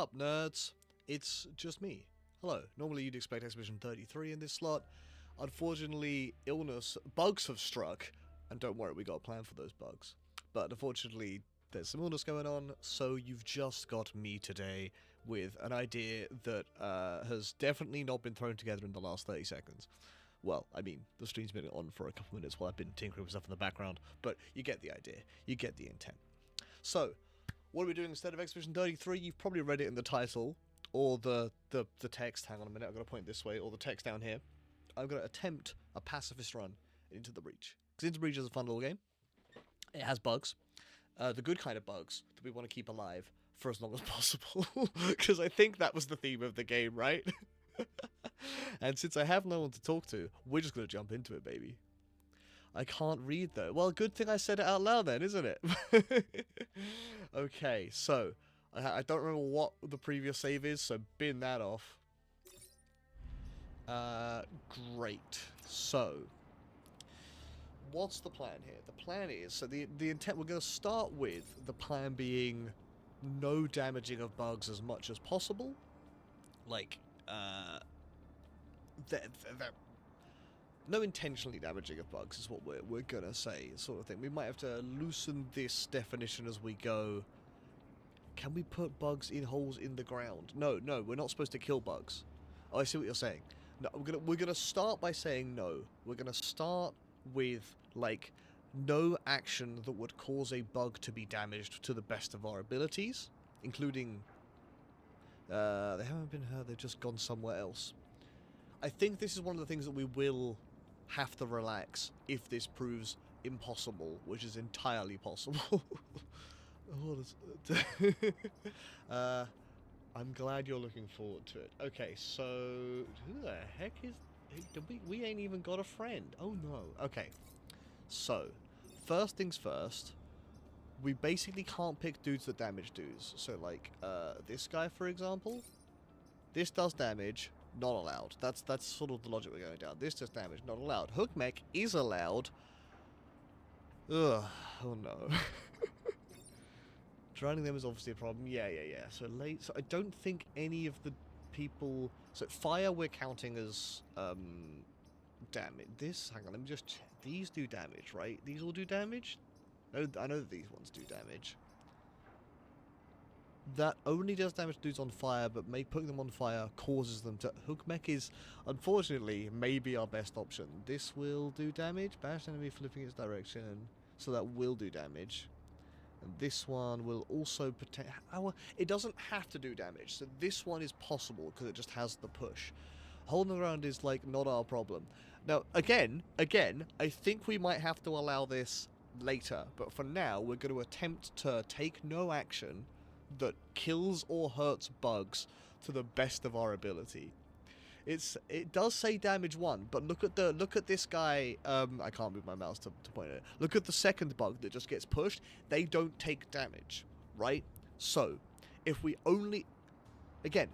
up, nerds? It's just me. Hello. Normally you'd expect Expedition 33 in this slot. Unfortunately, bugs have struck, and don't worry, we got a plan for those bugs. But unfortunately, there's some illness going on, so you've just got me today with an idea that has definitely not been thrown together in the last 30 seconds. Well, I mean, the stream's been on for a couple minutes while I've been tinkering with stuff in the background, but you get the idea. You get the intent. So, what are we doing instead of Expedition 33? You've probably read it in the title, or the text. Hang on a minute, I've got to point this way, or the text down here. I'm going to attempt a pacifist run into the breach. Because Into the Breach is a fun little game. It has bugs. The good kind of bugs that we want to keep alive for as long as possible. Because I think that was the theme of the game, right? And since I have no one to talk to, we're just going to jump into it, baby. I can't read, though. Well, good thing I said it out loud then, isn't it? Okay, so I don't remember what the previous save is, so bin that off. Great. So, what's the plan here? The plan is, so the intent, we're going to start with the plan being no damaging of bugs as much as possible. Like, no intentionally damaging of bugs is what we're going to say, sort of thing. We might have to loosen this definition as we go. Can we put bugs in holes in the ground? No, we're not supposed to kill bugs. Oh, I see what you're saying. No, we're gonna start by saying no. We're gonna start with, like, no action that would cause a bug to be damaged to the best of our abilities, including, they haven't been hurt, they've just gone somewhere else. I think this is one of the things that we will have to relax if this proves impossible, which is entirely possible. I'm glad you're looking forward to it. Okay, so who the heck is... We ain't even got a friend. Oh no. Okay, so first things first, we basically can't pick dudes that damage dudes. So like, this guy, for example, this does damage, not allowed. That's sort of the logic we're going down. This does damage, not allowed. Hook mech is allowed. Ugh, oh no. Drowning them is obviously a problem. Yeah. So I don't think any of the people... So fire we're counting as damage. Hang on, let me just check. These do damage, right? These all do damage? No, I know that these ones do damage. That only does damage to dudes on fire, but putting them on fire causes them to... Hook mech is, unfortunately, maybe our best option. This will do damage. Bash enemy flipping its direction. So that will do damage. And this one will also it doesn't have to do damage, so this one is possible because it just has the push. Holding around is, like, not our problem. Now, again, I think we might have to allow this later, but for now, we're going to attempt to take no action that kills or hurts bugs to the best of our ability. It does say damage 1, but look at this guy. I can't move my mouse to point at it. Look at the second bug that just gets pushed. They don't take damage, right? So, if we only... Again,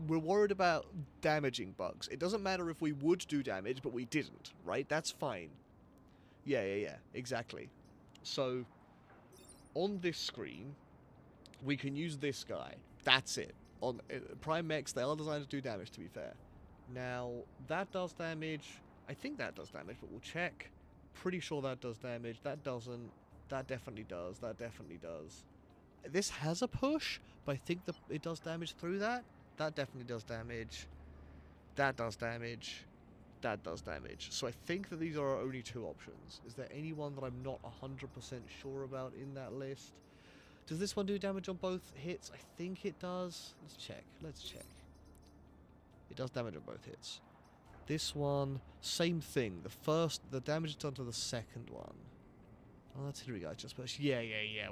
we're worried about damaging bugs. It doesn't matter if we would do damage, but we didn't, right? That's fine. Yeah, exactly. So, on this screen, we can use this guy. That's it. On Prime Mechs, they are designed to do damage, to be fair. Now, that does damage. I think that does damage, but we'll check. Pretty sure that does damage. That doesn't. That definitely does. That definitely does. This has a push, but I think it does damage through that. That definitely does damage. That does damage. That does damage. So I think that these are our only two options. Is there anyone that I'm not 100% sure about in that list? Does this one do damage on both hits? I think it does. Let's check. It does damage on both hits. This one, same thing. The damage is done to the second one. Oh, that's Hillary guy just pushed. Yeah.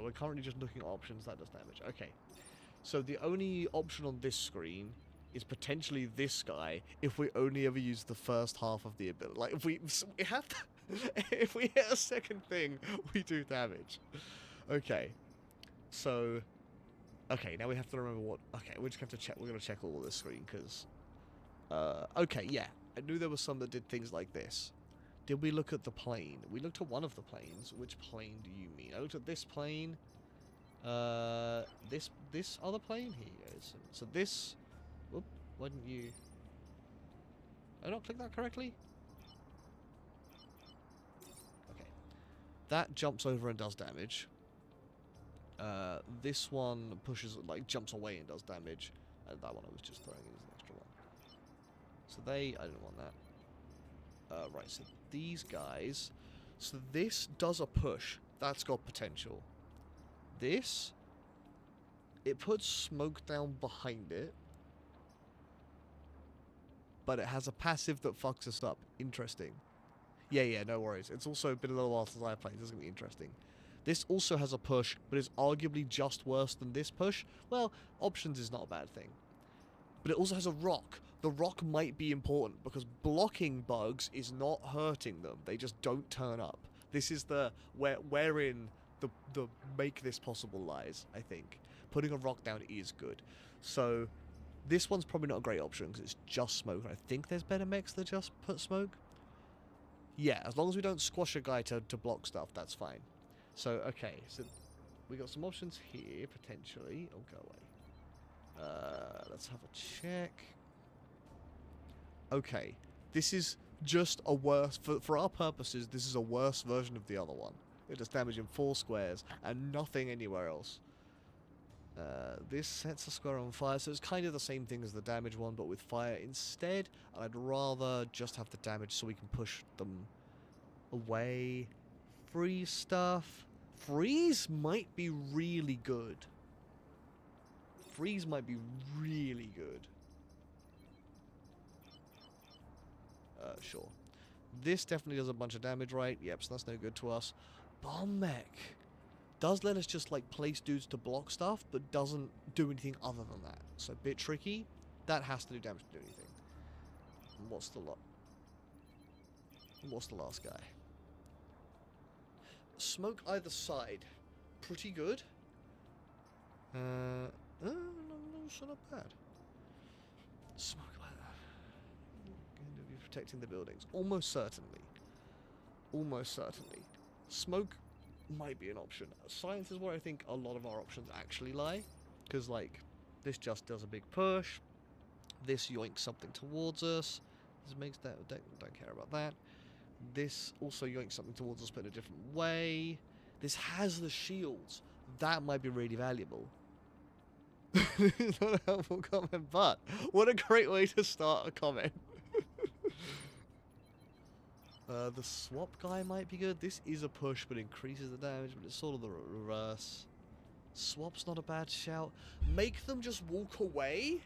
We're currently just looking at options. That does damage. Okay. So the only option on this screen is potentially this guy if we only ever use the first half of the ability. Like, if we have to, if we hit a second thing, we do damage. Okay. So, okay, now we have to remember what... Okay, we just have to check. We're going to check all of this screen, because... okay, yeah. I knew there was some that did things like this. Did we look at the plane? We looked at one of the planes. Which plane do you mean? I looked at this plane. This other plane? Here you go. So this... Whoop, why didn't you... Did I not click that correctly? Okay. That jumps over and does damage. This one pushes, like, jumps away and does damage. And that one I was just throwing in as an extra one. So I didn't want that. Right, so these guys... So this does a push. That's got potential. This... It puts smoke down behind it. But it has a passive that fucks us up. Interesting. Yeah, no worries. It's also been a little while since I played. This is going to be interesting. This also has a push, but is arguably just worse than this push. Well, options is not a bad thing. But it also has a rock. The rock might be important, because blocking bugs is not hurting them. They just don't turn up. This is the... wherein the make this possible lies, I think. Putting a rock down is good. So... This one's probably not a great option because it's just smoke. I think there's better mechs that just put smoke. Yeah, as long as we don't squash a guy to block stuff, that's fine. So, okay. So, we got some options here, potentially. Oh, go away. Let's have a check. Okay. This is just a worse... For our purposes, this is a worse version of the other one. It does damage in 4 squares and nothing anywhere else. This sets a square on fire, so it's kind of the same thing as the damage one, but with fire instead. And I'd rather just have the damage so we can push them away. Freeze stuff. Freeze might be really good. Freeze might be really good. Sure. This definitely does a bunch of damage, right? Yep, so that's no good to us. Bomb mech. Does let us just, like, place dudes to block stuff, but doesn't do anything other than that. So, a bit tricky. That has to do damage to do anything. And what's the last guy? Smoke either side. Pretty good. No, it's not bad. Smoke like that. Going to be protecting the buildings. Almost certainly. Almost certainly. Smoke... might be an option. Science is where I think a lot of our options actually lie. Because, like, this just does a big push. This yoinks something towards us. This makes that... Don't care about that. This also yoinks something towards us, but in a different way. This has the shields. That might be really valuable. Not a helpful comment, but what a great way to start a comment. The swap guy might be good. This is a push, but increases the damage, but it's sort of the reverse. Swap's not a bad shout. Make them just walk away?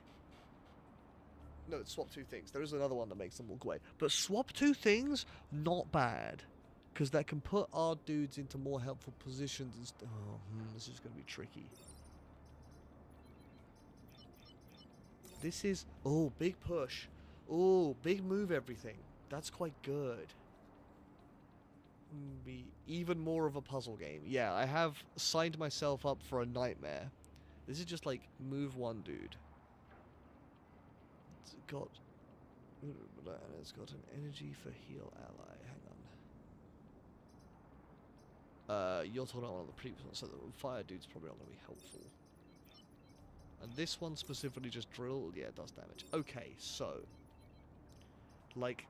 No, it's swap 2 things. There is another one that makes them walk away. But swap 2 things, not bad. Because that can put our dudes into more helpful positions. And this is going to be tricky. This is... Oh, big push. Oh, big move everything. That's quite good. Be even more of a puzzle game. Yeah, I have signed myself up for a nightmare. This is just like move one dude. It's got an energy for heal ally. Hang on. You're talking about one of the previous ones, so the fire dude's probably not going to be helpful. And this one specifically just drill. Yeah, it does damage. Okay, so like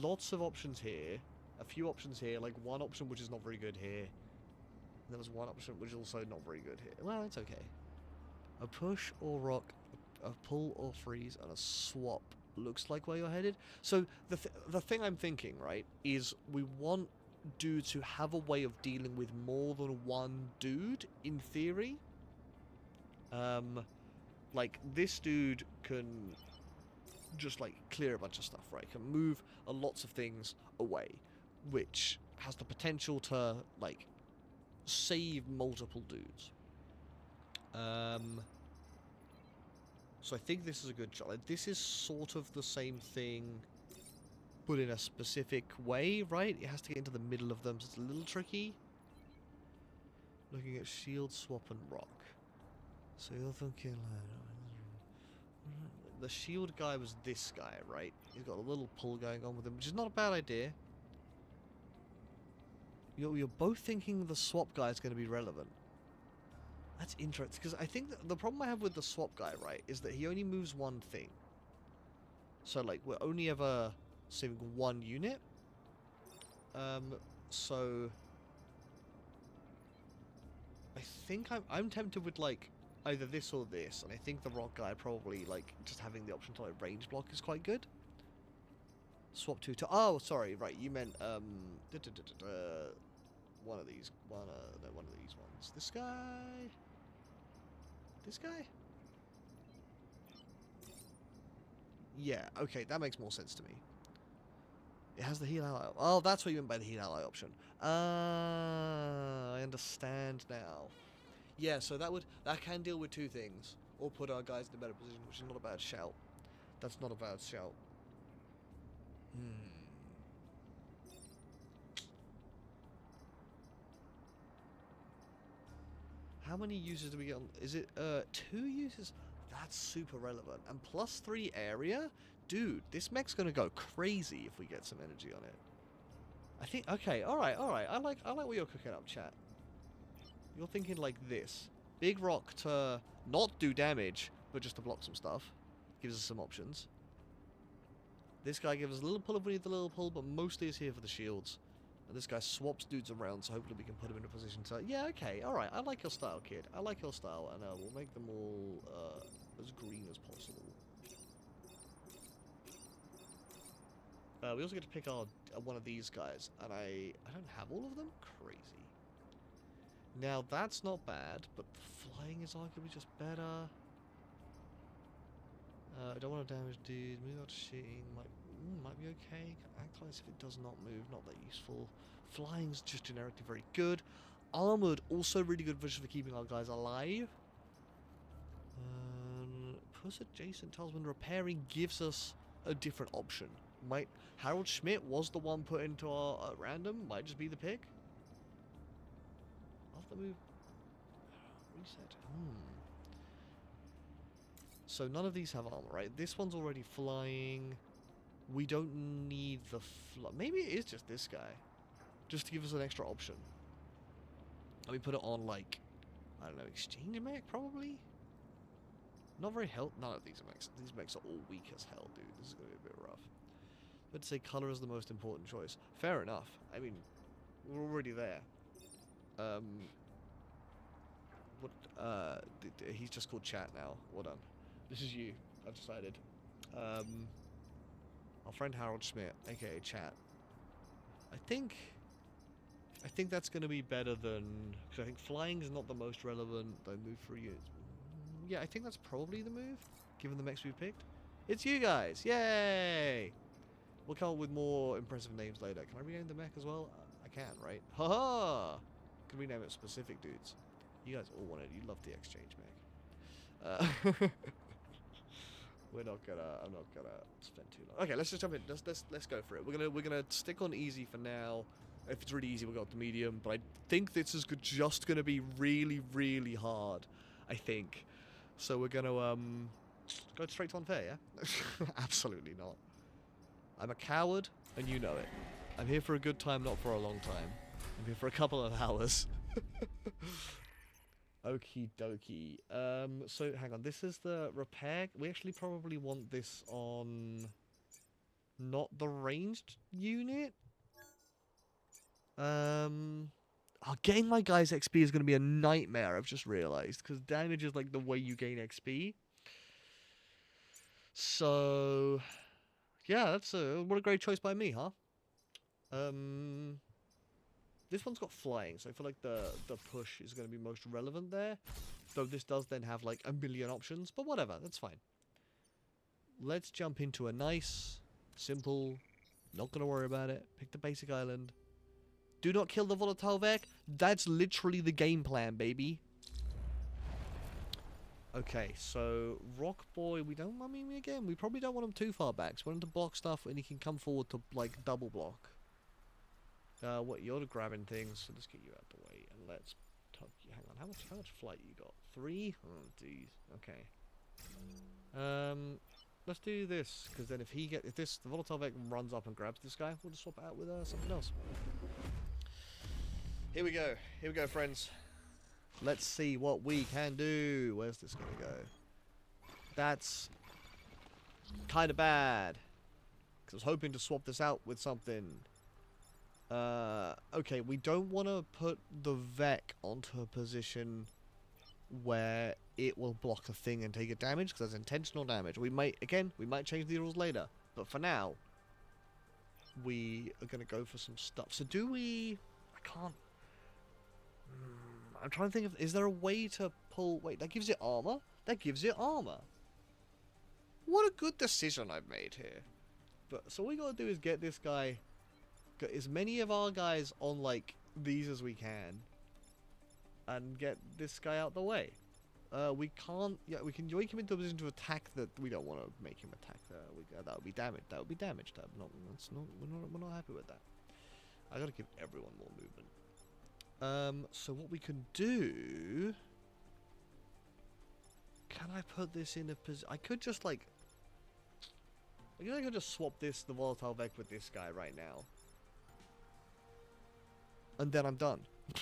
lots of options here. A few options here, like one option which is not very good here. There was one option which is also not very good here. Well, it's okay. A push or rock, a pull or freeze, and a swap looks like where you're headed. So the thing I'm thinking, right, is we want dudes who have a way of dealing with more than one dude, in theory. Like, this dude can just, like, clear a bunch of stuff, right? Can move lots of things away, which has the potential to, like, save multiple dudes. So I think this is a good shot. Like, this is sort of the same thing, but in a specific way, right? It has to get into the middle of them, so it's a little tricky. Looking at shield, swap, and rock. So you're thinking... The shield guy was this guy, right? He's got a little pull going on with him, which is not a bad idea. You're both thinking the swap guy is going to be relevant. That's interesting, because I think the problem I have with the swap guy, right, is that he only moves one thing. So, like, we're only ever saving one unit. So... I think I'm tempted with, like, either this or this, and I think the rock guy probably, like, just having the option to, like, range block is quite good. Swap two to... Oh, sorry, right, you meant, one of these. No, one of these ones. This guy? This guy? Yeah, okay, that makes more sense to me. It has the heal ally. Oh, that's what you meant by the heal ally option. I understand now. Yeah, so that can deal with two things, or put our guys in a better position, which is not a bad shout. That's not a bad shout. How many users do we get on? Is it 2 users? That's super relevant. And +3 area? Dude, this mech's gonna go crazy if we get some energy on it. I think, okay, alright. I like what you're cooking up, chat. You're thinking like this. Big rock to not do damage, but just to block some stuff. Gives us some options. This guy gives us a little pull if we need the little pull, but mostly is here for the shields. And this guy swaps dudes around, so hopefully we can put him in a position to... Yeah, okay, alright, I like your style, kid. I like your style, and we'll make them all as green as possible. We also get to pick our one of these guys, and I don't have all of them? Crazy. Now, that's not bad, but flying is arguably just better. I don't want to damage dudes. Move out to shooting. Might be okay. Act like if it does not move. Not that useful. Flying's just generically very good. Armored, also really good for keeping our guys alive. Push adjacent tiles when repairing gives us a different option. Harold Schmidt was the one put into our random. Might just be the pick. After move. Reset. So none of these have armor, right? This one's already flying. We don't need the maybe it is just this guy. Just to give us an extra option. And we put it on, like, I don't know, exchange mech, probably? Not very health. None of these mechs. These mechs are all weak as hell, dude. This is going to be a bit rough. Let's say color is the most important choice. Fair enough. I mean, we're already there. He's just called chat now. Well done. This is you. I've decided. Our friend Harold Schmidt, aka chat. I think that's going to be better than... Because I think flying is not the most relevant. Though move for you. Yeah, I think that's probably the move, given the mechs we've picked. It's you guys! Yay! We'll come up with more impressive names later. Can I rename the mech as well? I can, right? Haha! Can rename it specific dudes. You guys all want it. You love the exchange mech. I'm not gonna spend too long. Okay, let's just jump in. Let's go for it. We're gonna stick on easy for now. If it's really easy, we'll go to medium. But I think this is just gonna be really, really hard. I think. So we're gonna go straight to unfair, yeah? Absolutely not. I'm a coward, and you know it. I'm here for a good time, not for a long time. I'm here for a couple of hours. Okie dokie. So hang on, this is the repair. We actually probably want this on not the ranged unit. Getting my guys XP is going to be a nightmare, I've just realized, because damage is like the way you gain XP. So yeah, that's what a great choice by me, huh? This one's got flying, so I feel like the push is going to be most relevant there. Though this does then have like a million options, but whatever, that's fine. Let's jump into a nice, simple, not going to worry about it. Pick the basic island. Do not kill the volatile Vec. That's literally the game plan, baby. Okay, so Rock Boy, we probably don't want him too far back. So we want him to block stuff, and he can come forward to like double block. You're grabbing things, so let's get you out the way, and let's tuck you. Hang on, how much flight you got? 3? Oh, jeez. Okay. Let's do this, because then if the volatile Vec runs up and grabs this guy, we'll just swap it out with something else. Here we go, friends. Let's see what we can do. Where's this gonna go? That's kind of bad. Because I was hoping to swap this out with something. Okay, we don't want to put the Vec onto a position where it will block a thing and take a damage, because that's intentional damage. We might change the rules later. But for now, we are going to go for some stuff. So do we... I can't... I'm trying to think of... Is there a way to pull... Wait, that gives it armor? That gives it armor. What a good decision I've made here. But so all we got to do is get this guy... Get as many of our guys on, like, these as we can. And get this guy out the way. We can't... Yeah, we can make him into a position to attack that... We don't want to make him attack that. That would be damage. That would be damage. We're not happy with that. I gotta give everyone more movement. So what we can do... Can I put this in a position... I could just, like... I guess I could just swap the volatile Vec with this guy right now. And then I'm done. I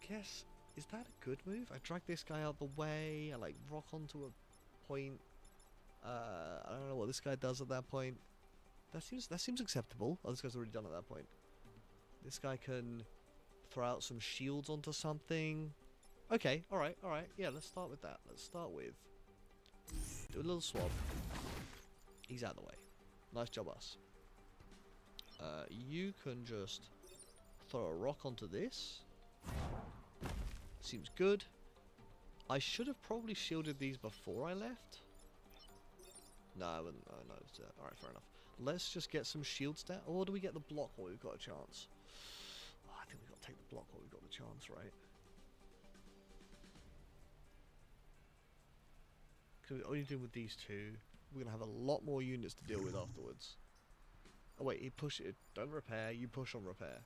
guess... Is that a good move? I drag this guy out the way. I, like, rock onto a point. I don't know what this guy does at that point. That seems acceptable. Oh, this guy's already done at that point. This guy can throw out some shields onto something. Okay, alright. Yeah, let's start with that. Let's start with... Do a little swab. He's out of the way. Nice job, us. You can just throw a rock onto this. Seems good. I should have probably shielded these before I left. No, I wouldn't. Oh, no. Alright, fair enough. Let's just get some shields down. Or do we get the block while we've got a chance? Oh, I think we've got to take the block while we've got the chance, right? Because all you do with these two, we're going to have a lot more units to deal with afterwards. Oh, wait. He push it. Don't repair. You push on repair.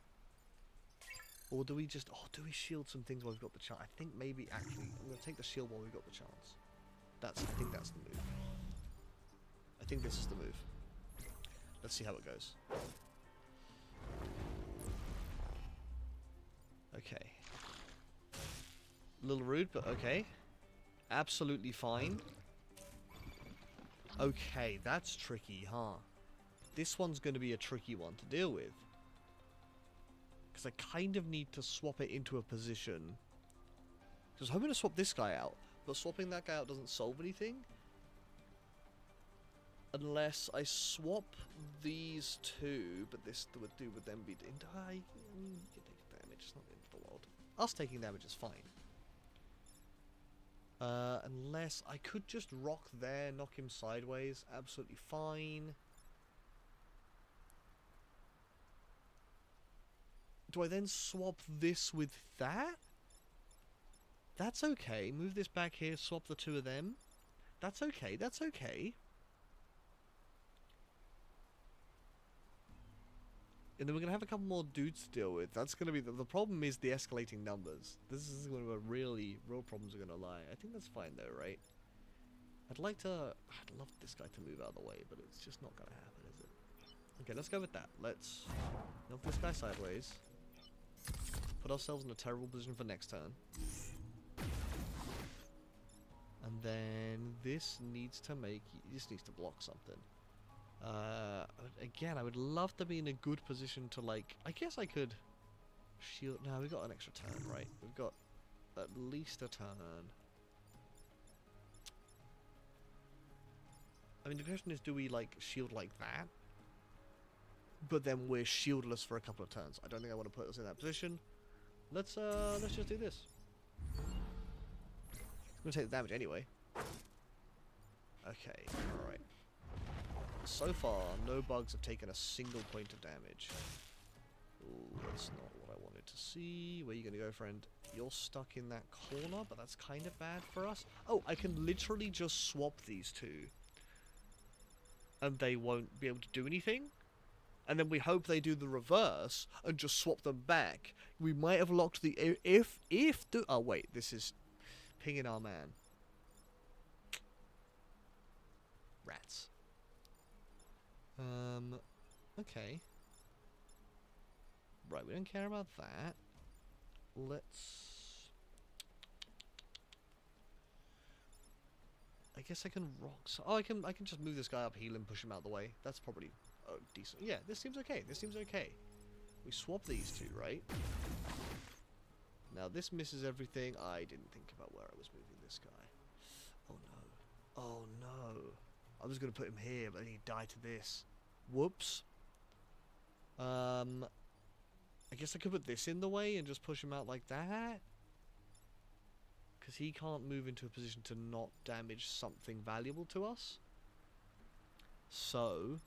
Or do we just... Oh, do we shield some things while we've got the chance? I think maybe, actually, I'm going to take the shield while we've got the chance. I think that's the move. I think this is the move. Let's see how it goes. Okay. A little rude, but okay. Absolutely fine. Okay, that's tricky, huh? This one's going to be a tricky one to deal with. Because I kind of need to swap it into a position. Because I'm hoping to swap this guy out. But swapping that guy out doesn't solve anything. Unless I swap these two. But this would do with them be... I mean, you can take damage. It's not the end of the world. Us taking damage is fine. Unless I could just rock there, knock him sideways. Absolutely fine. Do I then swap this with that? That's okay. Move this back here, swap the two of them. That's okay, that's okay. And then we're going to have a couple more dudes to deal with. That's going to be... The problem is the escalating numbers. This is going to be where real problems are going to lie. I think that's fine though, right? I'd love this guy to move out of the way, but it's just not going to happen, is it? Okay, let's go with that. Let's knock this guy sideways. Put ourselves in a terrible position for next turn. And then this needs to block something. Again, I would love to be in a good position to, like... I guess I could shield... No, we've got an extra turn, right? We've got at least a turn. I mean, the question is, do we, like, shield like that? But then we're shieldless for a couple of turns. I don't think I want to put us in that position. Let's just do this. I'm gonna take the damage anyway. Okay, alright. So far, no bugs have taken a single point of damage. Ooh, that's not what I wanted to see. Where are you gonna go, friend? You're stuck in that corner, but that's kind of bad for us. Oh, I can literally just swap these two. And they won't be able to do anything? And then we hope they do the reverse and just swap them back. We might have locked the... Oh, wait, this is pinging our man. Rats. Okay. Right, we don't care about that. let's... I guess I can rock... Oh, I can just move this guy up, heal him, push him out of the way. That's probably decent. Yeah, this seems okay. This seems okay. We swap these two, right? Now, this misses everything. I didn't think about where I was moving this guy. Oh, no. Oh, no. I was going to put him here, but then he died to this. Whoops. I guess I could put this in the way and just push him out like that. Because he can't move into a position to not damage something valuable to us. So...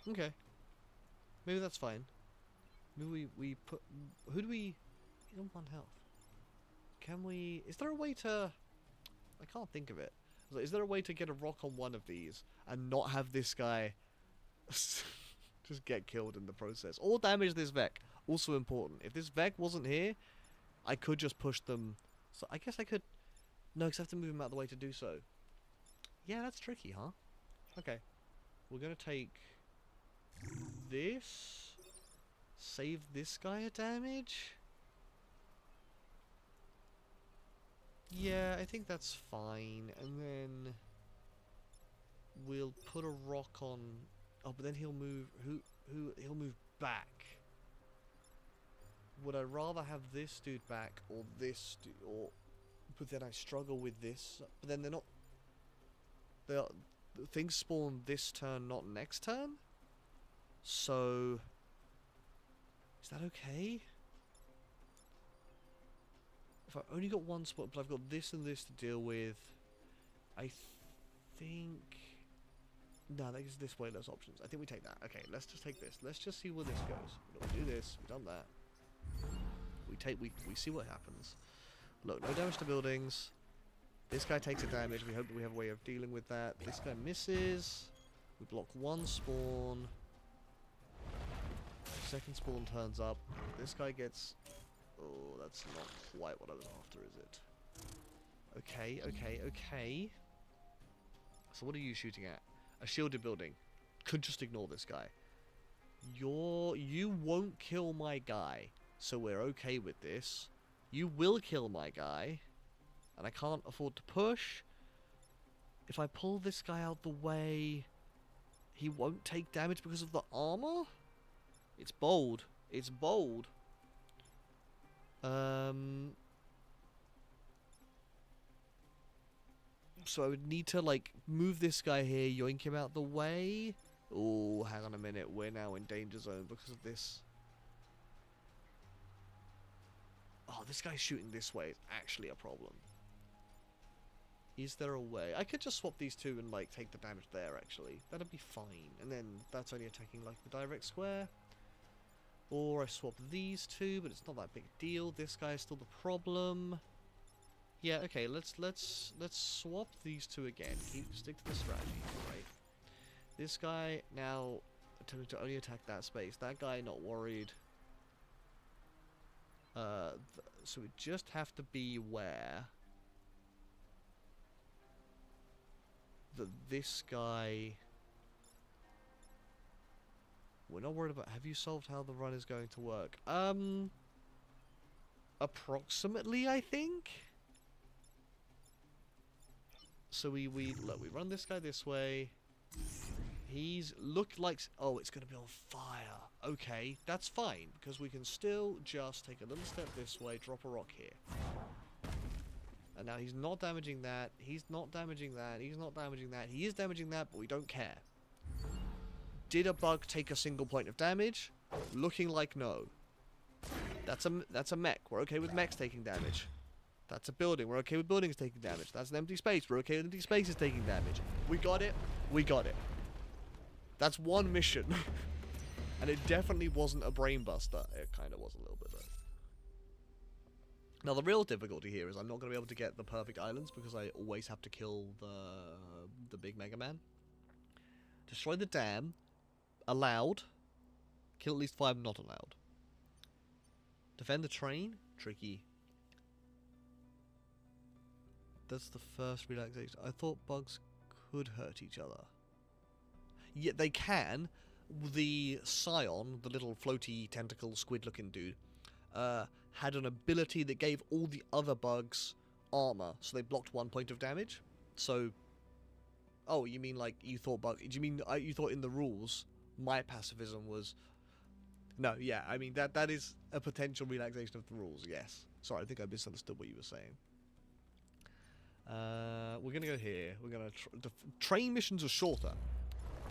Okay. Maybe that's fine. Maybe we put... Who do we... He's on 1 health. Can we... Is there a way to... I can't think of it. Is there a way to get a rock on one of these and not have this guy just get killed in the process? Or damage this Vec. Also important. If this Vec wasn't here, I could just push them. So I guess I could... No, because I have to move him out of the way to do so. Yeah, that's tricky, huh? Okay. We're going to take this. Save this guy a damage. Yeah, I think that's fine. And then we'll put a rock on... Oh, but then he'll move... He'll move back. Would I rather have this dude back or this dude... Or... But then I struggle with this. But then they're not... Things spawn this turn, not next turn? So... Is that okay? If I've only got one spot, but I've got this and this to deal with, I think... No, that is this way, less options. I think we take that. Okay, let's just take this. Let's just see where this goes. We do this. We've done that. We see what happens. Look, no damage to buildings. This guy takes a damage. We hope that we have a way of dealing with that. This guy misses. We block one spawn. Second spawn turns up. This guy gets... Oh, that's not quite what I was after, is it? Okay, okay, okay. So what are you shooting at? A shielded building. Could just ignore this guy. You won't kill my guy, so we're okay with this. You will kill my guy, and I can't afford to push. If I pull this guy out the way, he won't take damage because of the armor? It's bold. It's bold. So I would need to, like, move this guy here, yoink him out the way. Oh, hang on a minute. We're now in danger zone because of this. Oh, this guy's shooting this way is actually a problem. Is there a way? I could just swap these two and, like, take the damage there, actually. That'd be fine. And then that's only attacking, like, the direct square. Or I swap these two, but it's not that big deal. This guy is still the problem. Yeah, okay, let's swap these two again. Stick to the strategy, right? This guy now attempting to only attack that space. That guy not worried. So we just have to be aware that this guy... We're not worried about... Have you solved how the run is going to work? Approximately, I think? So we run this guy this way. He's looked like... Oh, it's going to be on fire. Okay, that's fine, because we can still just take a little step this way, drop a rock here. And now he's not damaging that. He's not damaging that. He's not damaging that. He is damaging that, but we don't care. Did a bug take a single point of damage? Looking like no. That's a mech. We're okay with mechs taking damage. That's a building. We're okay with buildings taking damage. That's an empty space. We're okay with empty spaces taking damage. We got it. We got it. That's one mission. And it definitely wasn't a brain buster. It kind of was a little bit, though. Now, the real difficulty here is I'm not going to be able to get the perfect islands because I always have to kill the big Mega Man. Destroy the dam. Allowed. Kill at least 5 not allowed. Defend the train? Tricky. That's the first relaxation. I thought bugs could hurt each other. Yeah, they can. The Scion, the little floaty tentacle squid-looking dude, had an ability that gave all the other bugs armor, so they blocked 1 point of damage. So, oh, you mean like you thought do you mean you thought in the rules my pacifism was? No, yeah, I mean that is a potential relaxation of the rules. Yes. Sorry, I think I misunderstood what you were saying. We're gonna go here. We're gonna the train missions are shorter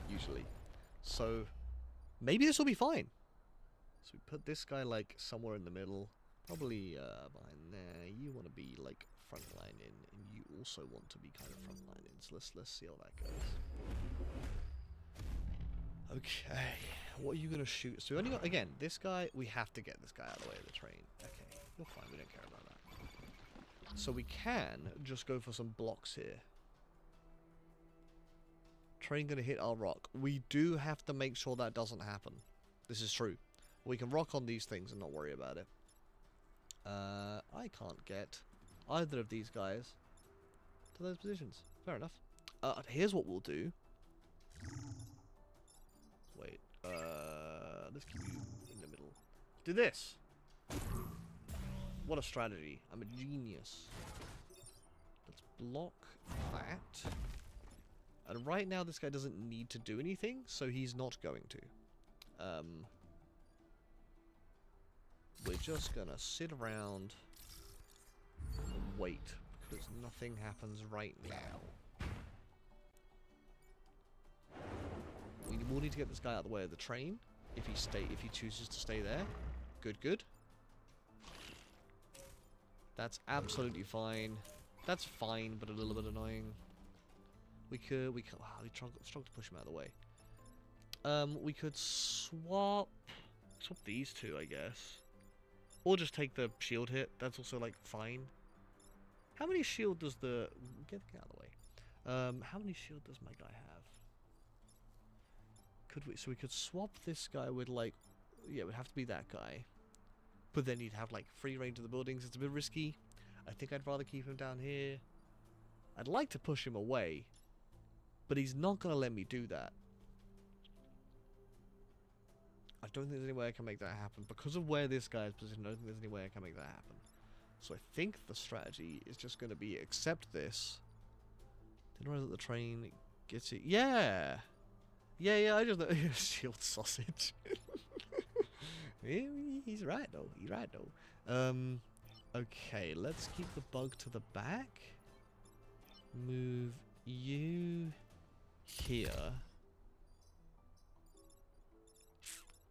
usually, so maybe this will be fine. So we put this guy like somewhere in the middle, probably behind there. You want to be like frontlining, and you also want to be kind of frontlining. So let's see how that goes. Okay, what are you gonna shoot? So we only got, again, this guy. We have to get this guy out of the way of the train. Okay, you're fine. We don't care about that. So we can just go for some blocks here. Train gonna hit our rock. We do have to make sure that doesn't happen. This is true. We can rock on these things and not worry about it. I can't get either of these guys to those positions. Fair enough. Here's what we'll do. Wait. Let's keep you in the middle. Do this. What a strategy. I'm a genius. Let's block that. And right now this guy doesn't need to do anything, so he's not going to. We're just gonna sit around and wait, because nothing happens right now. We will need to get this guy out of the way of the train, if he chooses to stay there. Good. That's absolutely fine. That's fine, but a little bit annoying. We could, wow, we struggle to push him out of the way. We could swap these two, I guess. Or just take the shield hit. That's also, like, fine. How many shield does the... Get out of the way. How many shield does my guy have? Could we... So we could swap this guy with, like... Yeah, it would have to be that guy. But then you'd have, like, free range of the buildings. It's a bit risky. I think I'd rather keep him down here. I'd like to push him away. But he's not going to let me do that. I don't think there's any way I can make that happen. Because of where this guy is positioned, I don't think there's any way I can make that happen. So I think the strategy is just going to be accept this. Didn't realize that the train gets it. Yeah! Yeah, I just know. Shield sausage. He's right, though. Okay, let's keep the bug to the back. Move you here.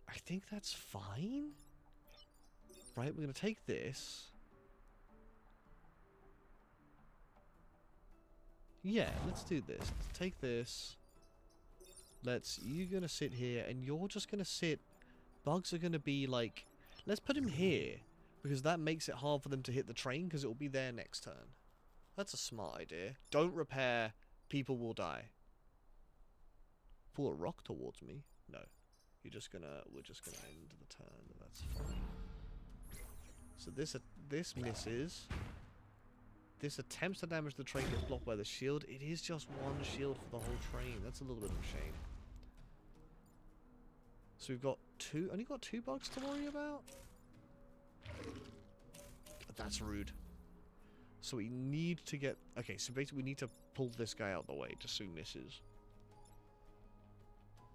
I think that's fine. Right, we're going to take this. Yeah, let's do this. Let's take this. You're going to sit here, and you're just going to sit. Bugs are going to be like... Let's put him here, because that makes it hard for them to hit the train, because it will be their next turn. That's a smart idea. Don't repair. People will die. Pull a rock towards me? No. We're just gonna end the turn. That's fine. So this misses. This attempts to damage the train, gets blocked by the shield. It is just one shield for the whole train. That's a little bit of a shame. So we've got only got two bugs to worry about? That's rude. So we need to get... Okay, so basically we need to pull this guy out of the way just so he misses.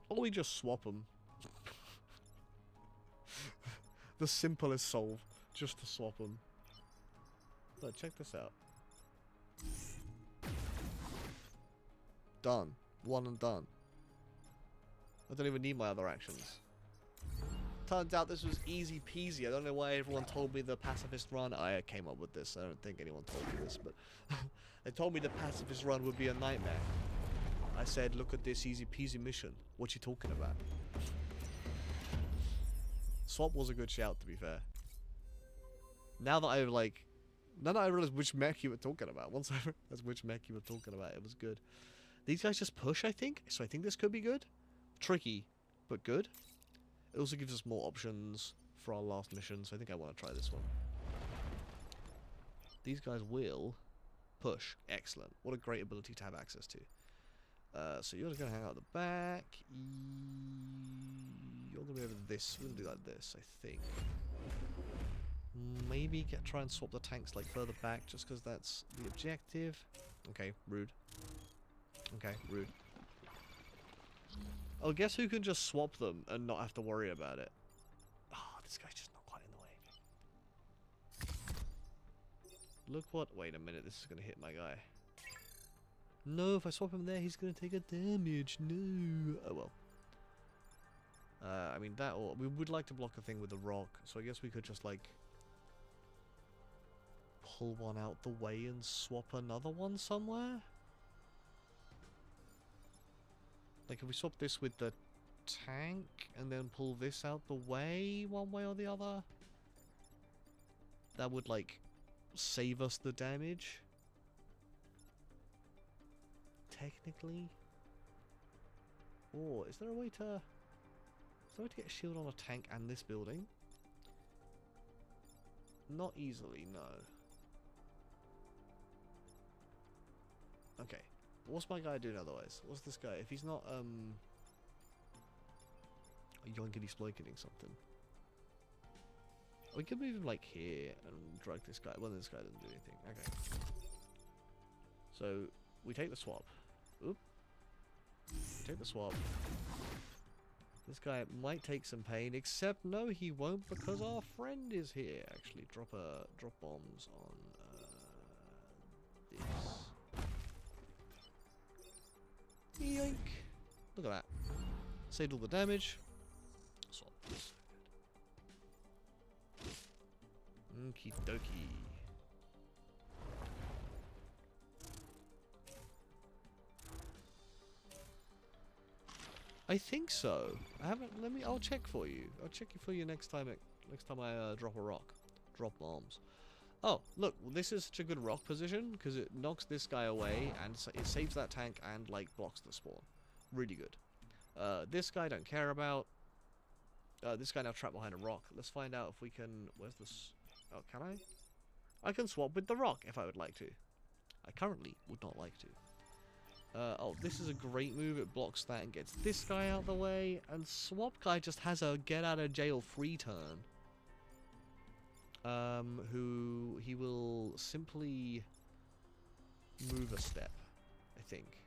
Or we just swap him. The simplest solve. Just to swap him. But check this out. Done. One and done. I don't even need my other actions. Turns out this was easy peasy. I don't know why everyone told me the Pacifist Run. I came up with this. I don't think anyone told me this, but they told me the Pacifist Run would be a nightmare. I said, look at this easy peasy mission. What you talking about? Swap was a good shout, to be fair. Now that I realize which mech you were talking about. Once I realized which mech you were talking about, it was good. These guys just push, I think. So I think this could be good. Tricky, but good. It also gives us more options for our last mission, so I think I want to try this one. These guys will push. Excellent. What a great ability to have access to. So you're gonna hang out the back. You're gonna be over this. We're gonna do like this, I think. Maybe try and swap the tanks like further back, just because that's the objective. Okay, rude. Okay, rude. Oh, guess who can just swap them and not have to worry about it? Oh, this guy's just not quite in the way. Look what... Wait a minute, this is going to hit my guy. No, if I swap him there, he's going to take a damage. No. Oh, well. I mean, that or... We would like to block a thing with a rock, so I guess we could just, like... pull one out the way and swap another one somewhere? Like, if we swap this with the tank, and then pull this out the way, one way or the other? That would, like, save us the damage? Technically? Or, is there a way to... Is there a way to get a shield on a tank and this building? Not easily, no. Okay. What's my guy doing otherwise? What's this guy? If he's not, yoinkity sploiketing something. We could move him, like, here and drag this guy. Well, this guy doesn't do anything. Okay. So, we take the swap. Oop. Take the swap. This guy might take some pain, except no, he won't, because our friend is here. Actually, drop bombs on, this. Yoink! Look at that. Saved all the damage. Swap. Okie dokie. I think so. I haven't. I'll check for you. I'll check for you next time. Next time I drop a rock. Drop bombs. Oh, look, this is such a good rock position, because it knocks this guy away, and it saves that tank and, like, blocks the spawn. Really good. This guy I don't care about. This guy now trapped behind a rock. Let's find out if we can... Where's this... Oh, can I? I can swap with the rock if I would like to. I currently would not like to. Oh, this is a great move. It blocks that and gets this guy out of the way, and swap guy just has a get-out-of-jail-free turn. Who he will simply move a step, I think.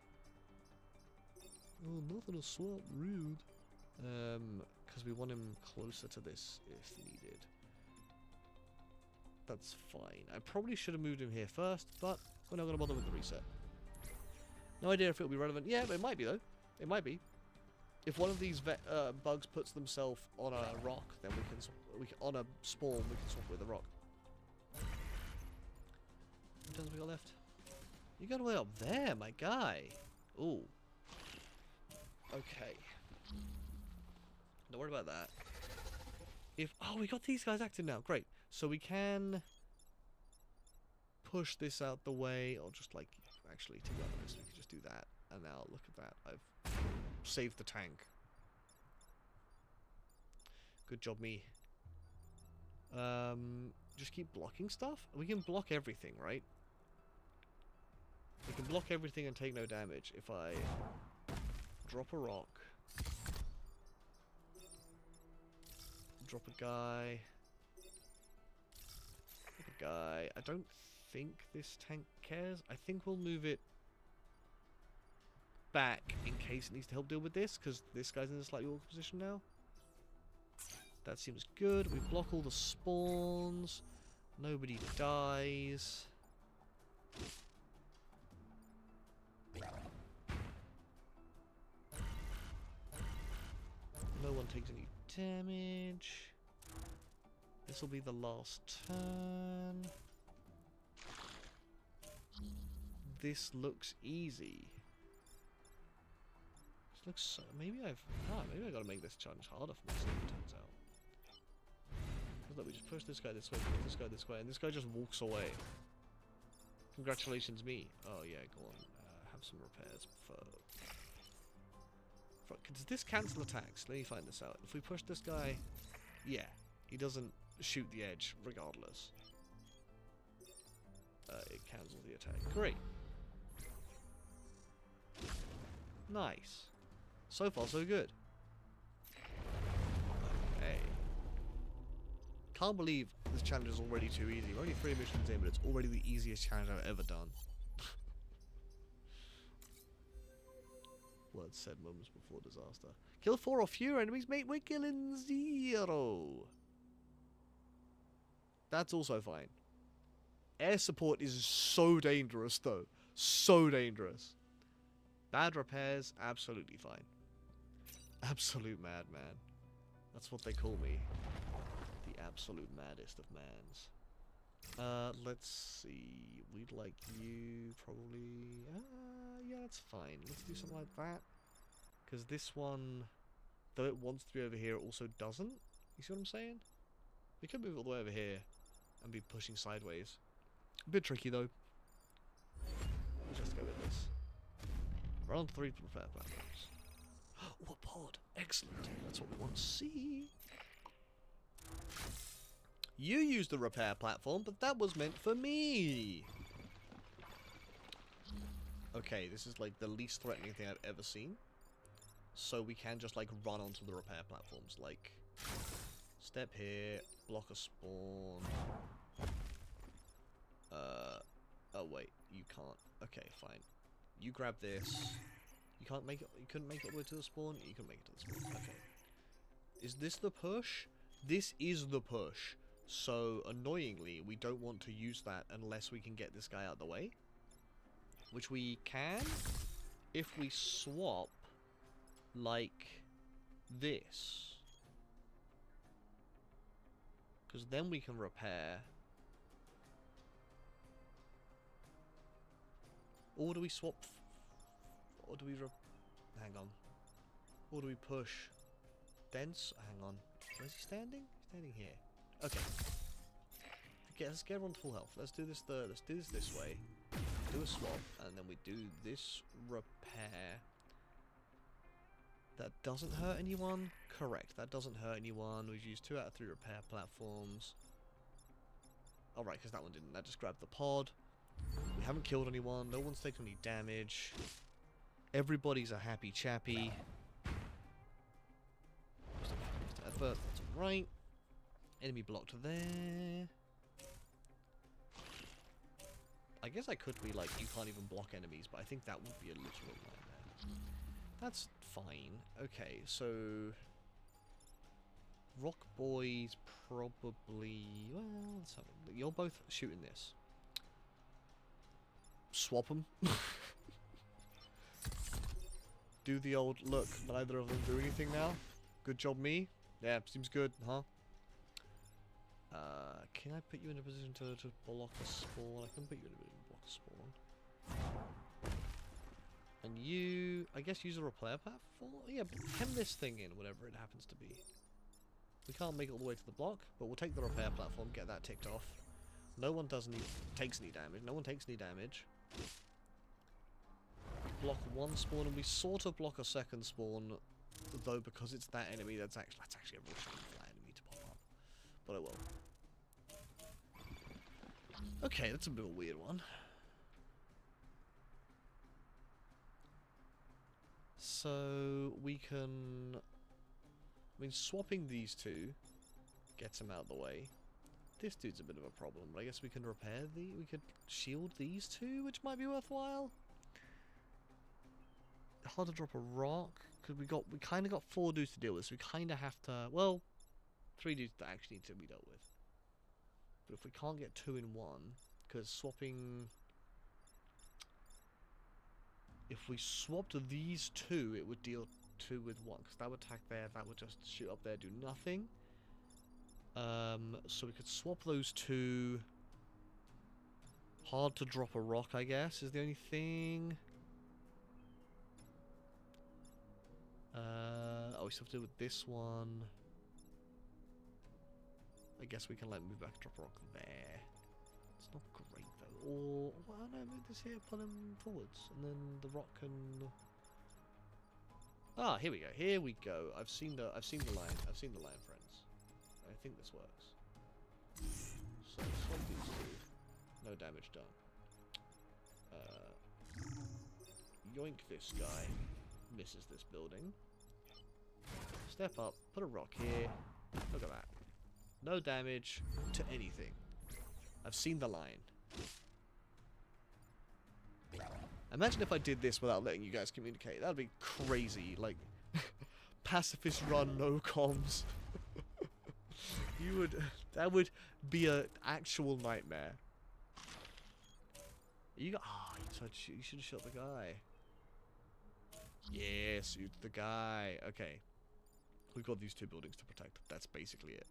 Oh, nothing to swap, rude. Because we want him closer to this if needed. That's fine. I probably should have moved him here first, but we're not going to bother with the reset. No idea if it'll be relevant. Yeah, but it might be, though. It might be. If one of these bugs puts themselves on a rock, then we can on a spawn we can swap with a rock. How many turns we got left? You got way up there, my guy. Ooh. Okay. Don't worry about that. Oh, we got these guys active now. Great. So we can push this out the way, or just like actually to be honest, we can just do that. And now look at that. I've saved the tank. Good job, me. Just keep blocking stuff? We can block everything, right? We can block everything and take no damage if I drop a rock. Drop a guy. Drop a guy. I don't think this tank cares. I think we'll move it back in case it needs to help deal with this, because this guy's in a slightly awkward position now. That seems good. We block all the spawns. Nobody dies. No one takes any damage. This will be the last turn. This looks easy. This looks... maybe I've got to make this challenge harder for myself, it turns out. Look, we just push this guy this way, push this guy this way, and this guy just walks away. Congratulations, me. Oh yeah, go on. Have some repairs for... Does this cancel attacks? Let me find this out. If we push this guy... Yeah, he doesn't shoot the edge, regardless. It cancels the attack. Great. Nice. So far, so good. Okay. Can't believe this challenge is already too easy. We're only 3 missions in, but it's already the easiest challenge I've ever done. Words said moments before disaster. Kill 4 or fewer enemies, mate. We're killing 0. That's also fine. Air support is so dangerous, though. So dangerous. Bad repairs, absolutely fine. Absolute madman. That's what they call me. The absolute maddest of mans. Let's see. We'd like you probably... yeah, that's fine. Let's do something like that. Because this one, though it wants to be over here, it also doesn't. You see what I'm saying? We could move all the way over here and be pushing sideways. A bit tricky, though. Let's just go with this. Round 3 to repair platforms. Oh, a pod. Excellent. That's what we want to see. You used the repair platform, but that was meant for me. Okay, this is like the least threatening thing I've ever seen. So we can just like run onto the repair platforms. Like, step here, block a spawn. Oh wait, you can't. Okay, fine. You grab this. You can't make it. You couldn't make it all the way to the spawn. You couldn't make it to the spawn. Okay. Is this the push? This is the push. So annoyingly, we don't want to use that unless we can get this guy out of the way, which we can if we swap like this, because then we can repair. Or do we swap? Or do we hang on? Or do we push? Dense? Hang on. Where's he standing? He's standing here. Okay. Let's get everyone to full health. Let's do this. Let's do this way. Do a swap, and then we do this repair. That doesn't hurt anyone. Correct. That doesn't hurt anyone. We've used 2 out of 3 repair platforms. All right, because that one didn't. That just grabbed the pod. We haven't killed anyone. No one's taken any damage. Everybody's a happy chappy. Effort. That's right. Enemy blocked there. I guess I could be like, you can't even block enemies, but I think that would be a literal nightmare. That's fine. Okay, so Rock Boy's probably... Well, let's have a, you're both shooting this. Swap them. Do the old, look, neither of them do anything now. Good job, me. Yeah, seems good, huh? Can I put you in a position to block a spawn? I can put you in a position to block a spawn. And you, I guess, use a repair platform? Yeah, hem this thing in, whatever it happens to be. We can't make it all the way to the block, but we'll take the repair platform, get that ticked off. No one takes any damage. No one takes any damage. Block one spawn, and we sort of block a second spawn, though, because it's that enemy. That's actually a real shame for that enemy to pop up. But I will. Okay, that's a bit of a weird one. So we can, I mean, swapping these two gets him out of the way. This dude's a bit of a problem, but I guess we can repair we could shield these two, which might be worthwhile. Hard to drop a rock, because we kind of got 4 dudes to deal with, so we kind of have to, well, 3 dudes that actually need to be dealt with. But if we can't get 2 in 1, because swapping, if we swapped these 2, it would deal 2 with 1, because that would attack there, that would just shoot up there, do nothing. So we could swap those 2. Hard to drop a rock, I guess, is the only thing. Oh, we still have to do with this one. I guess we can like move back and drop a rock there. It's not great though. Or well, no, move this here, pull him forwards, and then the rock can. Ah, here we go. Here we go. I've seen the line. I've seen the line, friends. I think this works. So swap these 2. No damage done. Yoink this guy. misses this building. Step up, put a rock here. Look at that. No damage to anything. I've seen the line. Imagine if I did this without letting you guys communicate. That'd be crazy. Like, Pacifist Run, no comms. That would be an actual nightmare. You should have shot the guy. Yes, shoot the guy. Okay. We've got these 2 buildings to protect. That's basically it.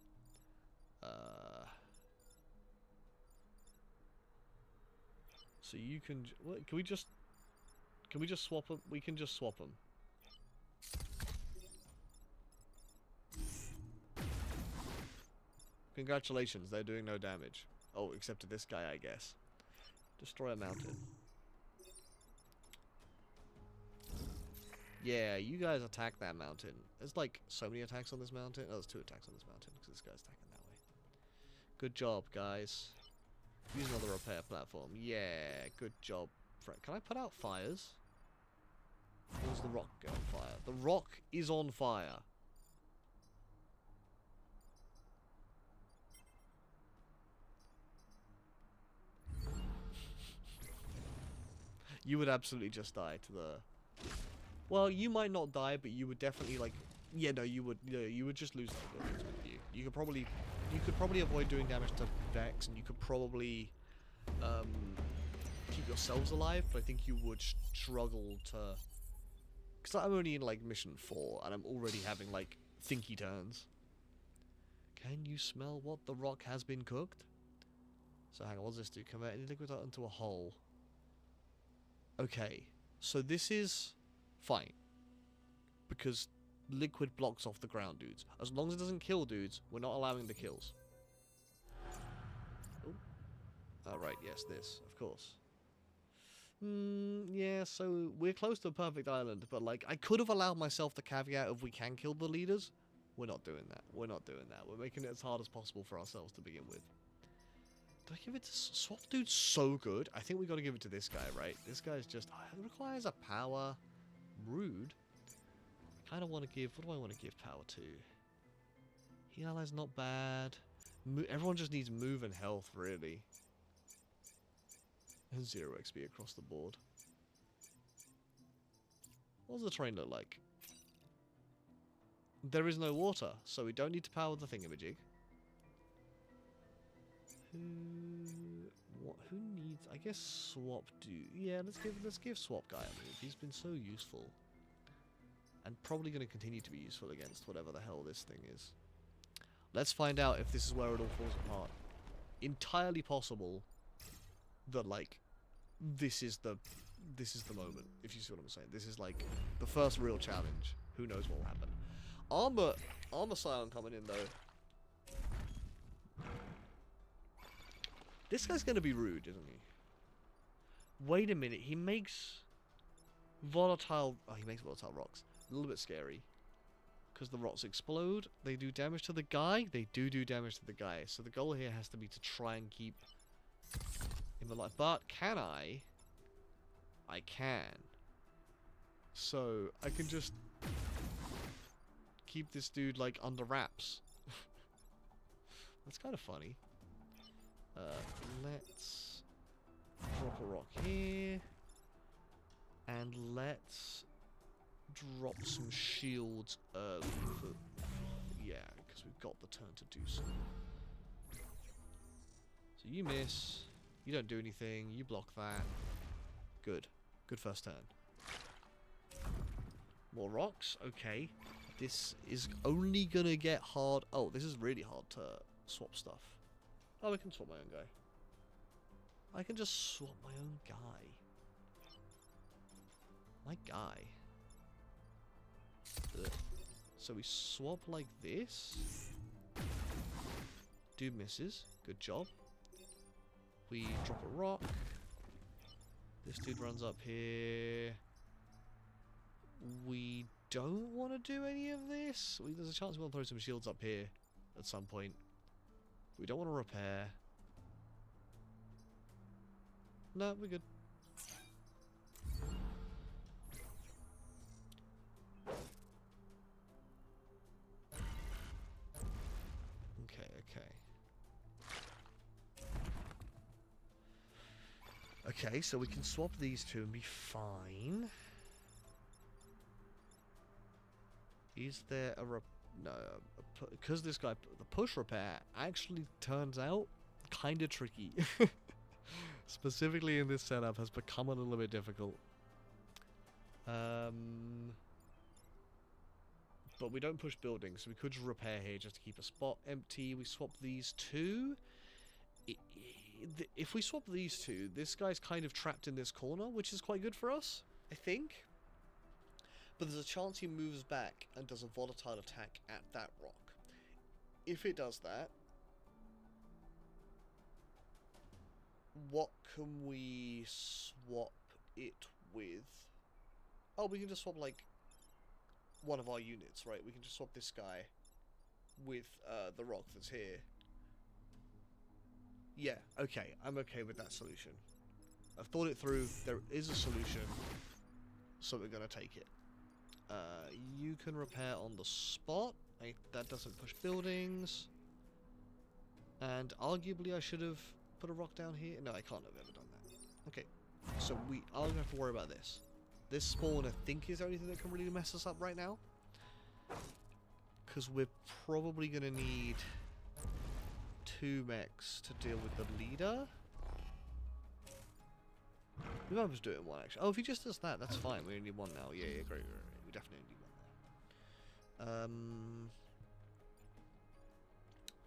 So you can... What, can we just swap them? We can just swap them. Congratulations, they're doing no damage. Oh, except to this guy, I guess. Destroy a mountain. Yeah, you guys attack that mountain. There's like so many attacks on this mountain. Oh, there's 2 attacks on this mountain because this guy's attacking that way. Good job, guys. Use another repair platform. Yeah, good job. Can I put out fires? Or does the rock go on fire? The rock is on fire. You would absolutely just die to the... Well, you might not die, but you would definitely, like... Yeah, no, you would just lose the buildings with you. You could probably avoid doing damage to Vex, and you could probably keep yourselves alive, but I think you would struggle to... Because I'm only in, like, mission 4, and I'm already having, like, thinky turns. Can you smell what the rock has been cooked? So hang on, what does this do? Convert any liquid into a hole. Okay, so this is fine. Because liquid blocks off the ground dudes. As long as it doesn't kill dudes, we're not allowing the kills. Oh, right, yes, this, of course. Yeah, so we're close to a perfect island, but like, I could have allowed myself the caveat of we can kill the leaders. We're not doing that. We're not doing that. We're making it as hard as possible for ourselves to begin with. Do I give it to... Swap dude's so good. I think we got to give it to this guy, right? This guy's just... it requires a power. Rude. I kind of want to give... What do I want to give power to? Heal ally's not bad. Everyone just needs move and health, really. And 0 XP across the board. What does the terrain look like? There is no water, so we don't need to power the thingamajig. Who needs... I guess swap dude. Yeah, let's give swap guy a move. He's been so useful. And probably going to continue to be useful against whatever the hell this thing is. Let's find out if this is where it all falls apart. Entirely possible that, like, this is the moment, if you see what I'm saying. This is, like, the first real challenge. Who knows what will happen. Armor Scion coming in, though. This guy's going to be rude, isn't he? Wait a minute, he makes volatile... Oh, he makes volatile rocks. A little bit scary. Because the rocks explode, they do damage to the guy, they do damage to the guy. So the goal here has to be to try and keep him alive. But can I? I can. So I can just keep this dude, like, under wraps. That's kind of funny. Let's drop a rock here. And let's drop some shields early for... Yeah, because we've got the turn to do so. So you miss. You don't do anything. You block that. Good. Good first turn. More rocks. Okay. This is only gonna get hard. Oh, this is really hard to swap stuff. Oh, we can swap my own guy. I can just swap my own guy. My guy. Ugh. So we swap like this. Dude misses. Good job. We drop a rock. This dude runs up here. We don't want to do any of this. There's a chance we'll throw some shields up here at some point. We don't want to repair. No, we're good. Okay, so we can swap these two and be fine. Is there a no, because this guy, the push repair actually turns out kind of tricky. Specifically in this setup has become a little bit difficult. But we don't push buildings, so we could just repair here just to keep a spot empty. We swap these two. If we swap these two, this guy's kind of trapped in this corner, which is quite good for us, I think. But there's a chance he moves back and does a volatile attack at that rock. If it does that, what can we swap it with? Oh, we can just swap, like, one of our units, right? We can just swap this guy with the rock that's here. Yeah, okay. I'm okay with that solution. I've thought it through. There is a solution, so we're going to take it. You can repair on the spot. That doesn't push buildings. And arguably I should have put a rock down here. No, I can't have ever done that. Okay, so we are going to have to worry about this. This spawn, I think, is the only thing that can really mess us up right now. Because we're probably going to need 2 mechs to deal with the leader. We might just do it in one, actually. Oh, if he just does that, that's fine. We only need 1 now. Yeah, great. We definitely need 1 there.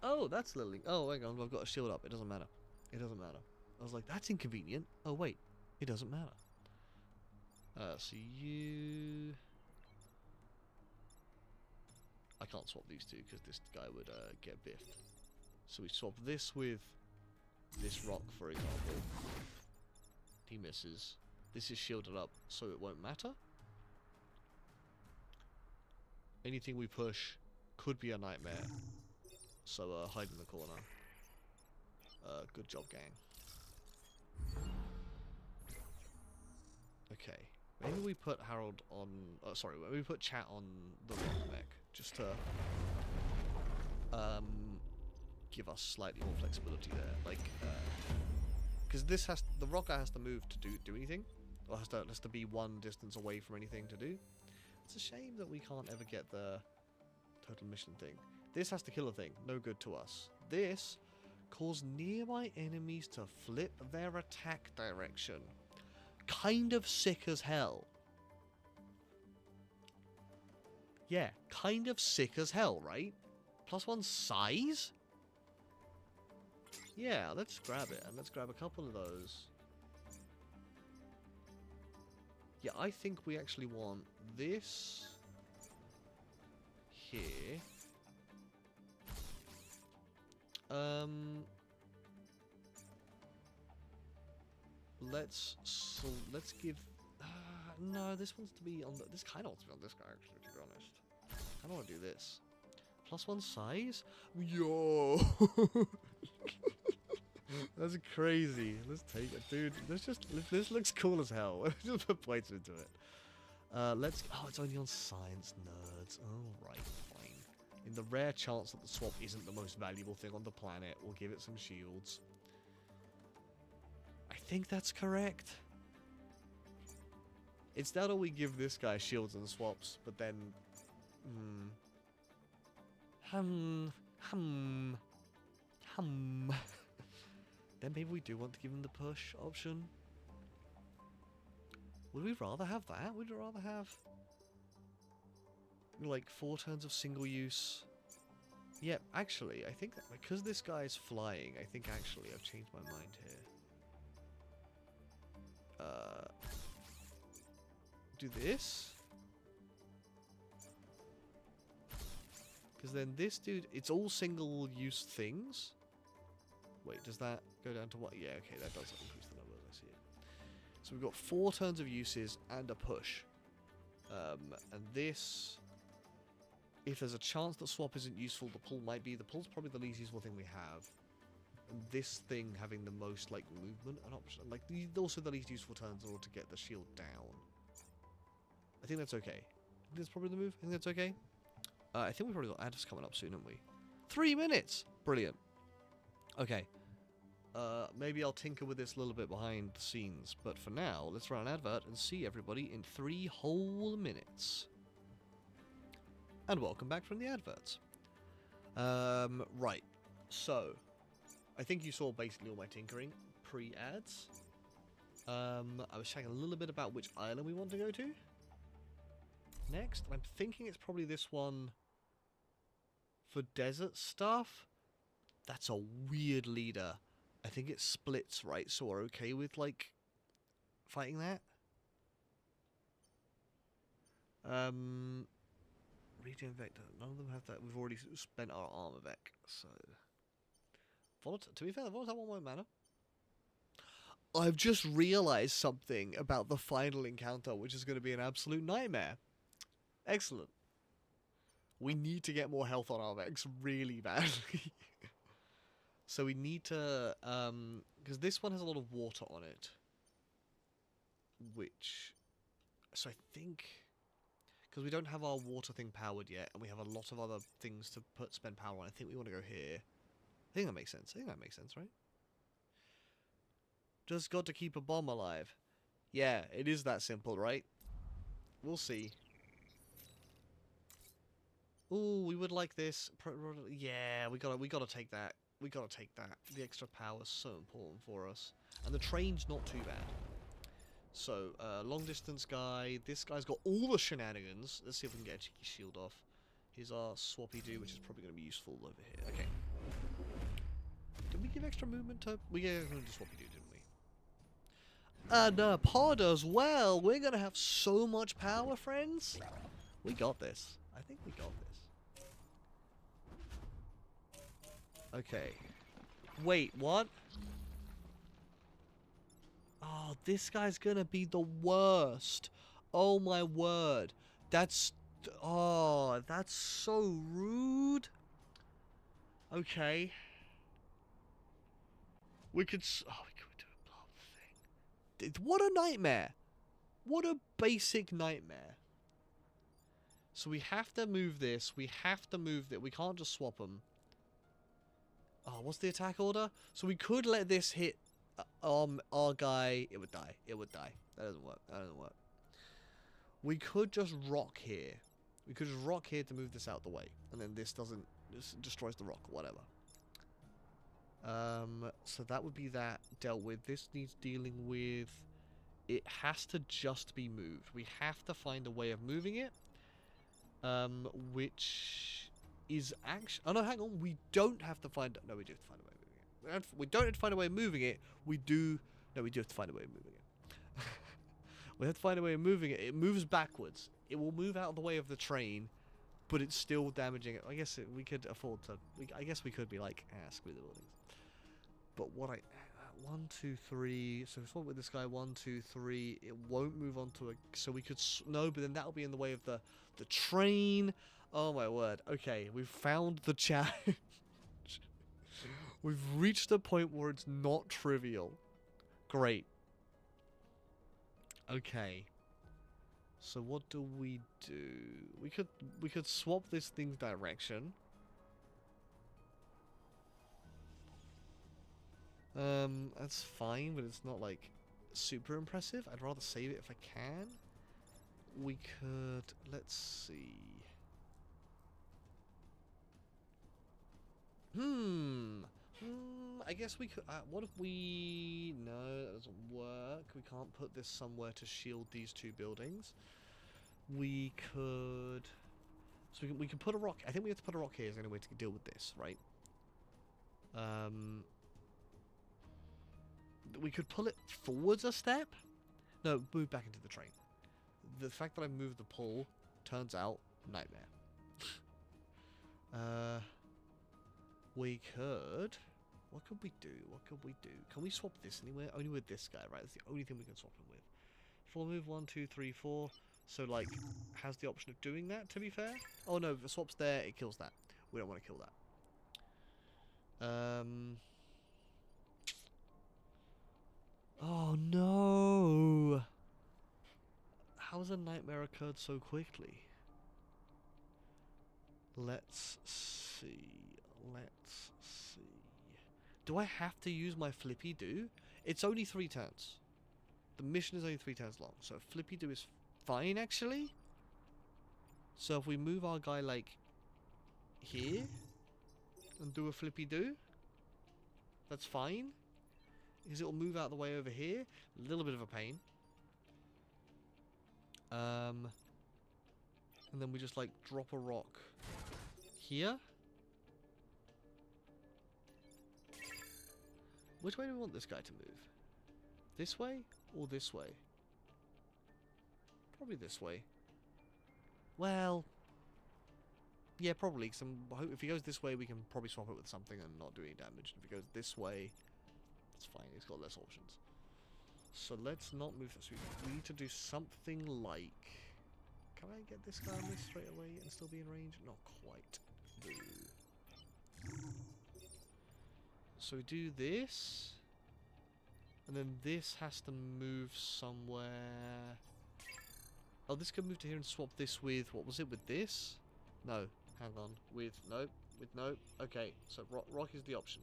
Oh, that's Lily. Oh, hang on. I've got a shield up. It doesn't matter. It doesn't matter. I was like, that's inconvenient. Oh, wait. It doesn't matter. So you... I can't swap these two because this guy would get biffed. So we swap this with this rock, for example. He misses. This is shielded up, so it won't matter. Anything we push could be a nightmare. So hide in the corner. Good job, gang. Okay. Maybe we put Harold on... Oh, sorry. Maybe we put Chat on the rock mech. Just to... give us slightly more flexibility there. Like, because this has... The rock guy has to move to do anything. Or has to be one distance away from anything to do. It's a shame that we can't ever get the total mission thing. This has to kill a thing. No good to us. This... cause nearby enemies to flip their attack direction. Kind of sick as hell. Yeah, kind of sick as hell, right? +1 size? Yeah, let's grab it, and let's grab a couple of those. Yeah, I think we actually want this here. Let's give. No, this wants to be on the. This kind of wants to be on this guy, actually. To be honest, I don't want to do this. +1 size. Yo, that's crazy. Let's take it, dude. This looks cool as hell. Let's just put points into it. Let's. Oh, it's only on science nerds. All right, fine. In the rare chance that the swap isn't the most valuable thing on the planet, we'll give it some shields. I think that's correct. It's that or we give this guy shields and swaps, but then... Then maybe we do want to give him the push option. Would we rather have that? Would we rather have... like 4 turns of single use? Yeah, actually, I think that because this guy's flying, I think actually I've changed my mind here. Do this. Because then this dude, it's all single use things. Wait, does that go down to what? Yeah, okay, that does increase the numbers, I see it. So we've got 4 turns of uses and a push. And this, if there's a chance that swap isn't useful, the pull might be. The pull's probably the least useful thing we have. And this thing having the most, like, movement and option. Like, also the least useful turns in order to get the shield down. I think that's okay. I think that's probably the move. I think that's okay. I think we've probably got ads coming up soon, haven't we? 3 minutes! Brilliant. Okay. maybe I'll tinker with this a little bit behind the scenes. But for now, let's run an advert and see everybody in 3 whole minutes. And welcome back from the adverts. Right. So, I think you saw basically all my tinkering pre-ads. I was checking a little bit about which island we want to go to next. I'm thinking it's probably this one for desert stuff. That's a weird leader. I think it splits, right? So we're okay with, like, fighting that? Regen Vector. None of them have that. We've already spent our armor Vec, so... To be fair, Volatile 1 mana. I've just realised something about the final encounter, which is going to be an absolute nightmare. Excellent. We need to get more health on our Vex really badly. So we need to... because this one has a lot of water on it. Which... So I think... Because we don't have our water thing powered yet, and we have a lot of other things to spend power on. I think we want to go here. I think that makes sense. Right? Just got to keep a bomb alive. Yeah, it is that simple, right? We'll see. Ooh, we would like this. Yeah, we gotta take that. We gotta take that. The extra power is so important for us. And the train's not too bad. So, long distance guy. This guy's got all the shenanigans. Let's see if we can get a cheeky shield off. Here's our swappy do, which is probably going to be useful over here. Okay. Did we give extra movement to... We gave extra movement to swappy do, didn't we? And pod as well. We're going to have so much power, friends. We got this. I think we got this. Okay. Wait, what? Oh, this guy's gonna be the worst. Oh my word. That's... Oh, that's so rude. Okay. We could... Oh, we could do a blob thing. What a nightmare. What a basic nightmare. So we have to move this. We have to move that. We can't just swap them. Oh, what's the attack order? So we could let this hit... our guy, it would die. It would die. That doesn't work. That doesn't work. We could just rock here. We could just rock here to move this out the way. And then this doesn't... This destroys the rock. Whatever. So that would be that dealt with. This needs dealing with... It has to just be moved. We have to find a way of moving it. Which is actually... Oh no, hang on. We don't have to find... No, we do have to find a way. We don't have to find a way of moving it. We do... No, we do have to find a way of moving it. We have to find a way of moving it. It moves backwards. It will move out of the way of the train, but it's still damaging it. I guess we could afford to... I guess we could be like, screw the buildings. But what I... 1, 2, 3... So if we with this guy, 1, 2, 3... It won't move on to a... So we could... No, but then that'll be in the way of the train. Oh my word. Okay, we've found the challenge. We've reached a point where it's not trivial. Great. Okay. So what do we do? We could swap this thing's direction. That's fine, but it's not like super impressive. I'd rather save it if I can. We could... Let's see. I guess we could... what if we... No, that doesn't work. We can't put this somewhere to shield these two buildings. We could... So we can put a rock... I think we have to put a rock here as any way to deal with this, right? We could pull it forwards a step? No, move back into the train. The fact that I moved the pull turns out nightmare. We could... What could we do? What could we do? Can we swap this anywhere? Only with this guy, right? That's the only thing we can swap him with. Full move, 1, 2, 3, 4. So, like, has the option of doing that, to be fair? Oh, no, if the swap's there, it kills that. We don't want to kill that. Oh, no! How has a nightmare occurred so quickly? Let's see. Let's see. Do I have to use my flippy do? It's only 3 turns. The mission is only 3 turns long, so flippy do is fine actually. So if we move our guy like here and do a flippy do, that's fine. Because it'll move out the way over here. A little bit of a pain. And then we just like drop a rock here. Which way do we want this guy to move? This way or this way? Probably this way. Well, yeah, probably. Cause if he goes this way, we can probably swap it with something and not do any damage. If he goes this way, it's fine. He's got less options. So let's not move this. We need to do something like... Can I get this guy on this straight away and still be in range? Not quite. So we do this. And then this has to move somewhere... Oh, this could move to here and swap this with... What was it? With this? No. Hang on. With... Nope. With nope. Okay. So rock is the option.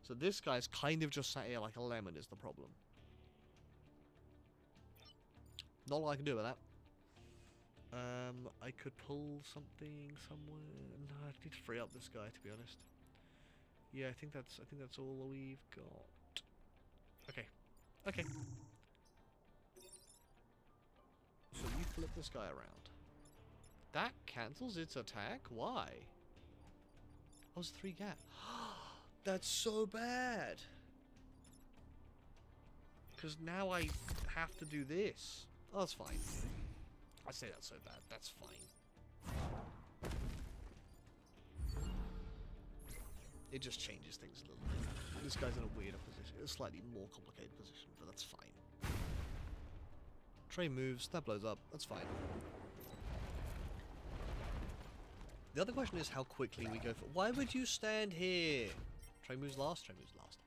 So this guy's kind of just sat here like a lemon is the problem. Not a lot I can do about that. I could pull something somewhere. No, I need to free up this guy, to be honest. Yeah, I think that's all we've got. Okay. Okay. So you flip this guy around. That cancels its attack? Why? Oh, it's 3 gap. That's so bad. Because now I have to do this. Oh, that's fine. I say that's so bad. That's fine. It just changes things a little bit. This guy's in a weirder position. A slightly more complicated position, but that's fine. Train moves. That blows up. That's fine. The other question is how quickly we go for... Why would you stand here? Train moves last. Train moves last.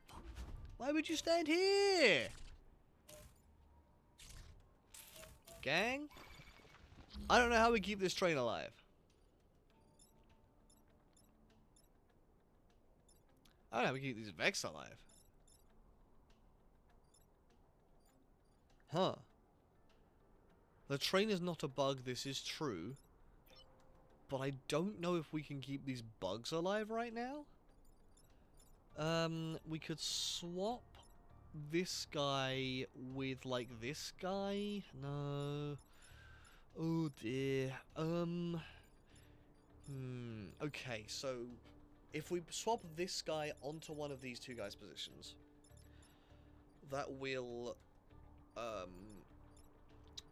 Why would you stand here? Gang? I don't know how we keep this train alive. I don't know how we keep these Vex alive. Huh. The train is not a bug, this is true. But I don't know if we can keep these bugs alive right now. We could swap this guy with, like, this guy? No. Oh, dear. Okay, so... If we swap this guy onto one of these 2 guys' positions, that will,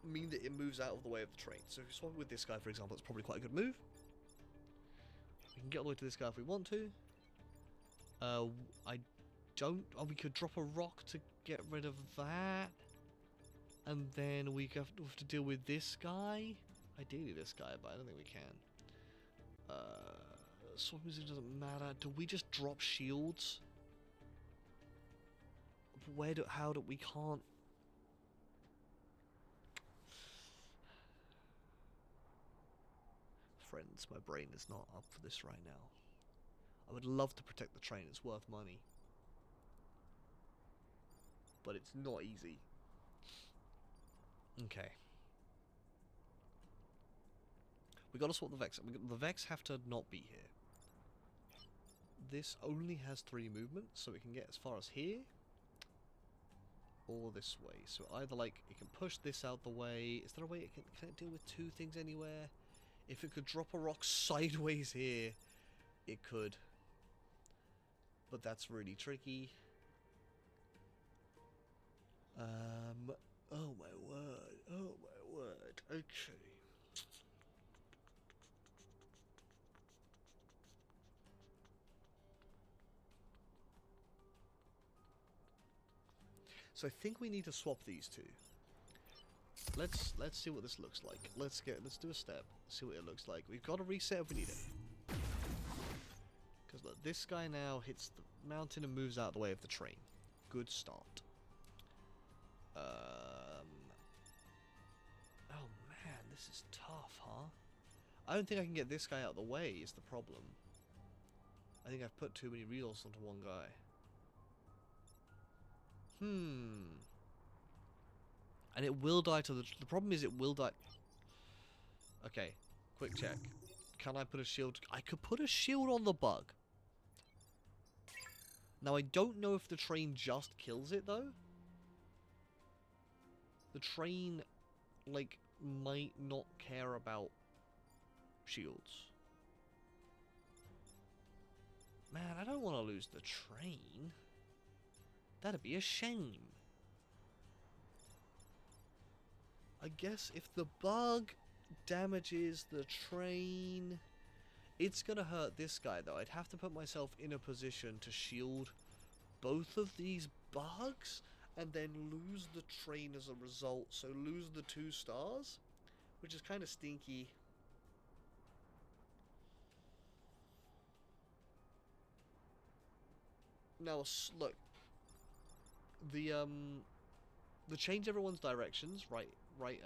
mean that it moves out of the way of the train. So if you swap it with this guy, for example, it's probably quite a good move. We can get all the way to this guy if we want to. I don't... Oh, we could drop a rock to get rid of that. And then we have to deal with this guy. Ideally this guy, but I don't think we can. Swap music doesn't matter. Do we just drop shields? How do we can't... Friends, my brain is not up for this right now. I would love to protect the train, it's worth money. But it's not easy. Okay. We gotta swap the Vex. The Vex have to not be here. This only has 3 movements, so it can get as far as here. Or this way. So either, like, it can push this out the way. Is there a way it can it deal with 2 things anywhere? If it could drop a rock sideways here, it could. But that's really tricky. Oh my word. Oh my word. Okay. So I think we need to swap these 2. Let's see what this looks like. Let's do a step. See what it looks like. We've got to reset if we need it. Because look, this guy now hits the mountain and moves out of the way of the train. Good start. Oh man, this is tough, huh? I don't think I can get this guy out of the way is the problem. I think I've put too many reels onto one guy. And it will die to the problem is it will die. Okay, quick check. Can I put a shield? I could put a shield on the bug. Now, I don't know if the train just kills it, though. The train, like, might not care about shields. Man, I don't want to lose the train. That'd be a shame. I guess if the bug damages the train, it's gonna hurt this guy, though. I'd have to put myself in a position to shield both of these bugs and then lose the train as a result. So lose the 2 stars, which is kind of stinky. Now, look. The change everyone's directions, right, like,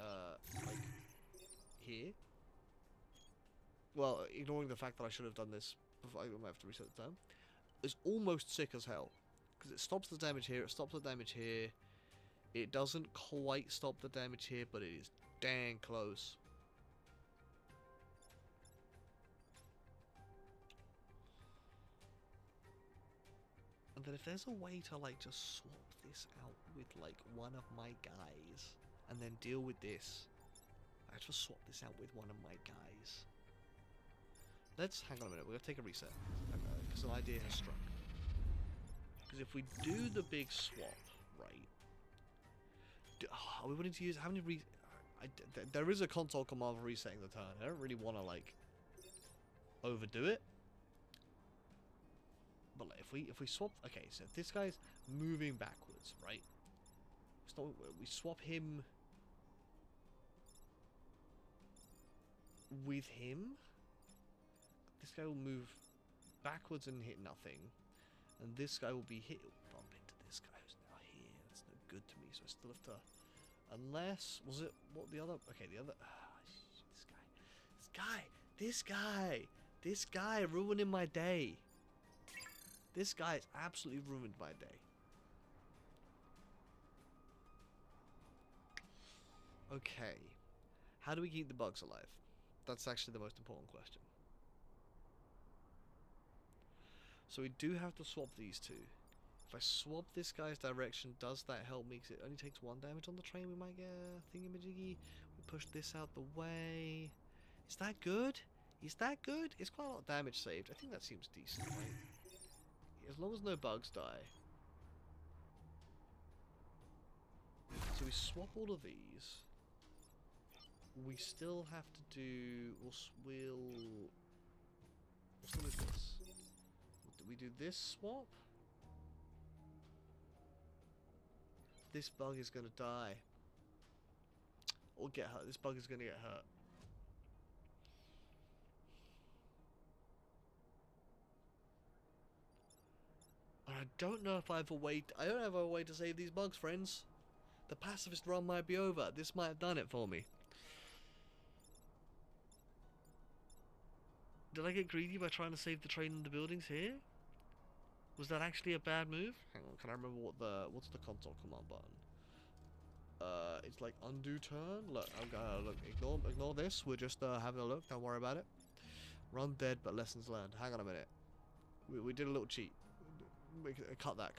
here. Well, ignoring the fact that I should have done this before, I might have to reset the time. Is almost sick as hell. Because it stops the damage here, it stops the damage here. It doesn't quite stop the damage here, but it is dang close. And then if there's a way to, like, just swap this out with, like, one of my guys, and then deal with this. I just swap this out with one of my guys. Let's, hang on a minute, we're going to take a reset. Because an idea has struck. Because if we do the big swap, right, are we willing to use, how many there is a console command for resetting the turn. I don't really want to, like, overdo it. But like, if we swap, okay, so this guy's moving backwards, right? We swap him with him. This guy will move backwards and hit nothing, and this guy will be hit. It'll bump into this guy who's now here. That's no good to me, so I still have to. Unless was it what the other? Okay, the other. This guy ruining my day. This guy has absolutely ruined my day. Okay. How do we keep the bugs alive? That's actually the most important question. So we do have to swap these 2. If I swap this guy's direction, does that help me? Because it only takes 1 damage on the train. We might get a thingamajiggy. We push this out the way. Is that good? Is that good? It's quite a lot of damage saved. I think that seems decent, right? As long as no bugs die. So we swap all of these. We still have to do. We'll still do this. We do this swap. This bug is gonna die. Or get hurt. This bug is gonna get hurt. I don't know if I have a way. I don't have a way to save these bugs, friends. The Pacifist Run might be over. This might have done it for me. Did I get greedy by trying to save the train and the buildings here? Was that actually a bad move? Hang on, can I remember what's the console command button? It's like undo turn. Look, I'm gonna look. Ignore this. We're just having a look. Don't worry about it. Run dead, but lessons learned. Hang on a minute. We did a little cheat. Cut that.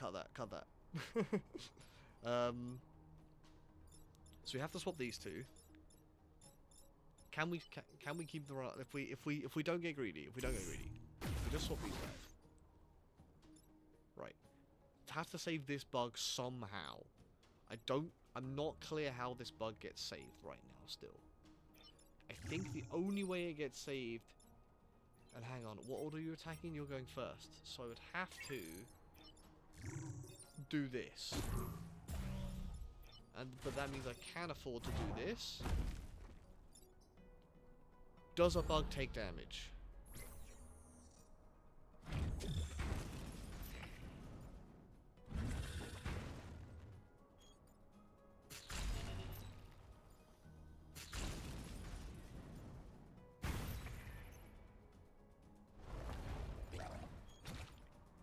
So we have to swap these 2. Can we keep the run? If we don't get greedy, we just swap these guys. Right. Have to save this bug somehow. I'm not clear how this bug gets saved right now still. I think the only way it gets saved. And hang on, what order are you attacking? You're going first. So I would have to do this. But that means I can afford to do this. Does a bug take damage?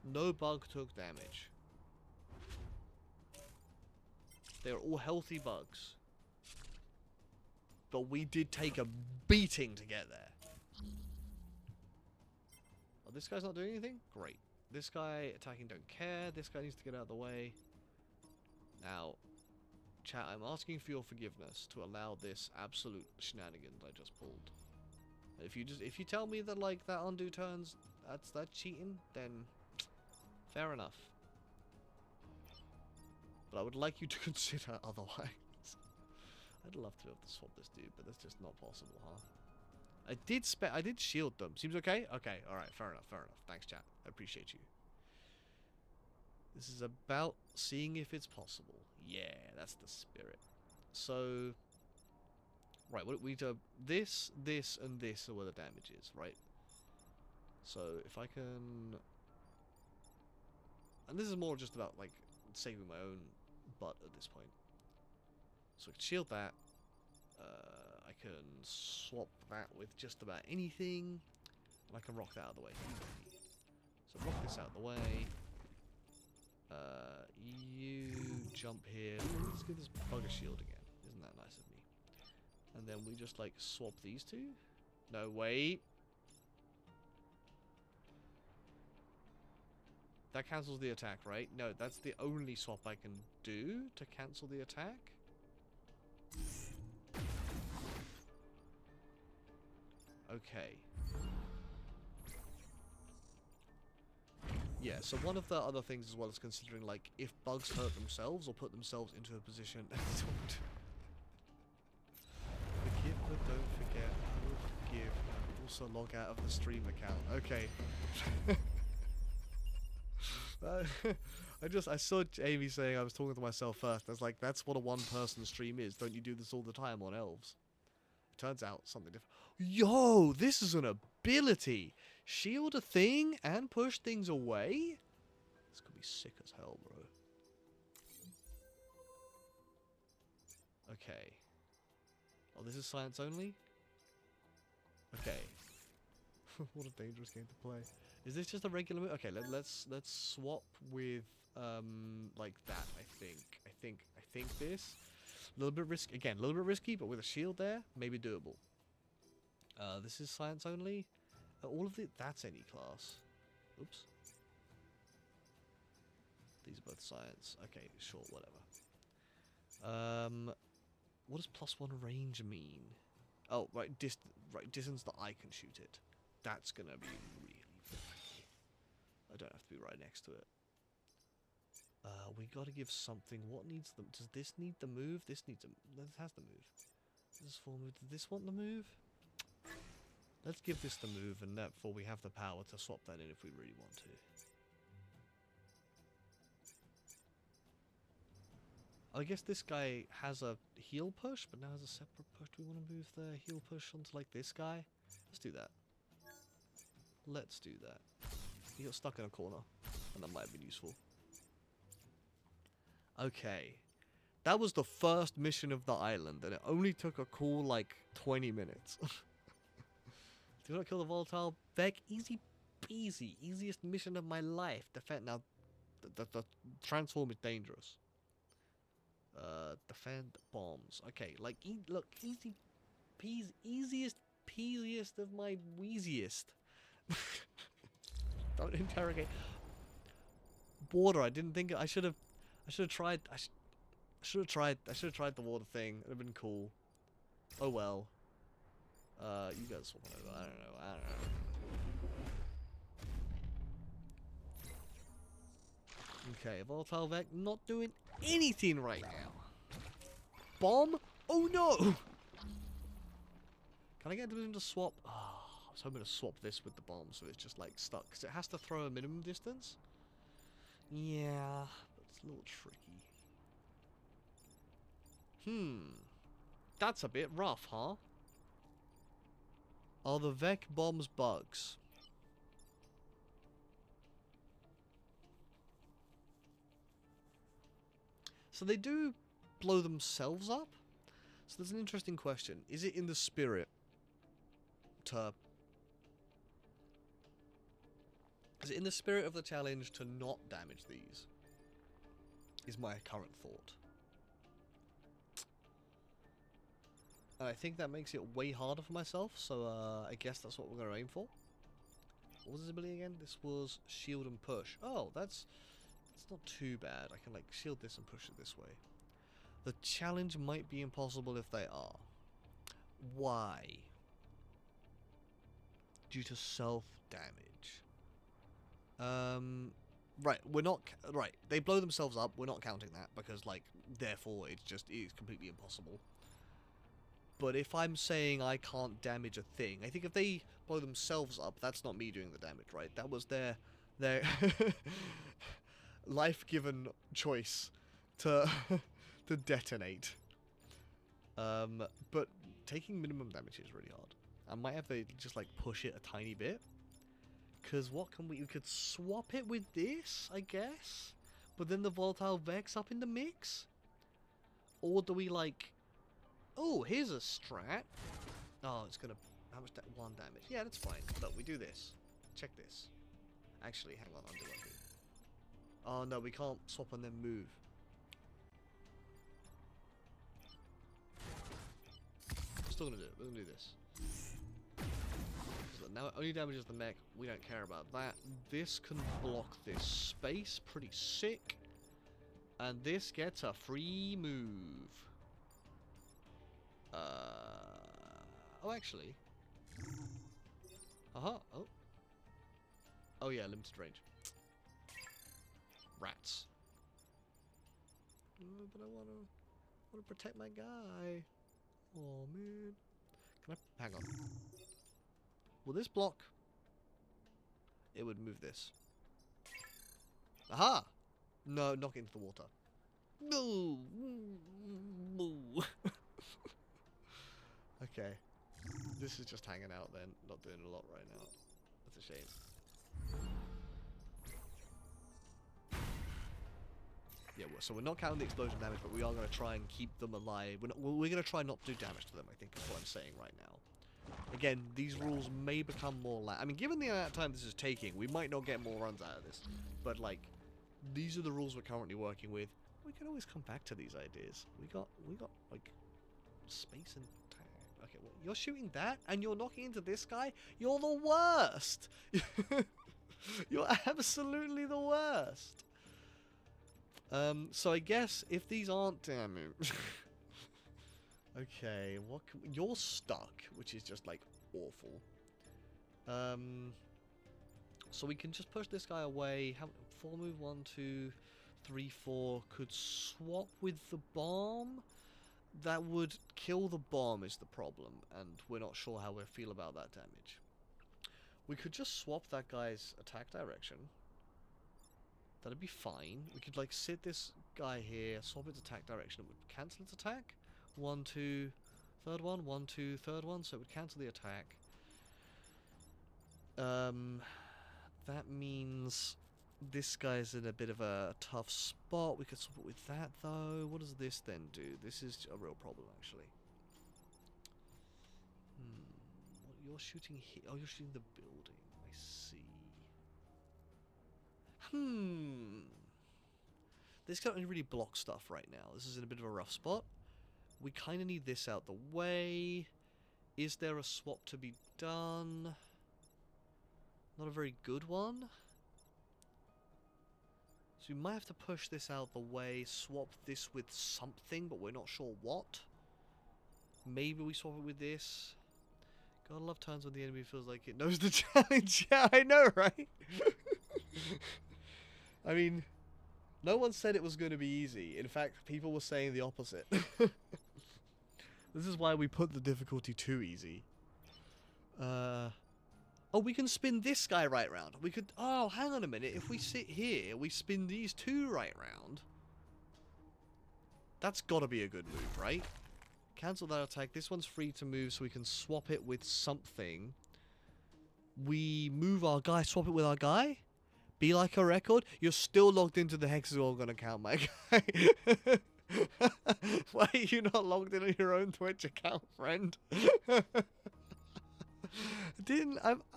No bug took damage. They're all healthy bugs. But we did take a beating to get there. Oh, this guy's not doing anything? Great. This guy attacking don't care. This guy needs to get out of the way. Now, chat, I'm asking for your forgiveness to allow this absolute shenanigans I just pulled. If you tell me that like that undo turns, that's cheating, then fair enough. But I would like you to consider otherwise. I'd love to be able to swap this dude, but that's just not possible, huh? I did shield them. Seems okay? Okay, alright, fair enough, fair enough. Thanks, chat. I appreciate you. This is about seeing if it's possible. Yeah, that's the spirit. So, right, what we do? This, and this are where the damage is, right? So, if I can... And this is more just about, like, saving my own butt at this point. So I can shield that. I can swap that with just about anything. And I can rock that out of the way. So rock this out of the way. You jump here. Let's give this bug a shield again. Isn't that nice of me? And then we just like swap these two. No, wait. That cancels the attack, right? No, that's the only swap I can do to cancel the attack. Okay. Yeah, so one of the other things as well is considering, like, if bugs hurt themselves or put themselves into a position... Forgive but don't forget. I will forgive. I will also log out of the stream account. Okay. I saw Amy saying I was talking to myself first. I was like, that's what a one-person stream is. Don't you do this all the time on elves? Turns out something different. Yo, this is an ability. Shield a thing and push things away? This could be sick as hell, bro. Okay. Oh, this is science only? Okay. What a dangerous game to play. Is this just a regular move? Okay, let's swap with like that, I think. I think this. A little bit risky, again, a little bit risky, but with a shield there, maybe doable. This is science only. All of that's any class. Oops. These are both science. Okay, sure, whatever. What does +1 range mean? Oh, right, distance that I can shoot it. That's gonna be really tricky. I don't have to be right next to it. We gotta give something. What needs them? Does this need the move? This needs a. This has the move. This is full move. Does this want the move? Let's give this the move, and therefore we have the power to swap that in if we really want to. I guess this guy has a heal push, but now has a separate push. Do we want to move the heal push onto like this guy? Let's do that. Let's do that. He got stuck in a corner, and that might have been useful. Okay. That was the first mission of the island, and it only took a cool, like, 20 minutes. Do not kill the volatile Vec. Easy peasy. Easiest mission of my life. Defend. Now, the transform is dangerous. Defend bombs. Okay, like, look, easy peasy. Easiest peasiest of my wheeziest. Don't interrogate. Water. I didn't think I should have tried. I should have tried the water thing. It'd have been cool. Oh well. You guys swap it over. I don't know. Okay, volatile Vec not doing anything right now. Bomb? Oh no! Can I get him to swap? Oh, I was hoping to swap this with the bomb so it's just like stuck. Because it has to throw a minimum distance. Yeah, but it's a little tricky. That's a bit rough, huh? Are the Vec bombs bugs? So they do blow themselves up? So there's an interesting question. Is it in the spirit to... Is it in the spirit of the challenge to not damage these? Is my current thought. And I think that makes it way harder for myself, so I guess that's what we're going to aim for. What was this ability again? This was shield and push. Oh, that's not too bad. I can like shield this and push it this way. The challenge might be impossible if they are. Why? Due to self-damage. Right, we're not... Right, they blow themselves up. We're not counting that because, like, therefore it's completely impossible. But if I'm saying I can't damage a thing, I think if they blow themselves up, that's not me doing the damage, right? That was their life-given choice to to detonate. But taking minimum damage is really hard. I might have to just like push it a tiny bit. Cause what can we could swap it with this, I guess? But then the volatile Vex up in the mix? Or do we like... Oh, here's a strat. Oh, it's gonna... How much? 1 damage. Yeah, that's fine. Look, we do this. Check this. Actually, hang on, I'll do it. Oh no, we can't swap and then move. We're still gonna do it. We're gonna do this. So now it only damages the mech. We don't care about that. This can block this space. Pretty sick. And this gets a free move. Oh, actually. Oh. Oh yeah, limited range. Rats. But I wanna protect my guy. Oh man. Can I hang on? Will this block? It would move this. Aha! No, knock it into the water. No. Okay. This is just hanging out then, not doing a lot right now. That's a shame. Yeah, so we're not counting the explosion damage, but we are going to try and keep them alive. We're going to try not to do damage to them, I think is what I'm saying right now. Again, these rules may become more I mean, given the amount of time this is taking, we might not get more runs out of this. But, like, these are the rules we're currently working with. We can always come back to these ideas. We got like, space and time. Okay, well, you're shooting that, and you're knocking into this guy? You're the worst! You're absolutely the worst! So I guess if these aren't damage... Okay, you're stuck, which is just, like, awful. So we can just push this guy away. 4 move, 1, 2, 3, 4. Could swap with the bomb. That would kill the bomb is the problem, and we're not sure how we feel about that damage. We could just swap that guy's attack direction. That'd be fine. We could, like, sit this guy here, swap its attack direction. It would cancel its attack. 1, 2, third one. 1, 2, third one. So it would cancel the attack. That means this guy's in a bit of a tough spot. We could swap it with that, though. What does this then do? This is a real problem, actually. You're shooting here. Oh, you're shooting the building. I see. This can't really block stuff right now. This is in a bit of a rough spot. We kind of need this out the way. Is there a swap to be done? Not a very good one. So we might have to push this out the way, swap this with something, but we're not sure what. Maybe we swap it with this. God, I love times when the enemy feels like it knows the challenge. Yeah, I know, right? I mean, no one said it was going to be easy. In fact, people were saying the opposite. This is why we put the difficulty too easy. Oh, we can spin this guy right round. We could... Oh, hang on a minute. If we sit here, we spin these two right round. That's got to be a good move, right? Cancel that attack. This one's free to move, so we can swap it with something. We move our guy, swap it with our guy. Be like a record. You're still logged into the hex. Is all gonna count, my guy. Why are you not logged in on your own Twitch account, friend?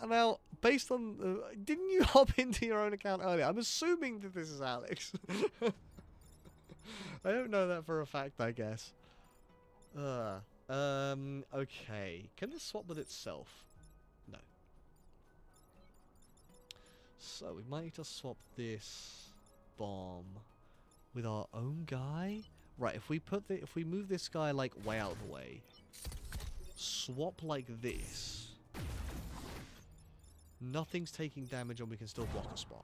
Now, based on didn't you hop into your own account earlier? I'm assuming that this is Alex. I don't know that for a fact, I guess. Okay. Can this swap with itself? No. So we might need to swap this bomb with our own guy. Right, if we move this guy like way out of the way, swap like this, nothing's taking damage and we can still block a spot.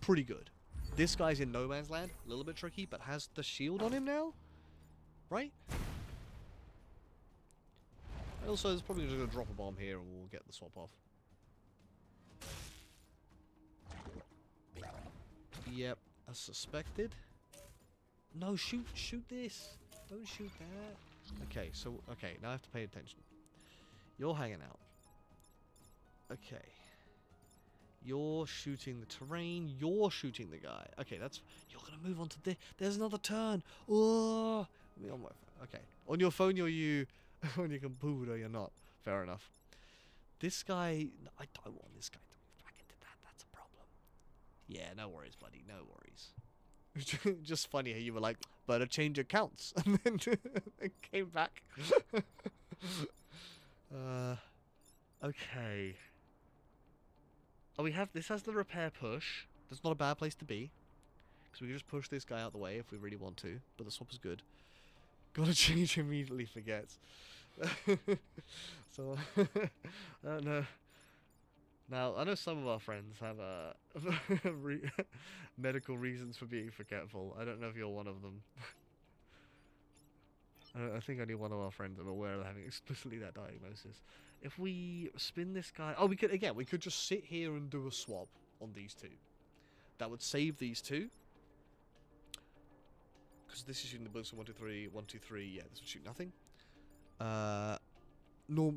Pretty good. This guy's in no man's land, a little bit tricky, but has the shield on him now, right? And also, it's probably just gonna drop a bomb here and we'll get the swap off. Yep, as suspected. No, shoot this. Don't shoot that. Okay, so, now I have to pay attention. You're hanging out. Okay. You're shooting the terrain. You're shooting the guy. Okay, that's... You're going to move on to this. There's another turn. Oh! On my phone. Okay. On your phone, you're you. On your computer, you're not. Fair enough. This guy... I don't want this guy to move back into that. That's a problem. Yeah, no worries, buddy. No worries. Just funny how you were like, better change accounts. And then it came back. Okay. Oh, this has the repair push. That's not a bad place to be. Because we can just push this guy out the way if we really want to. But the swap is good. Gotta change immediately, forgets. So, I don't know. Now, I know some of our friends have medical reasons for being forgetful. I don't know if you're one of them. I think only one of our friends are aware of having explicitly that diagnosis. If we spin this guy... Oh, we could just sit here and do a swap on these two. That would save these two. Because this is shooting the bullets 1, 2, 3, 1, 2, 3. Yeah, this would shoot nothing.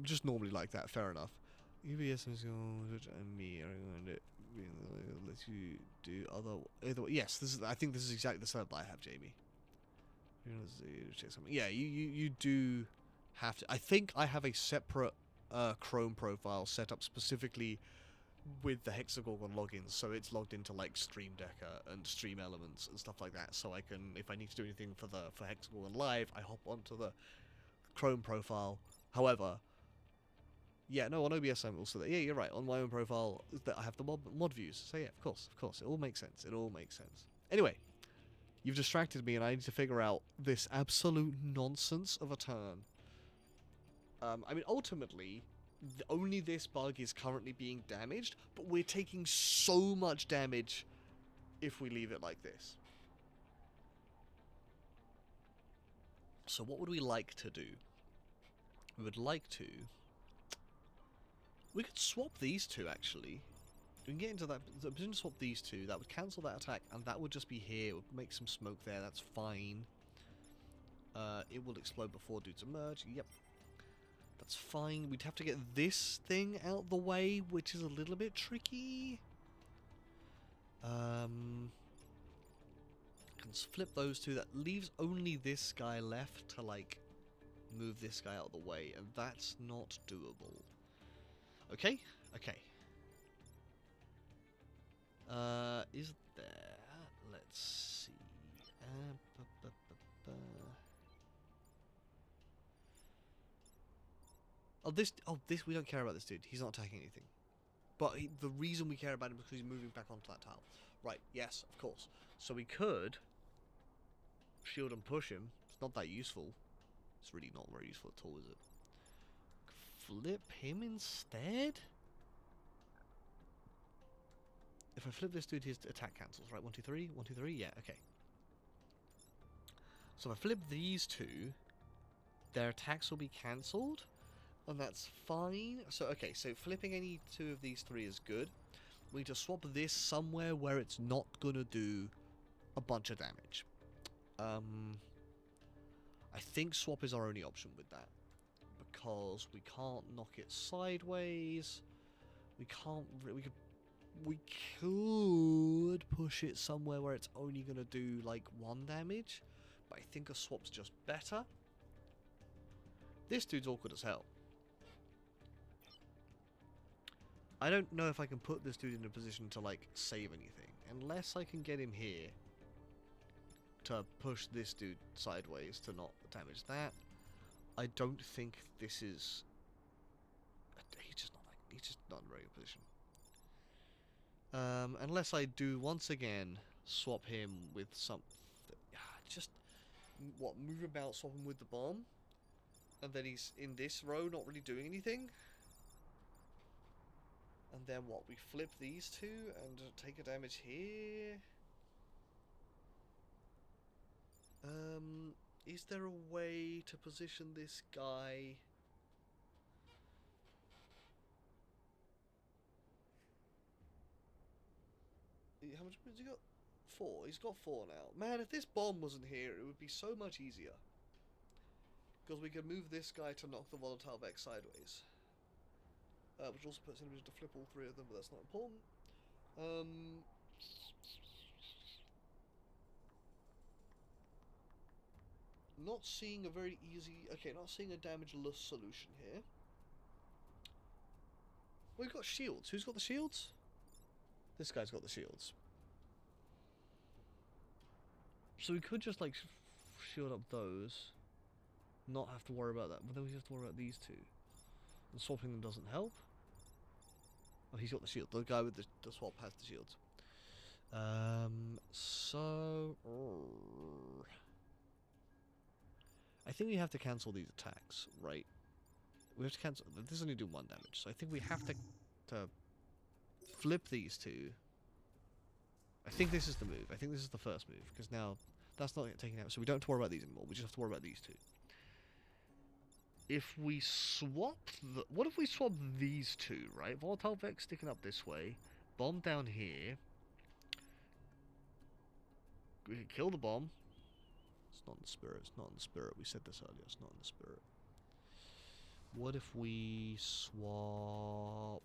Just normally like that, fair enough. UBS and me are going to let you do other. Yes, I think this is exactly the setup I have, Jamie. Yeah, you do have to. I think I have a separate Chrome profile set up specifically with the Hexagorgon logins, so it's logged into like Stream Decker and Stream Elements and stuff like that. So I can, if I need to do anything for Hexagorgon Live, I hop onto the Chrome profile. However. Yeah, no, on OBS I'm also there. Yeah, you're right. On my own profile, I have the mod views. So yeah, of course. It all makes sense. Anyway, you've distracted me and I need to figure out this absolute nonsense of a turn. I mean, ultimately, only this bug is currently being damaged, but we're taking so much damage if we leave it like this. So what would we like to do? We would like to... We could swap these two, actually. We can get into that. The position to swap these two. That would cancel that attack, and that would just be here. It would make some smoke there. That's fine. It will explode before dudes emerge. Yep. That's fine. We'd have to get this thing out the way, which is a little bit tricky. Can flip those two. That leaves only this guy left to, like, move this guy out of the way, and that's not doable. Okay. Is there... Let's see... this we don't care about this dude. He's not attacking anything. But the reason we care about him is because he's moving back onto that tile. Right, yes, of course. So we could shield and push him. It's not that useful. It's really not very useful at all, is it? Flip him instead? If I flip this dude, his attack cancels, right? 1, 2, 3, 1, 2, 3, yeah, okay. So if I flip these two, their attacks will be cancelled, and that's fine. So, okay, so flipping any two of these three is good. We need to swap this somewhere where it's not gonna do a bunch of damage. I think swap is our only option with that. Because we can't knock it sideways. We could push it somewhere where it's only gonna do like 1 damage, but I think a swap's just better. This dude's awkward as hell. I don't know if I can put this dude in a position to like save anything, unless I can get him here to push this dude sideways to not damage that. I don't think this is... He's just not like... He's just not in a very good position. Unless I do, once again, swap him with something... Just... What, move about, swap him with the bomb? And then he's in this row, not really doing anything? And then what, we flip these two and take a damage here? Is there a way to position this guy? How much has he got? 4. He's got 4 now. Man, if this bomb wasn't here, it would be so much easier. Because we could move this guy to knock the volatile Vex sideways. Which also puts enemies to flip all 3 of them, but that's not important. Not seeing a very easy... Okay, not seeing a damageless solution here. We've got shields. Who's got the shields? This guy's got the shields. So we could just, like, shield up those. Not have to worry about that. But then we have to worry about these two. And swapping them doesn't help. Oh, he's got the shield. The guy with the swap has the shields. So... I think we have to cancel these attacks, right? We have to cancel... This is only doing 1 damage, so I think we have to flip these two. I think this is the move. I think this is the first move, because now that's not taking out. So we don't have to worry about these anymore. We just have to worry about these two. If we swap... What if we swap these two, right? Volatile Vex sticking up this way. Bomb down here. We can kill the bomb. It's not in the spirit. It's not in the spirit. We said this earlier. It's not in the spirit. What if we swapped...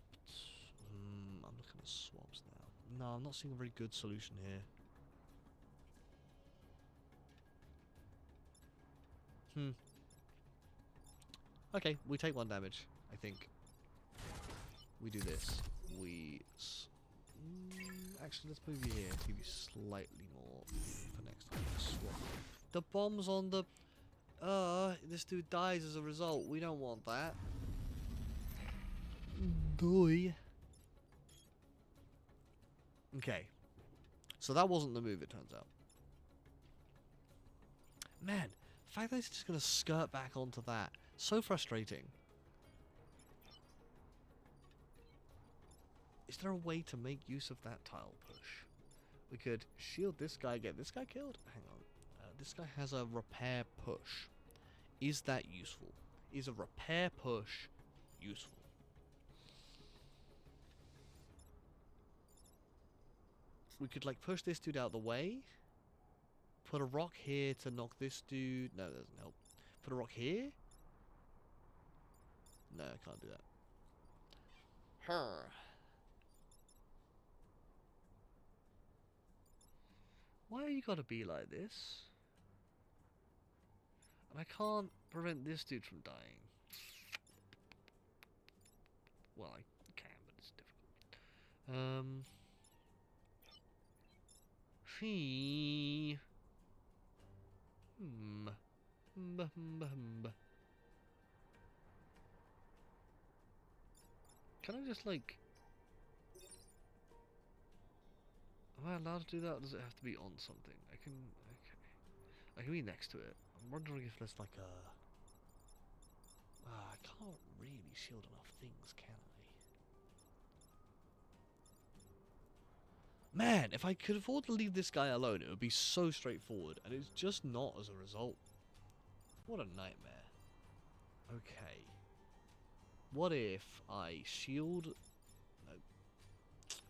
I'm looking at swaps now. No, I'm not seeing a very good solution here. Okay, we take 1 damage, I think. We do this. We... actually, let's move you here to give you slightly more for next time. Swap. The bomb's on the... this dude dies as a result. We don't want that. Boy. Okay. So that wasn't the move, it turns out. Man, the fact that he's just going to skirt back onto that. So frustrating. Is there a way to make use of that tile push? We could shield this guy, get this guy killed? Hang on. This guy has a repair push. Is that useful? Is a repair push useful? We could, like, push this dude out of the way. Put a rock here to knock this dude... No, that doesn't help. Put a rock here? No, I can't do that. Why you gotta be like this? And I can't prevent this dude from dying. Well, I can, but it's difficult. Can I just, like... Am I allowed to do that, or does it have to be on something? I can... Okay. I can be next to it. I'm wondering if there's, like, a... I can't really shield enough things, can I? Man, if I could afford to leave this guy alone, it would be so straightforward, and it's just not as a result. What a nightmare. Okay. What if I shield... No.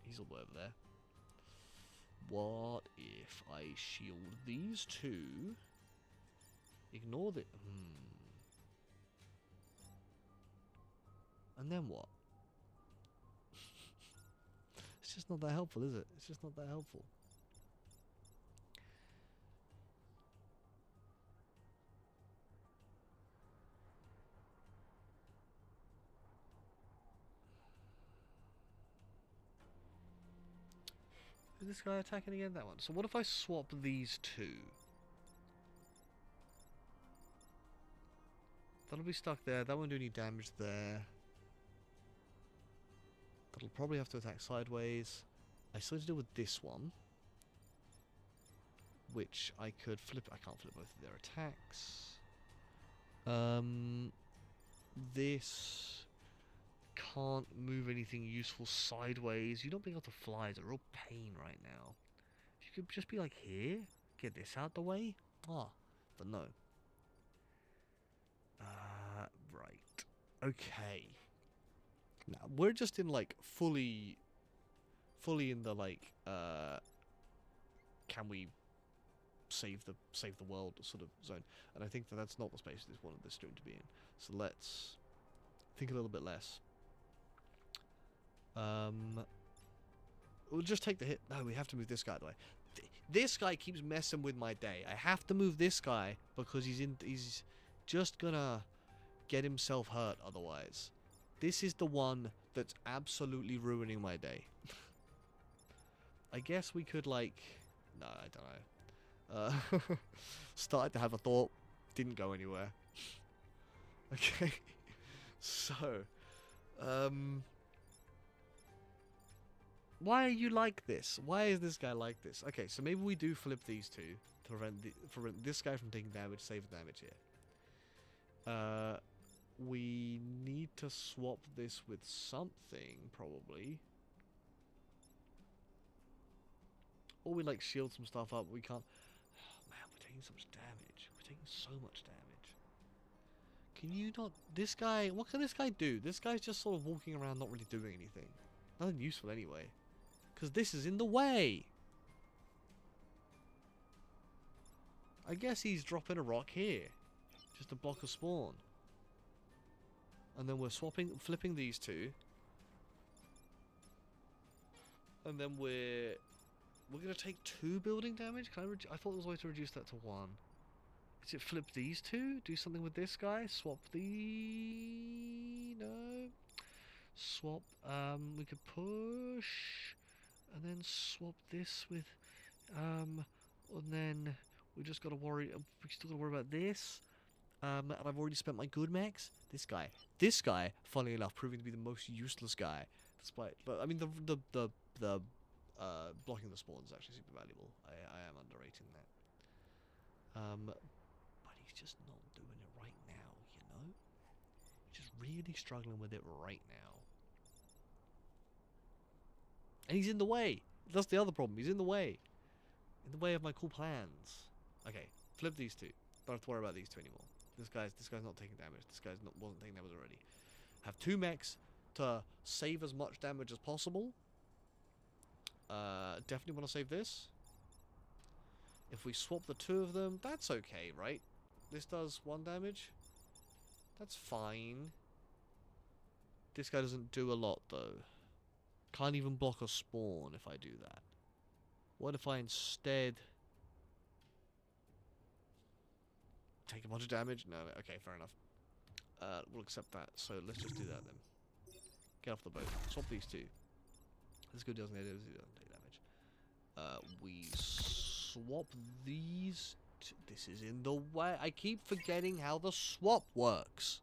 He's all over there. What if I shield these two? Ignore the... And then what? It's just not that helpful, is it? It's just not that helpful. Is this guy attacking again? That one. So what if I swap these two? That'll be stuck there. That won't do any damage there. That'll probably have to attack sideways. I still need to deal with this one. Which I could flip. I can't flip both of their attacks. This can't move anything useful sideways. You not being able to fly is a real pain right now. If you could just be like here, get this out the way. Ah, but no. Right. Okay. Now we're just in like fully in the like can we save the world sort of zone, and I think that that's not the space this wanted this stream to be in. So let's think a little bit less. We'll just take the hit. No, we have to move this guy out of the way. This guy keeps messing with my day. I have to move this guy because he's just gonna get himself hurt otherwise. This is the one that's absolutely ruining my day. I guess we could like... No, I don't know. Started to have a thought. Didn't go anywhere. Okay. So... why are you like this? Why is this guy like this? Okay, so maybe we do flip these two to prevent this guy from taking damage, save the damage here. We need to swap this with something, probably. Or we like shield some stuff up. We can't... Oh, man, we're taking so much damage. We're taking so much damage. Can you not... This guy... What can this guy do? This guy's just sort of walking around not really doing anything. Nothing useful anyway. Because this is in the way. I guess he's dropping a rock here. Just to block a spawn. And then we're flipping these two. And then we're going to take 2 building damage? I thought there was a way to reduce that to 1. Is it flip these two? Do something with this guy? Swap the... No. Swap, we could push. And then swap this with... and then we just got to worry... We still got to worry about this. And I've already spent my good mechs. This guy, funnily enough, proving to be the most useless guy. Despite... But, I mean, the blocking the spawns is actually super valuable. I am underrating that. But he's just not doing it right now, you know? He's just really struggling with it right now. And he's in the way. That's the other problem. He's in the way. In the way of my cool plans. Okay, flip these two. Don't have to worry about these two anymore. This guy's not taking damage. This guy's wasn't taking damage already. Have 2 mechs to save as much damage as possible. Definitely want to save this. If we swap the 2 of them, that's okay, right? This does 1 damage. That's fine. This guy doesn't do a lot, though. Can't even block a spawn if I do that. What if I instead... take a bunch of damage? No, okay, fair enough. We'll accept that. So let's just do that then. Get off the boat. Swap these 2. This good doesn't take damage. We swap these. This is in the way. I keep forgetting how the swap works.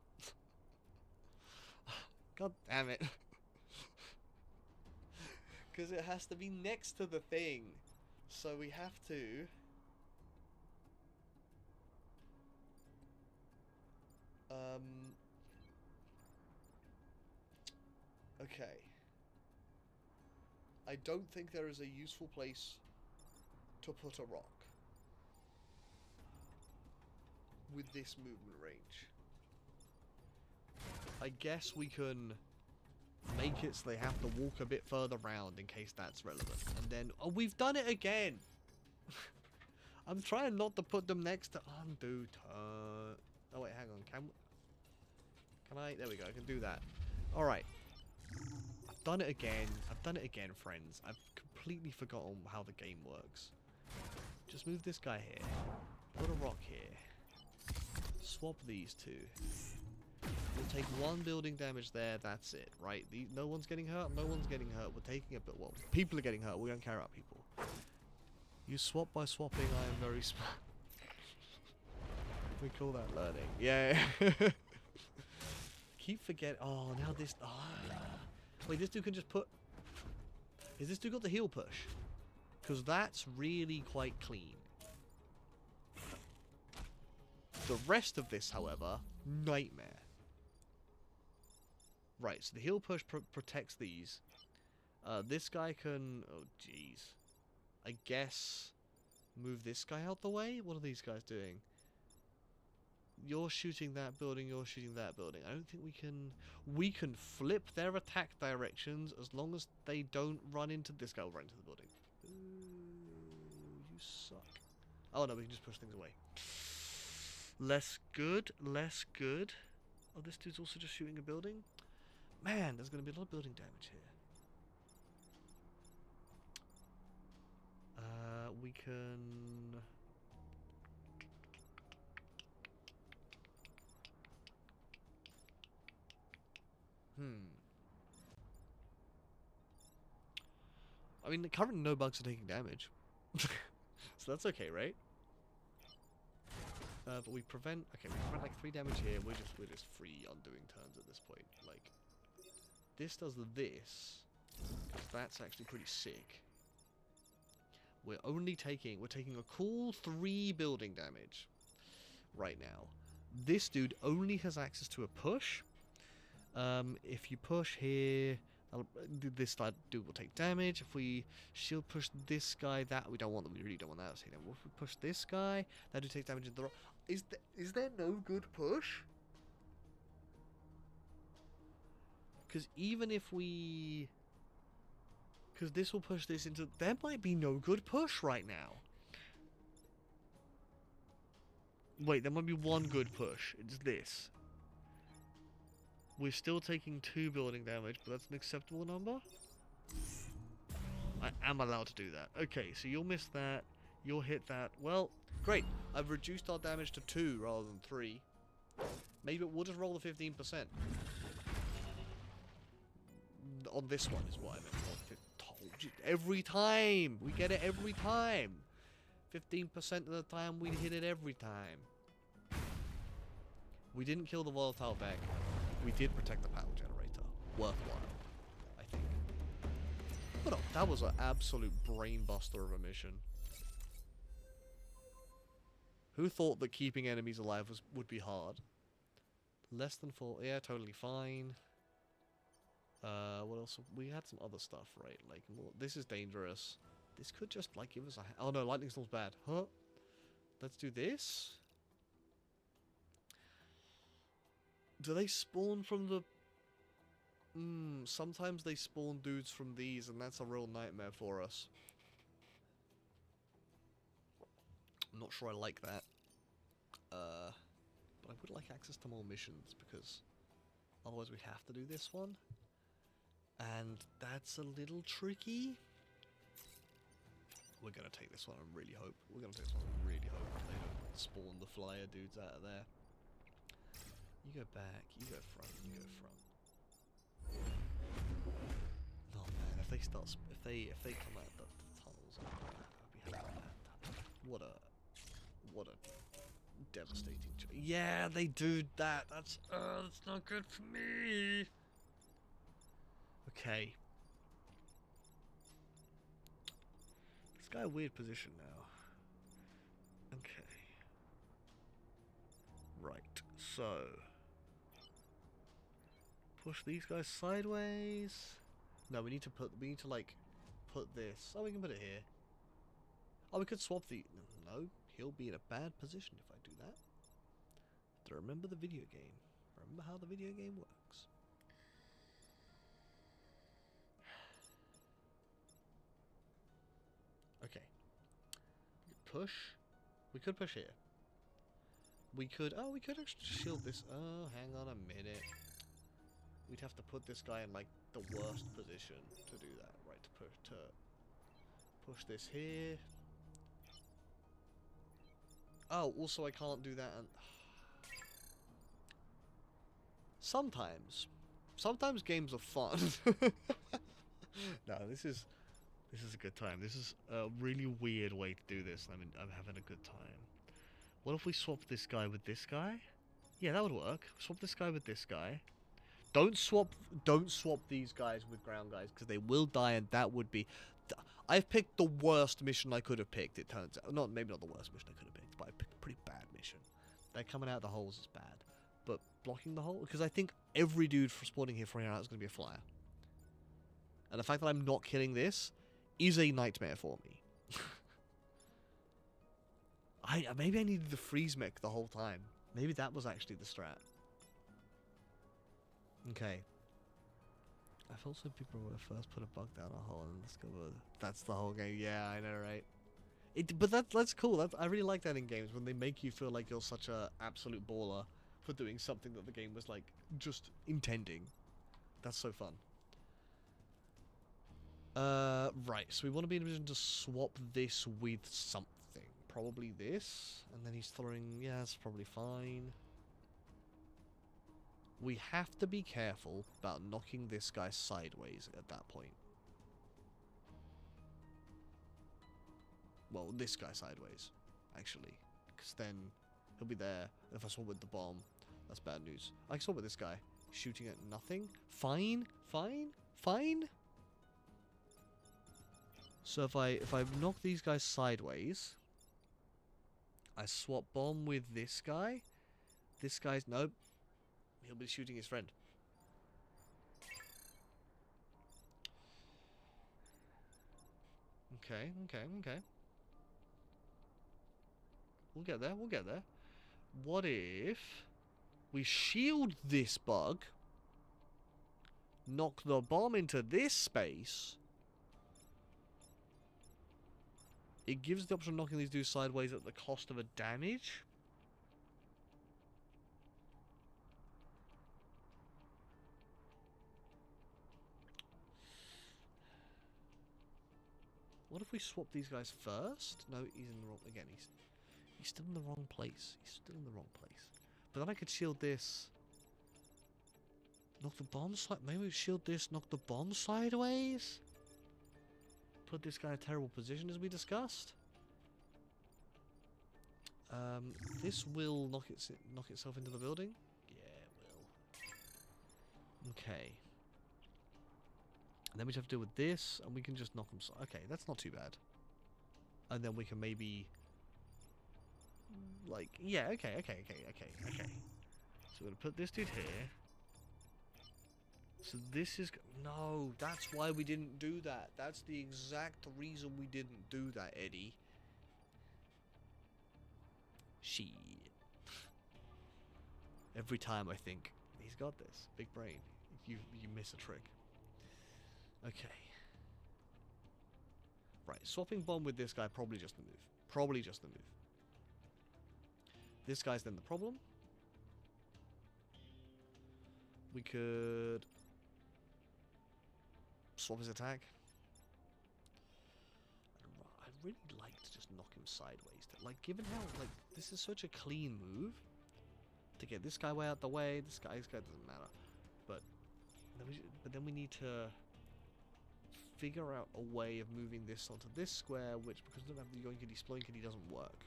God damn it. Because it has to be next to the thing. So we have to... Okay. I don't think there is a useful place to put a rock with this movement range. I guess we can make it so they have to walk a bit further round in case that's relevant. And then... Oh, we've done it again! I'm trying not to put them next to undo turn. Oh, wait, hang on. Can I? There we go. I can do that. Alright. I've done it again. I've done it again, friends. I've completely forgotten how the game works. Just move this guy here. Put a rock here. Swap these 2. We'll take 1 building damage there. That's it, right? No one's getting hurt. No one's getting hurt. We're taking a bit. Well, people are getting hurt. We don't care about people. You swap by swapping. I am very smart. We call that learning. Yeah. keep forgetting. Oh, now this. Wait, this dude can just put. Is this dude got the heal push? Because that's really quite clean. The rest of this, however, nightmare. Right, so the heal push protects these. This guy can... Oh, jeez. I guess... Move this guy out the way? What are these guys doing? You're shooting that building, you're shooting that building. I don't think we can... We can flip their attack directions as long as they don't run into... This guy will run into the building. Ooh, you suck. Oh no, we can just push things away. Less good, less good. Oh, this dude's also just shooting a building? Man, there's going to be a lot of building damage here. We can... I mean, currently no bugs are taking damage. So that's okay, right? But we prevent... Okay, we prevent like 3 damage here. We're just free undoing turns at this point. Like, this does this. Because that's actually pretty sick. We're taking a cool 3 building damage right now. This dude only has access to a push. If you push here, this dude will take damage. If we shield push this guy, we really don't want that. So, if we push this guy, that dude takes damage in the... Is there no good push? Because even if we... Because this will push this into... There might be no good push right now. Wait, there might be one good push. It's this. We're still taking 2 building damage, but that's an acceptable number? I am allowed to do that. Okay, so you'll miss that. You'll hit that. Well, great. I've reduced our damage to 2 rather than 3. Maybe we'll just roll the 15%. On this one is what I meant. Every time! We get it every time! 15% of the time we hit it every time. We didn't kill the volatile back. We did protect the power generator. Worthwhile, I think. But no, that was an absolute brainbuster of a mission. Who thought that keeping enemies alive would be hard? Less than 4, yeah, totally fine. What else? We had some other stuff, right? Like, this is dangerous. This could just, like, give us a... Oh, no, lightning storm's bad. Huh? Let's do this. Do they spawn from the... sometimes they spawn dudes from these, and that's a real nightmare for us. I'm not sure I like that. But I would like access to more missions, because otherwise we have to do this one. And that's a little tricky. We're gonna take this one, I really hope. We're gonna take this one, I really hope they don't spawn the flyer dudes out of there. You go back, you go front, you go front. Oh man, if they come out the tunnels, I'd be happy with that. What a devastating choice. Yeah, they do that. That's not good for me. Okay. This guy a weird position now. Okay. Right, so push these guys sideways. No, we need to like put this. Oh, we can put it here. Oh, we could swap the... No, he'll be in a bad position if I do that. To remember the video game. Remember how the video game works. Okay. Push. We could push here. We could... Oh, we could actually shield this. Oh, hang on a minute. We'd have to put this guy in, like, the worst position to do that. Right, to push this here. Oh, also I can't do that and... Sometimes games are fun. No, this is a good time. This is a really weird way to do this. I mean, I'm having a good time. What if we swap this guy with this guy? Yeah, that would work. Swap this guy with this guy. Don't swap these guys with ground guys, because they will die, and that would be... I've picked the worst mission I could have picked, it turns out. Maybe not the worst mission I could have picked, but I picked a pretty bad mission. They're coming out the holes is bad. But blocking the hole? Because I think every dude for spawning here from here out is going to be a flyer. And the fact that I'm not killing this is a nightmare for me. Maybe I needed the freeze mech the whole time. Maybe that was actually the strat. Okay. I felt some people would have first put a bug down a hole and discovered that's the whole game. Yeah, I know, right? But that's cool. I really like that in games when they make you feel like you're such a absolute baller for doing something that the game was like just intending. That's so fun. Right. So we want to be in a position to swap this with something. Probably this, and then he's throwing. Yeah, that's probably fine. We have to be careful about knocking this guy sideways at that point. Well, this guy sideways, actually. Because then he'll be there. If I swap with the bomb, that's bad news. I can swap with this guy. Shooting at nothing. Fine. Fine. Fine. So if I knock these guys sideways, I swap bomb with this guy. This guy's... Nope. He'll be shooting his friend. Okay. We'll get there. What if we shield this bug, knock the bomb into this space? It gives the option of knocking these dudes sideways at the cost of a damage. What if we swap these guys first? No, he's in the wrong... Again, he's still in the wrong place. But then I could shield this. Knock the bomb side... Maybe we shield this, knock the bomb sideways? Put this guy in a terrible position as we discussed. This will knock itself into the building? Yeah, it will. Okay. And then we just have to deal with this, and we can just knock them... Okay, that's not too bad. And then we can maybe... Like, yeah, okay. So we're going to put this dude here. So this is... No, that's why we didn't do that. That's the exact reason we didn't do that, Eddie. Shit. Every time I think, he's got this. Big brain. You miss a trick. Okay. Right, swapping bomb with this guy, probably just the move. This guy's then the problem. We could swap his attack. I'd really like to just knock him sideways. Like, given how, like, this is such a clean move, to get this guy way out the way, this guy doesn't matter. But then we need to figure out a way of moving this onto this square, which, because we don't have the yoinkity sploinkity, doesn't work.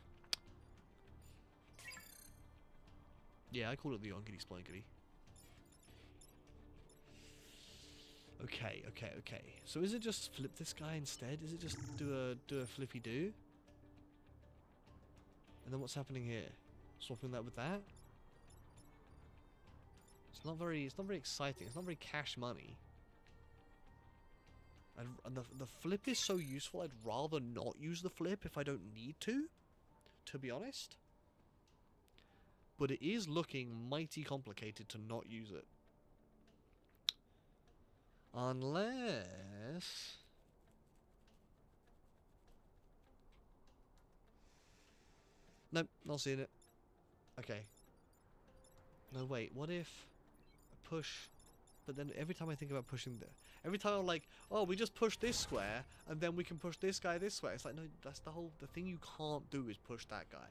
Yeah, I call it the yoinkity sploinkity. Okay. So is it just flip this guy instead? Is it just do a flippy do? And then what's happening here? Swapping that with that? It's not very exciting. It's not very cash money. And the flip is so useful, I'd rather not use the flip if I don't need to be honest. But it is looking mighty complicated to not use it. Unless... Nope, not seeing it. Okay. No, wait, what if I push... But then every time I think about pushing every time I'm like, oh, we just push this square, and then we can push this guy this way. It's like, no, that's the thing you can't do is push that guy.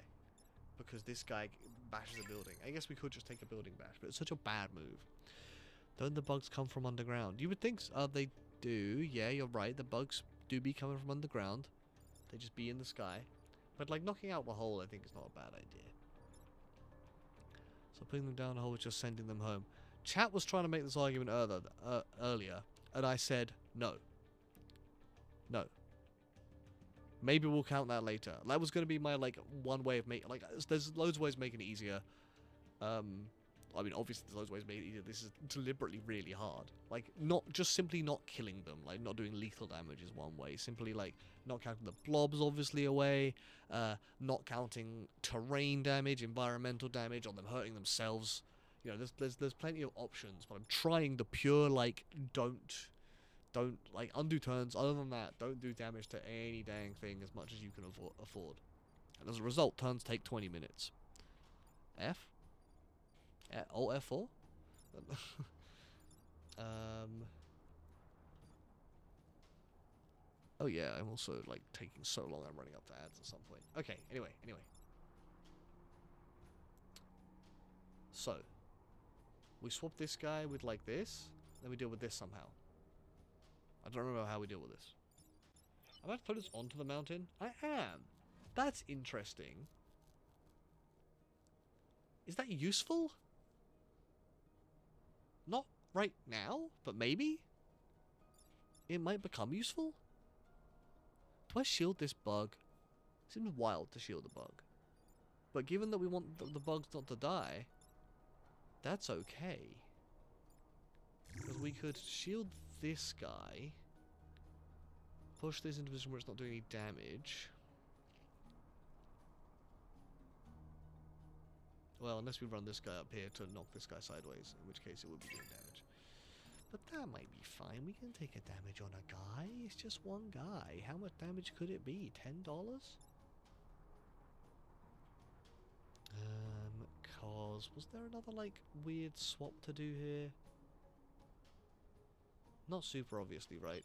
Because this guy bashes a building. I guess we could just take a building bash, but it's such a bad move. Don't the bugs come from underground? You would think they do. Yeah, you're right. The bugs do be coming from underground. They just be in the sky. But like knocking out the hole, I think is not a bad idea. So putting them down the hole is just sending them home. Chat was trying to make this argument earlier, and I said no. No. Maybe we'll count that later. That was going to be my, like, one way of making... Like, there's loads of ways of making it easier. I mean, obviously there's loads of ways of making it easier. This is deliberately really hard. Like, just simply not killing them. Like, not doing lethal damage is one way. Simply, like, not counting the blobs, obviously, away. Not counting terrain damage, environmental damage, on them hurting themselves. You know, there's plenty of options, but I'm trying the pure, like, don't like undo turns. Other than that, don't do damage to any dang thing as much as you can afford. And as a result, turns take 20 minutes. F? Alt F4? Oh yeah, I'm also like taking so long. I'm running up to ads at some point. Okay. Anyway. So we swap this guy with like this. Then we deal with this somehow. I don't remember how we deal with this. I'm about to put this onto the mountain. I am. That's interesting. Is that useful? Not right now, but maybe? It might become useful? Do I shield this bug? Seems wild to shield a bug. But given that we want the bugs not to die, that's okay. Because we could shield this guy, push this into a position where it's not doing any damage. Well, unless we run this guy up here to knock this guy sideways, in which case it would be doing damage. But that might be fine. We can take a damage on a guy. It's just one guy. How much damage could it be? $10? Cause was there another like weird swap to do here? Not super obviously, right?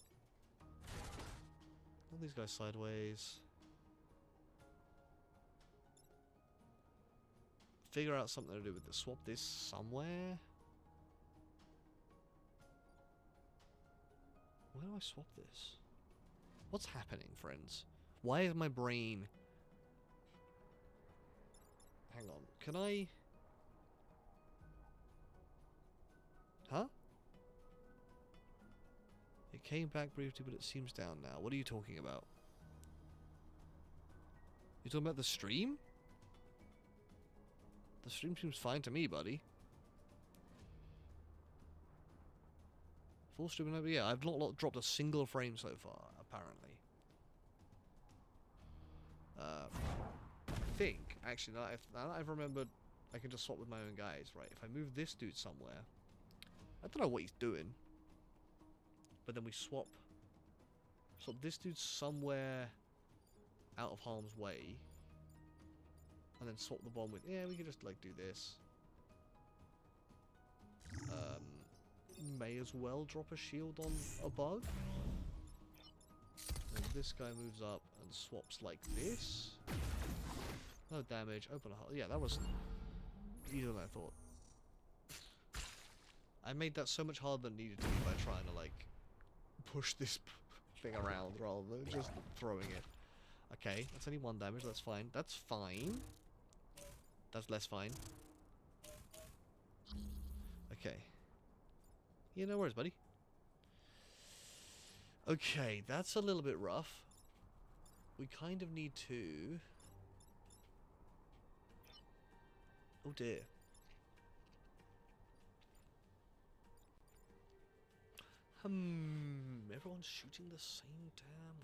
All these guys sideways. Figure out something to do with this. Swap this somewhere. Where do I swap this? What's happening, friends? Why is my brain... Hang on. Can I... Huh? It came back briefly, but it seems down now. What are you talking about? You talking about the stream? The stream seems fine to me, buddy. Full stream, yeah, I've not dropped a single frame so far, apparently. I think, actually, now that I've remembered, I can just swap with my own guys, right? If I move this dude somewhere, I don't know what he's doing, but then we swap this dude somewhere out of harm's way, and then swap the bomb with, yeah, we can just, like, do this. May as well drop a shield on a bug. And this guy moves up and swaps like this. No damage, open a hole. Yeah, that was easier than I thought. I made that so much harder than it needed to be by trying to, like, push this thing around rather than just throwing it. Okay, that's only one damage, that's fine. That's fine. That's less fine. Okay. Yeah, no worries, buddy. Okay, that's a little bit rough. We kind of need to... Oh dear. Everyone's shooting the same damn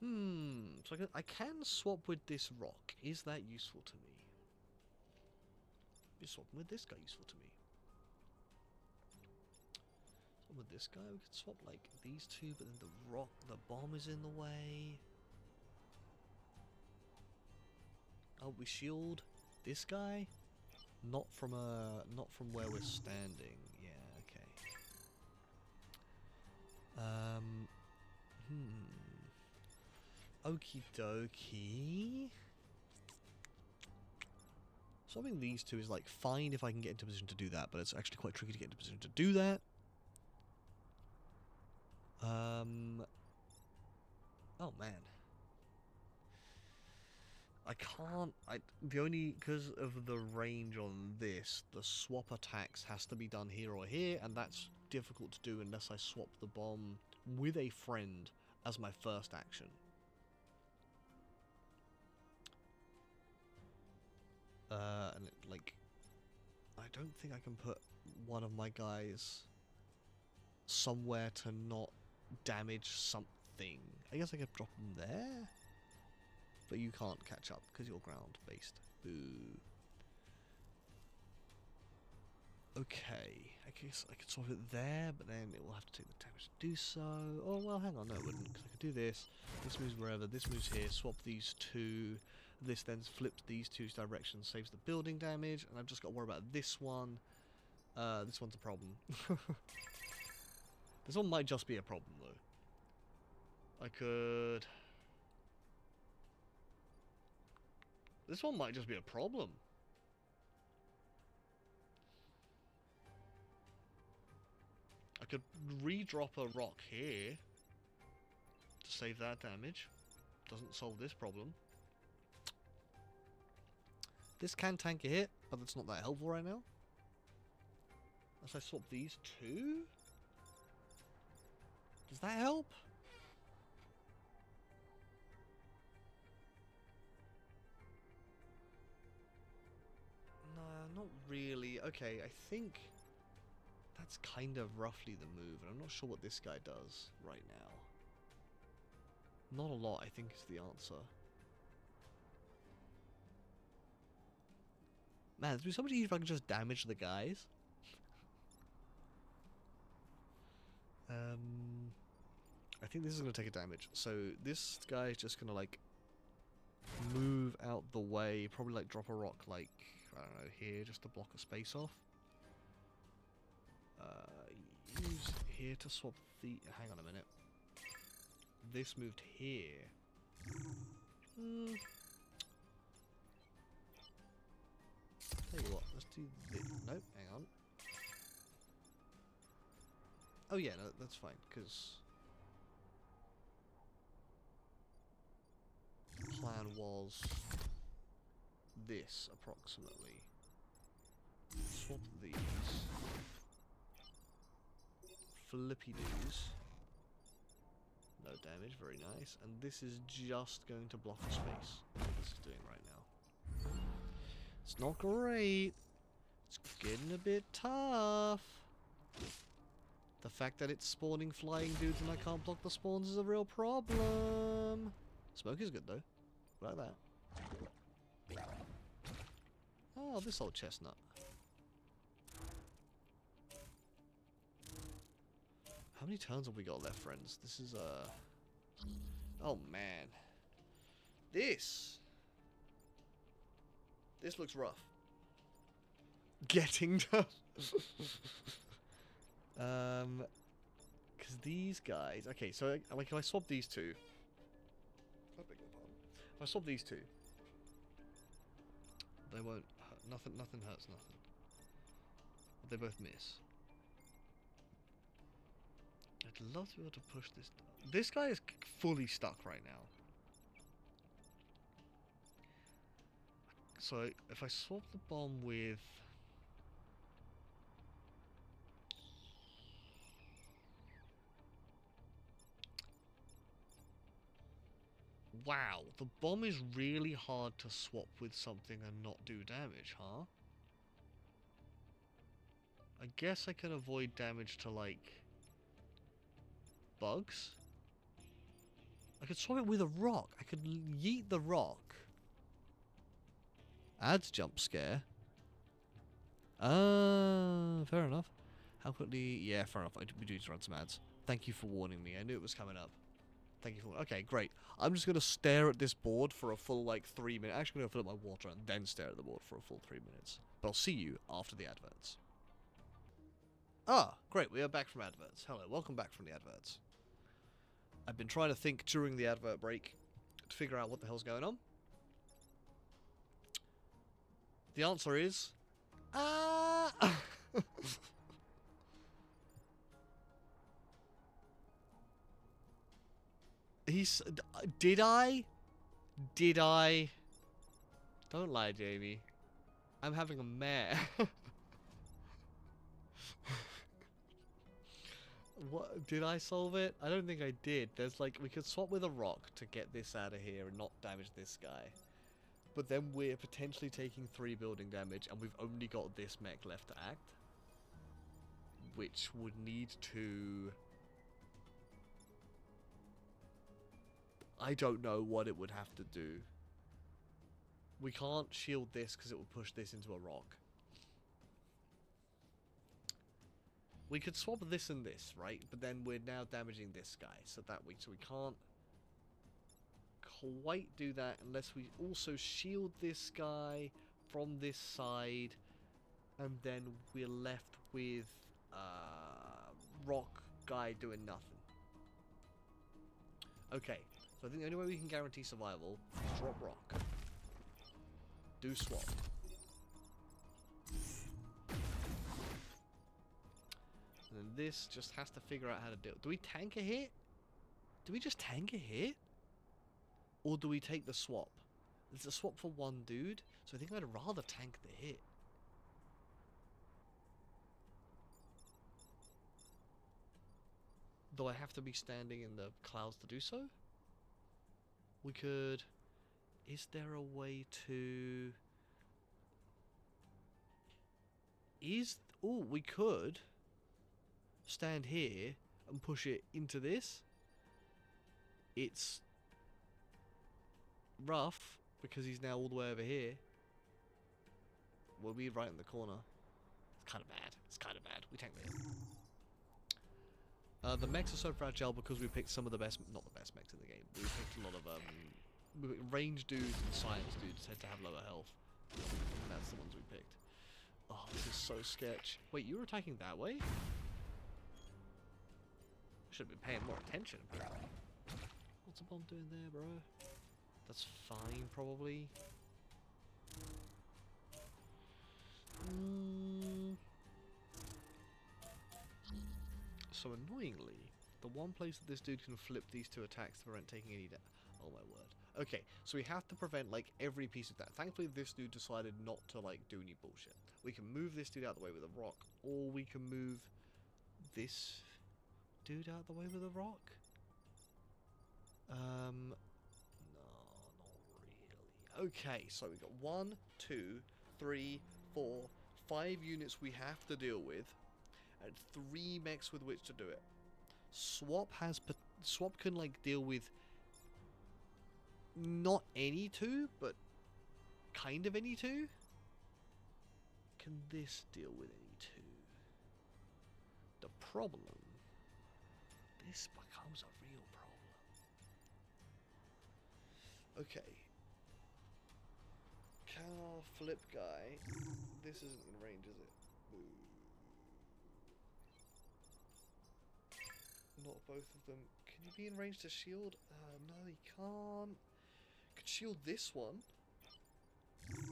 way. So I can swap with this rock. Is that useful to me? Is swapping with this guy useful to me? Swap with this guy, we could swap like these two, but then the bomb is in the way. Oh, we shield this guy? Not from where we're standing. Yeah, okay. Okie dokie. Swapping these two is like fine if I can get into a position to do that, but it's actually quite tricky to get into a position to do that. Oh man. I can't. The only because of the range on this, the swap attacks has to be done here or here, and that's difficult to do unless I swap the bomb with a friend as my first action. And like, I don't think I can put one of my guys somewhere to not damage something. I guess I could drop them there, but you can't catch up because you're ground based. Boo. Okay, I guess I could swap it there, but then it will have to take the damage to do so. Oh well, hang on, no it wouldn't, because I could do this. This moves wherever, this moves here, swap these two. This then flips these two directions, saves the building damage, and I've just got to worry about this one. This one's a problem. This one might just be a problem, though. I could... This one might just be a problem. I could re-drop a rock here to save that damage. Doesn't solve this problem. This can tank a hit, but it's not that helpful right now. Unless I swap these two? Does that help? No, not really. Okay, I think that's kind of roughly the move, and I'm not sure what this guy does right now. Not a lot, I think, is the answer. Man, it'd be so much easier if I could just damage the guys. I think this is going to take a damage. So this guy is just going to, like, move out the way. Probably, like, drop a rock, like, I don't know, here, just to block a space off. Use here to swap the... Hang on a minute. This moved here. Tell you what, let's do this. Nope, hang on. Oh yeah, no, that's fine, because... the plan was... this, approximately. Swap these. Flippy-doos. No damage, very nice. And this is just going to block the space. What this is doing right now. It's not great. It's getting a bit tough. The fact that it's spawning flying dudes and I can't block the spawns is a real problem. Smoke is good though. Like that. Oh, this old chestnut. How many turns have we got left, friends? This is oh man. This looks rough. Getting done. Because these guys... Okay, so like if I swap these two... I beg your pardon. If I swap these two... They won't... Nothing hurts nothing. They both miss. I'd love to be able to push this... This guy is fully stuck right now. So, if I swap the bomb with... Wow, the bomb is really hard to swap with something and not do damage, huh? I guess I can avoid damage to, like... bugs? I could swap it with a rock. I could yeet the rock. Adds jump scare. Fair enough. How quickly... Yeah, fair enough. We do need to run some ads. Thank you for warning me. I knew it was coming up. Thank you for... Okay, great. I'm just going to stare at this board for a full, like, 3 minutes. Actually, I'm going to fill up my water and then stare at the board for a full 3 minutes. But I'll see you after the adverts. Ah, great. We are back from adverts. Hello, welcome back from the adverts. I've been trying to think during the advert break to figure out what the hell's going on. The answer is... He's... Did I? Don't lie, Jamie. I'm having a mare. What? Did I solve it? I don't think I did. There's like, we could swap with a rock to get this out of here and not damage this guy. But then we're potentially taking 3 building damage and we've only got this mech left to act. Which would need to... I don't know what it would have to do. We can't shield this because it would push this into a rock. We could swap this and this, right? But then we're now damaging this guy, so we can't quite do that unless we also shield this guy from this side, and then we're left with rock guy doing nothing. Okay, so I think the only way we can guarantee survival is drop rock. Do swap. And then this just has to figure out how to deal. Do we tank a hit? Do we just tank a hit? Or do we take the swap? It's a swap for one dude, so I think I'd rather tank the hit. Though I have to be standing in the clouds to do so? We could... Is there a way to... Oh, we could stand here and push it into this. It's rough because he's now all the way over here. We'll be right in the corner. It's kind of bad. It's kind of bad. We tank the hit. The mechs are so fragile because we picked some of the best, not the best mechs in the game. We picked a lot of range dudes and science dudes tend to have lower health. And that's the ones we picked. Oh, this is so sketch. Wait, you were attacking that way? Should have been paying more attention, apparently. What's a bomb doing there, bro? That's fine, probably. So annoyingly, the one place that this dude can flip these 2 attacks to prevent taking any damage. Oh my word. Okay, so we have to prevent like every piece of that. Thankfully this dude decided not to like do any bullshit. We can move this dude out of the way with a rock, or we can move this dude out of the way with a rock. No, not really. Okay, so we got 1, 2, 3, 4, 5 units we have to deal with, and 3 mechs with which to do it. Swap can like deal with not any 2, but kind of any 2. Can this deal with any 2? The problem, this becomes a real problem. Okay. Can our flip guy, this isn't in range, is it? Boo. Not both of them. Can you be in range to shield? No, he can't. Could shield this one.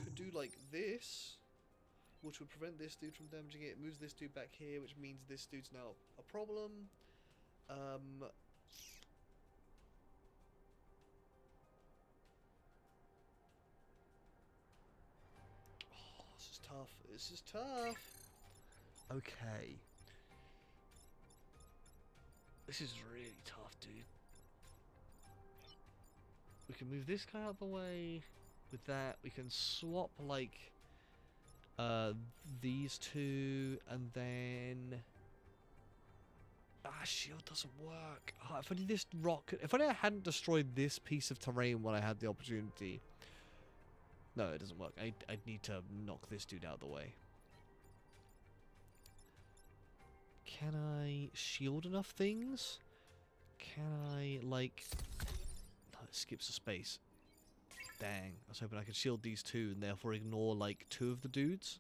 Could do like this, which would prevent this dude from damaging it. Moves this dude back here, which means this dude's now a problem. Oh, this is tough. This is tough. Okay. This is really tough, dude. We can move this guy out of the way. With that, we can swap, like, these 2, and then... shield doesn't work. Oh, if only this rock... If only I hadn't destroyed this piece of terrain when I had the opportunity. No, it doesn't work. I'd need to knock this dude out of the way. Can I shield enough things? Can I, like... No, it skips a space. Dang. I was hoping I could shield these 2 and therefore ignore, like, 2 of the dudes.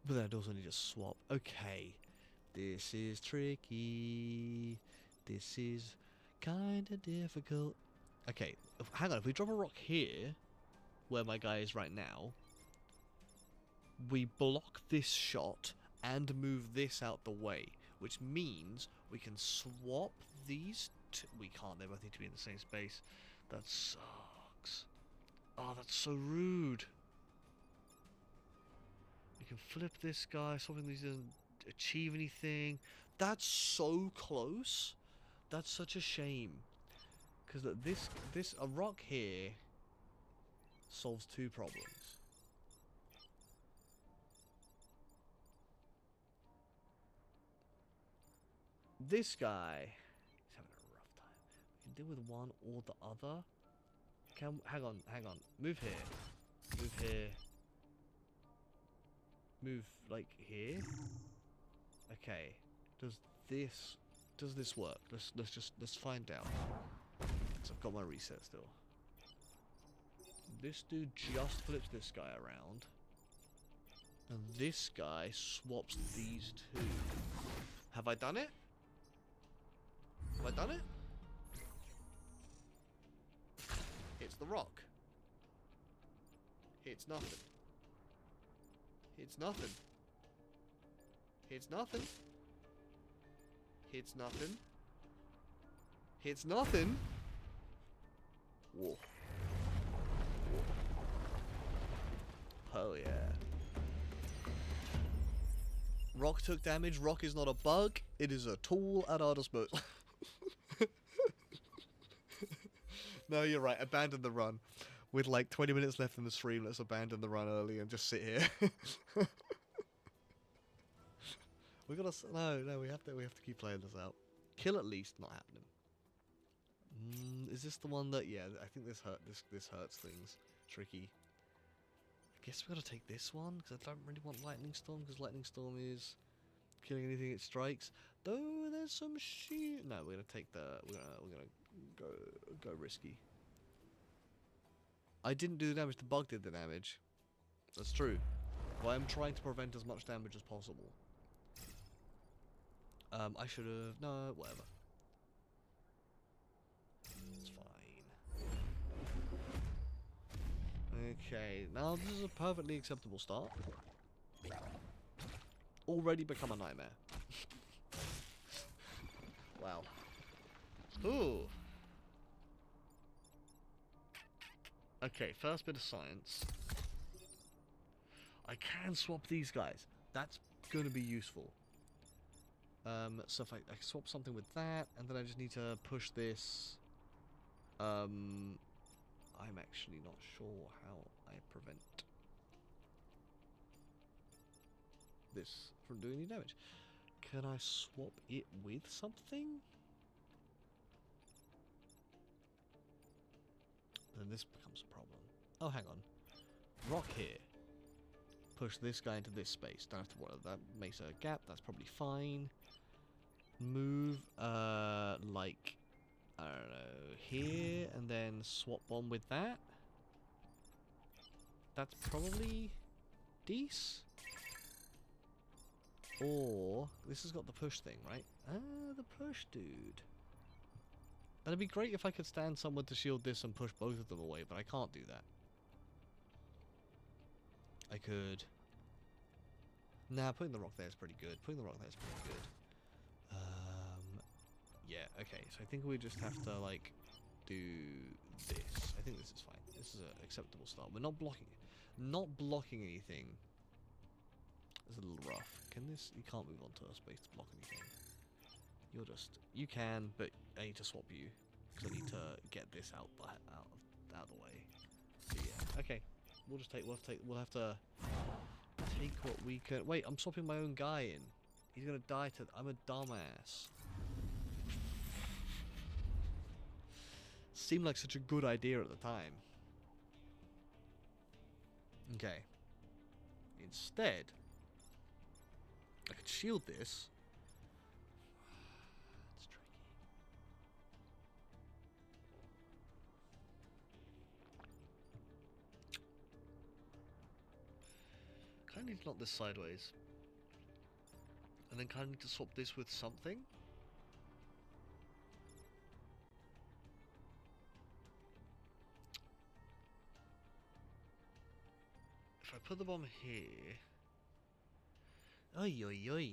But then I'd also need to swap. Okay. This is tricky. This is kinda difficult. Okay. Hang on. If we drop a rock here, where my guy is right now, we block this shot and move this out the way, which means we can swap these two. We can't, they both need to be in the same space. That sucks. Oh, that's so rude. You can flip this guy, something that doesn't achieve anything. That's so close. That's such a shame. Because a rock here solves two problems. This guy is having a rough time. We can deal with one or the other. Hang on. Move here. Move here. Move like here. Okay. Does this work? Let's find out. So I've got my reset still. This dude just flips this guy around. And this guy swaps these two. Have I done it? Have I done it? It's the rock. It's nothing. It's nothing. It's nothing. It's nothing. It's nothing. Whoa. Oh yeah. Rock took damage. Rock is not a bug. It is a tool at our disposal. No, you're right. Abandon the run. With like 20 minutes left in the stream, let's abandon the run early and just sit here. We gotta... No, we have to keep playing this out. Kill at least, not happening. Is this the one that... Yeah, I think this hurts things. Tricky. I guess we gotta take this one, because I don't really want Lightning Storm, because Lightning Storm is killing anything it strikes. Though there's some shoot... No, we're gonna take the... We're gonna go risky. I didn't do the damage, the bug did the damage. That's true. But I'm trying to prevent as much damage as possible. I should have... No, whatever. It's fine. Okay, now this is a perfectly acceptable start. Already become a nightmare. Wow. Ooh. Okay, first bit of science. I can swap these guys. That's going to be useful. So if I swap something with that, and then I just need to push this. I'm actually not sure how I prevent this from doing any damage. Can I swap it with something? Then this becomes a problem. Oh, hang on. Rock here. Push this guy into this space. Don't have to worry. That makes a gap. That's probably fine. Move, like, I don't know, here, and then swap one with that. That's probably decent. Or, this has got the push thing, right? Ah, the push dude. That'd be great if I could stand someone to shield this and push both of them away, but I can't do that. I could... Nah, putting the rock there is pretty good. Putting the rock there is pretty good. Yeah, okay, so I think we just have to, like, do this. I think this is fine. This is an acceptable start. We're not blocking it. Not blocking anything is a little rough. Can this... You can't move onto a space to block anything. You're just... You can, but I need to swap you. Because I need to get this out of the way. So yeah, okay. We'll just take... We'll have to take what we can... Wait, I'm swapping my own guy in. He's gonna die to... I'm a dumbass. Seemed like such a good idea at the time. Okay. Instead, I could shield this. It's tricky. Kind of need to knock this sideways. And then kind of need to swap this with something. If I put the bomb here... Oi, oi, oi.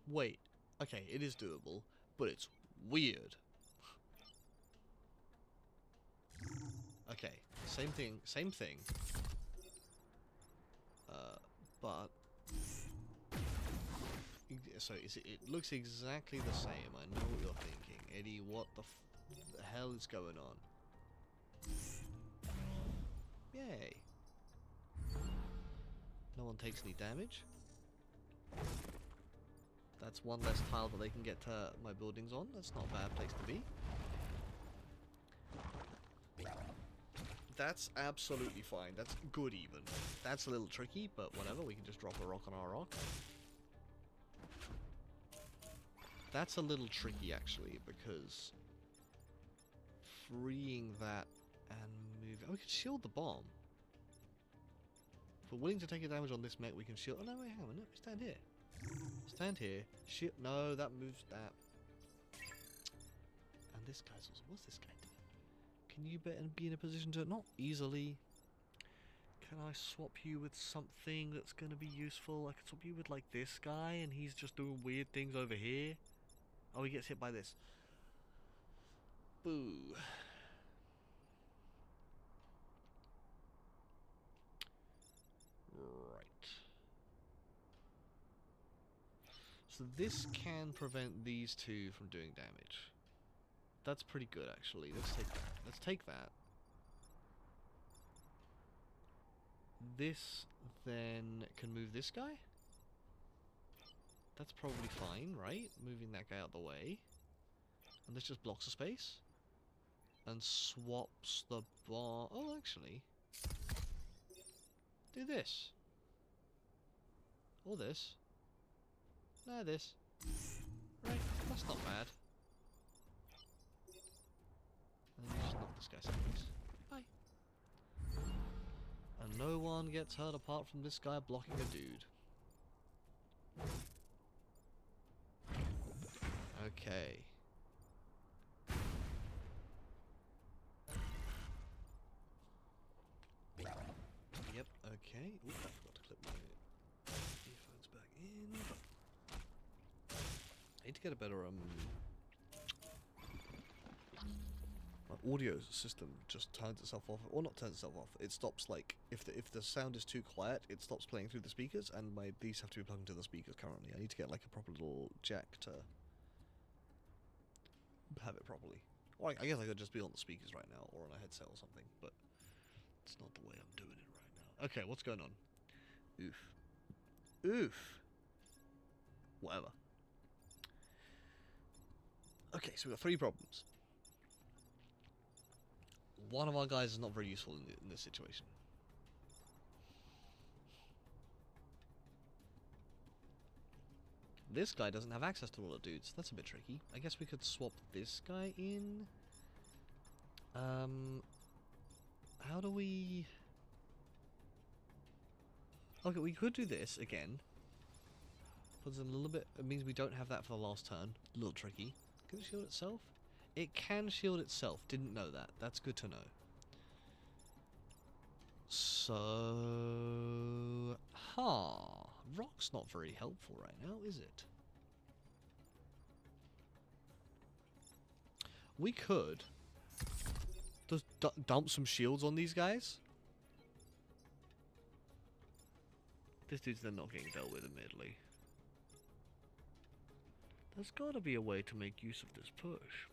Wait. Okay, it is doable, but it's weird. Okay, same thing, but so it looks exactly the same. I know what you're thinking, Eddie. What the hell is going on? Yay! No one takes any damage. That's one less tile that they can get my buildings on. That's not a bad place to be. That's absolutely fine. That's good even. That's a little tricky, but whatever. We can just drop a rock on our rock. That's a little tricky actually, because freeing that and moving... Oh, we can shield the bomb. If we're willing to take a damage on this mech, we can shield... Oh no, wait, hang on. No, stand here. Stand here. Shield... No, that moves that. And this guy's also... What's this guy doing? Can you be in a position to... Not easily. Can I swap you with something that's going to be useful? I could swap you with, like, this guy, and he's just doing weird things over here. Oh, he gets hit by this. Boo. Right. So this can prevent these two from doing damage. That's pretty good, actually. Let's take that. Let's take that. This then can move this guy. That's probably fine, right? Moving that guy out the way. And this just blocks a space. And swaps the bar... Oh, actually. Do this. Or this. No, this. Right, that's not bad. And then just knock this guy sideways. Bye. And no one gets hurt apart from this guy blocking a dude. Okay. Yep, okay. Ooh, I forgot to clip my earphones back in. I need to get a better, my audio system just turns itself off, or not turns itself off, it stops, like, if the sound is too quiet, it stops playing through the speakers, and these have to be plugged into the speakers currently. I need to get, like, a proper little jack to have it properly. Or I guess I could just be on the speakers right now, or on a headset or something, but it's not the way I'm doing it right now. Okay, what's going on? Oof. Oof. Whatever. Okay, so we've got 3 problems. One of our guys is not very useful in this situation. This guy doesn't have access to all the dudes. That's a bit tricky. I guess we could swap this guy in. How do we... Okay, we could do this again. Puts in a little bit... It means we don't have that for the last turn. A little tricky. Can it shield itself? It can shield itself. Didn't know that. That's good to know. So... Rock's not very helpful right now, is it? We could just dump some shields on these guys. This dude's then not getting dealt with immediately. There's gotta be a way to make use of this push.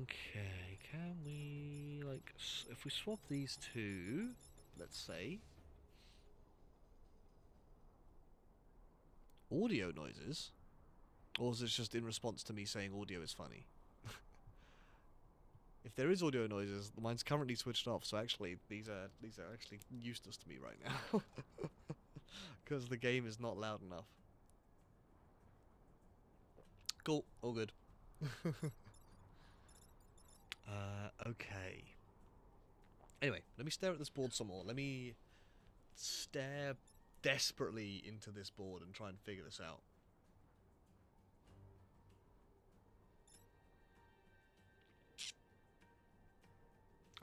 Okay, can we, like, if we swap these two, let's say, audio noises, or is this just in response to me saying audio is funny? If there is audio noises, mine's currently switched off, so actually, these are actually useless to me right now. Because the game is not loud enough. Cool, all good. Okay. Anyway, let me stare at this board some more. Let me stare desperately into this board and try and figure this out.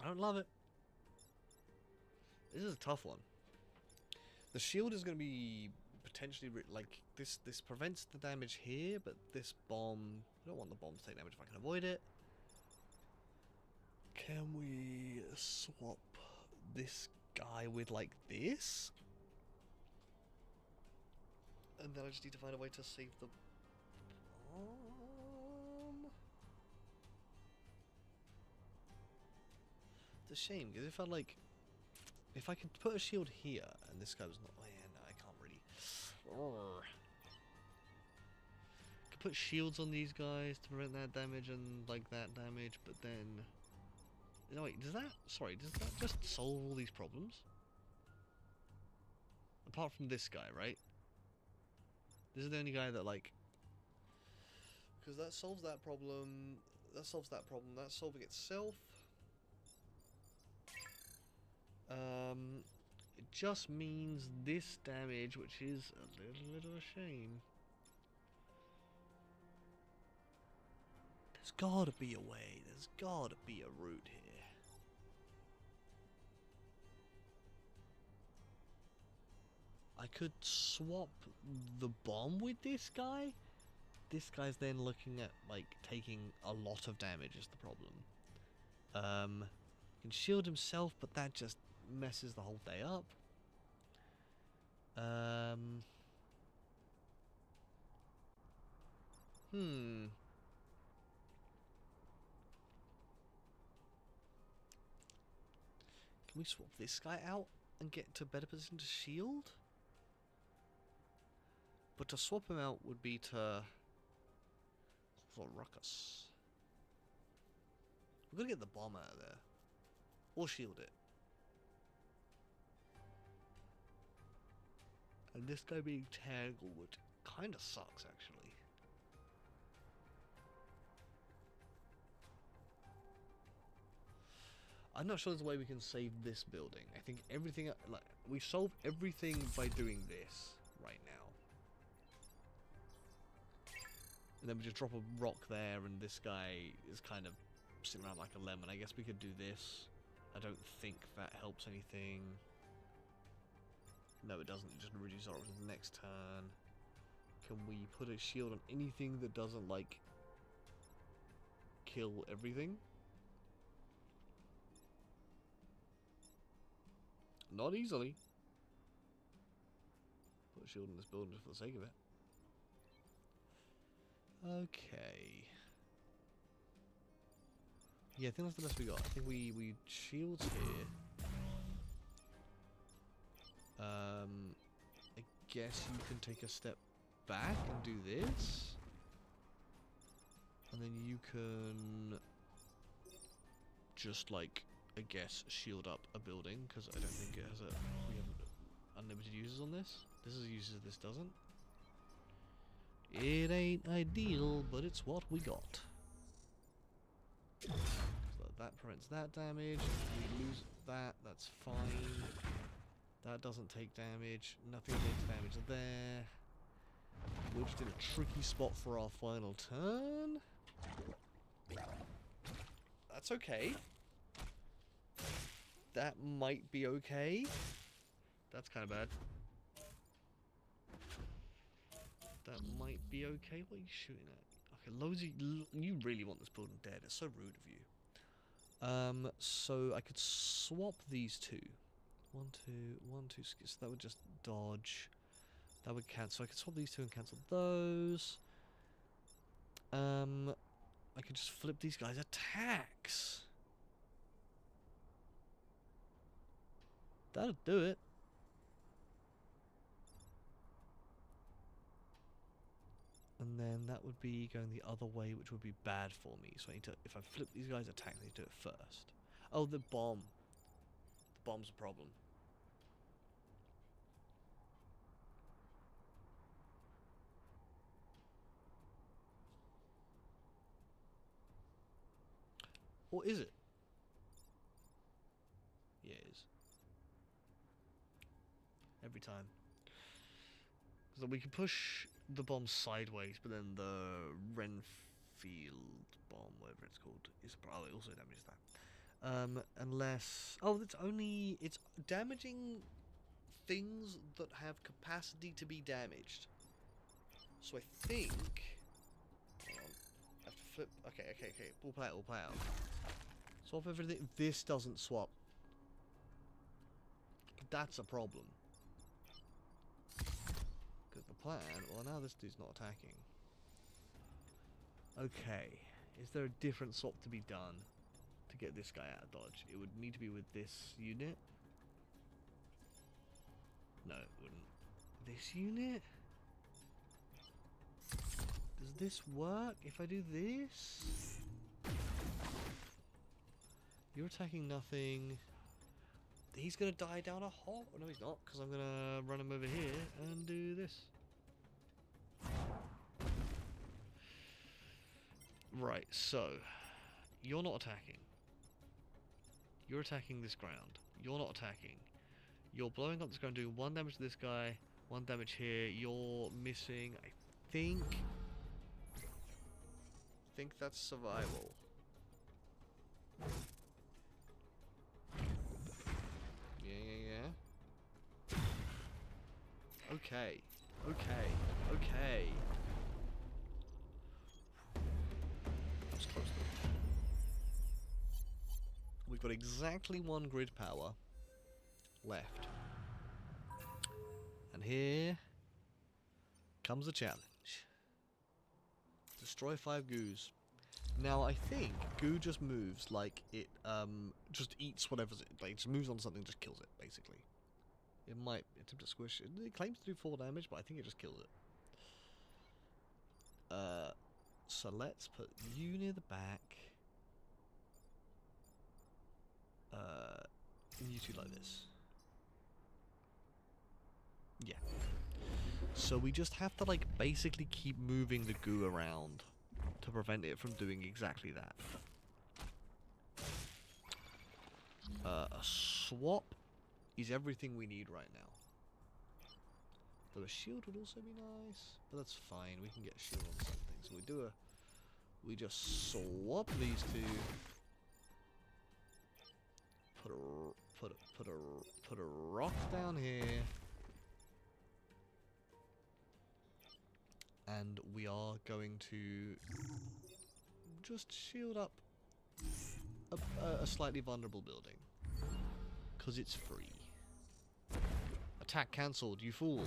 I don't love it. This is a tough one. The shield is going to be potentially like this prevents the damage here, but this bomb, I don't want the bomb to take damage if I can avoid it. Can we swap this guy with like this? And then I just need to find a way to save the bomb. It's a shame because if I could put a shield here and this guy was not, oh yeah, no, I can't really. Could put shields on these guys to prevent that damage and like that damage, but then, no wait, does that just solve all these problems? Apart from this guy, right? This is the only guy that like, because that solves that problem. That solves that problem. That's solving itself. It just means this damage, which is a little bit of a shame. There's gotta be a way. There's gotta be a route here. I could swap the bomb with this guy. This guy's then looking at like taking a lot of damage is the problem. He can shield himself, but that just messes the whole day up. Can we swap this guy out and get to a better position to shield? But to swap him out would be to cause a ruckus. We're gonna get the bomb out of there. Or shield it. And this guy being tangled kinda sucks, actually. I'm not sure there's a way we can save this building. I think everything, like, we solve everything by doing this right now. And then we just drop a rock there and this guy is kind of sitting around like a lemon. I guess we could do this. I don't think that helps anything. No, it doesn't. It just reduces our options next turn. Can we put a shield on anything that doesn't, like, kill everything? Not easily. Put a shield in this building just for the sake of it. Okay. Yeah, I think that's the best we got. I think we shields here. I guess you can take a step back and do this. And then you can just, like, I guess, shield up a building, because I don't think it has we have unlimited users on this. This is users, this doesn't. It ain't ideal, but it's what we got. So that prevents that damage. We lose that, that's fine. That doesn't take damage. Nothing takes damage there. We're just in a tricky spot for our final turn. That's okay. That might be okay. That's kind of bad. That might be okay. What are you shooting at? Okay, loads of you really want this building dead. It's so rude of you. So I could swap these two. 1, 2, 1, 2. So that would just dodge. That would cancel. I could swap these two and cancel those. I could just flip these guys' attacks. That'll do it. And then that would be going the other way, which would be bad for me. So I need to, if I flip these guys' attack, I need to do it first. Oh, the bomb. The bomb's a problem. Or is it? Yeah, it is. Every time. So we can push the bomb sideways, but then the Renfield bomb, whatever it's called, is it also damages that. Unless it's damaging things that have capacity to be damaged. So I think... Hang on. I have to flip... Okay. We'll play out. Swap everything. This doesn't swap. That's a problem. Because the plan... Well, now this dude's not attacking. Okay. Is there a different swap to be done to get this guy out of dodge? It would need to be with this unit. No, it wouldn't. This unit? Does this work if I do this? You're attacking nothing. He's gonna die down a hole. Oh, no, he's not, because I'm gonna run him over here and do this. Right, so you're not attacking. You're attacking this ground. You're not attacking. You're blowing up this ground, doing 1 damage to this guy, 1 damage here. You're missing, I think that's survival. Yeah. Okay. That was close though. We've got exactly 1 grid power left. And here comes the challenge. Destroy 5 goos. Now I think goo just moves like it just eats whatever's it. Like it just moves on something and just kills it, basically. It might attempt to squish it. It claims to do 4 damage, but I think it just kills it. So let's put you near the back. And you two like this. Yeah. So we just have to like basically keep moving the goo around to prevent it from doing exactly that. A swap is everything we need right now. Though a shield would also be nice, but that's fine. We can get a shield on something. So we just swap these two. Put a rock down here. And we are going to just shield up a slightly vulnerable building. Because it's free. Attack cancelled, you fool.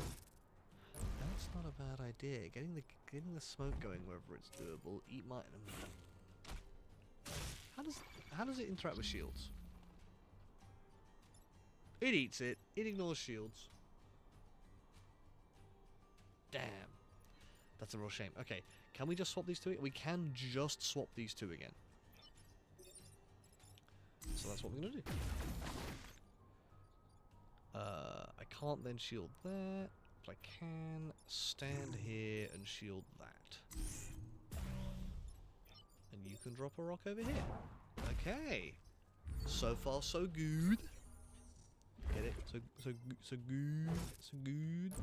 That's not a bad idea. Getting the smoke going wherever it's doable. Eat my... How does it interact with shields? It eats it. It ignores shields. Damn. That's a real shame. Okay, can we just swap these two? We can just swap these two again. So that's what we're going to do. I can't then shield that, but I can stand here and shield that. And you can drop a rock over here. Okay. So far, so good. Get it? So good.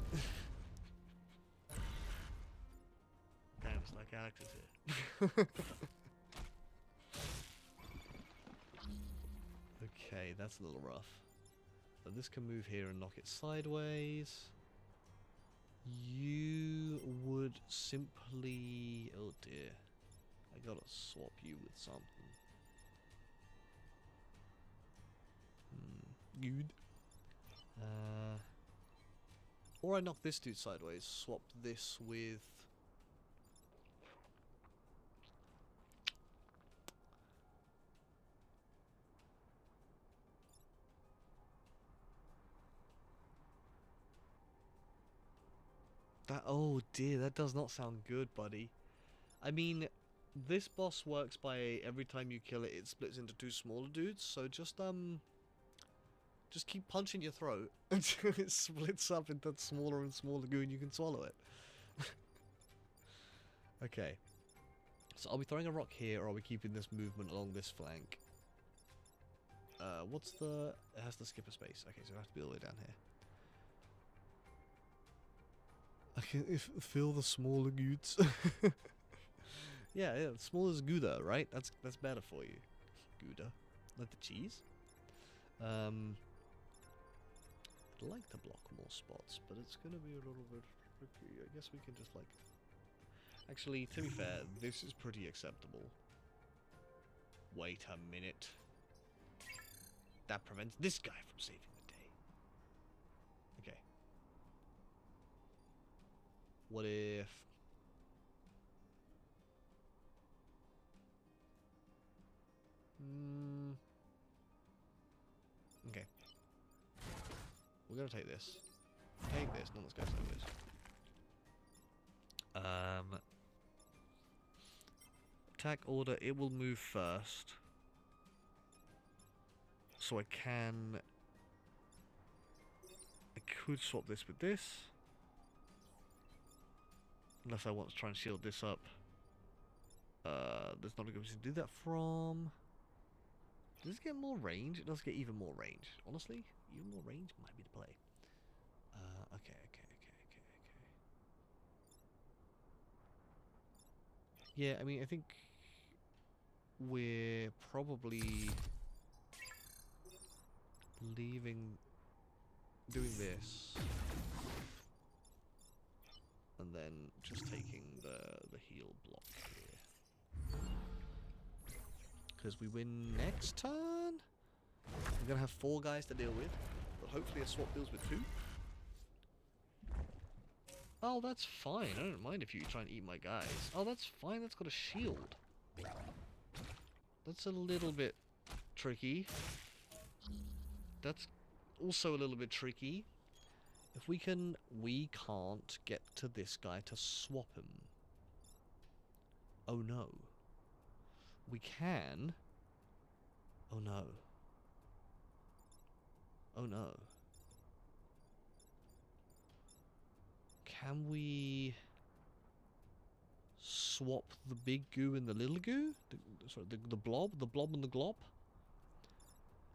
Damn, it's like Alex is here. Okay, that's a little rough. So this can move here and knock it sideways. You would simply... Oh dear. I gotta swap you with something. Good. Or I knock this dude sideways, swap this with... That, oh dear, that does not sound good, buddy. I mean, this boss works by every time you kill it, it splits into 2 smaller dudes, so just keep punching your throat until it splits up into smaller and smaller goo and you can swallow it. Okay. So are we throwing a rock here, or are we keeping this movement along this flank? What's the... It has to skip a space. Okay, so we have to be all the way down here. I can feel the smaller goods. yeah, small as Gouda, right? That's better for you. Gouda. Like the cheese? I'd like to block more spots, but it's gonna be a little bit tricky. I guess we can just like... Actually, to be fair, this is pretty acceptable. Wait a minute. That prevents this guy from saving the day. Okay. What if... Okay. We're gonna take this. Take this, none of this guy's take this. Attack order, it will move first. So I could swap this with this. Unless I want to try and shield this up. There's not a good place to do that from. Does it get more range? It does get even more range. Honestly, even more range might be the play. Okay. Yeah, I mean, I think we're probably doing this, and then just taking the heal block here. Because we win next turn? We're going to have 4 guys to deal with, but hopefully a swap deals with 2. Oh, that's fine. I don't mind if you try and eat my guys. Oh, that's fine. That's got a shield. That's a little bit tricky. That's also a little bit tricky. If we can't get to this guy to swap him. Oh no. We can. Oh no. Oh no. Can we swap the big goo and the little goo? The blob and the glob?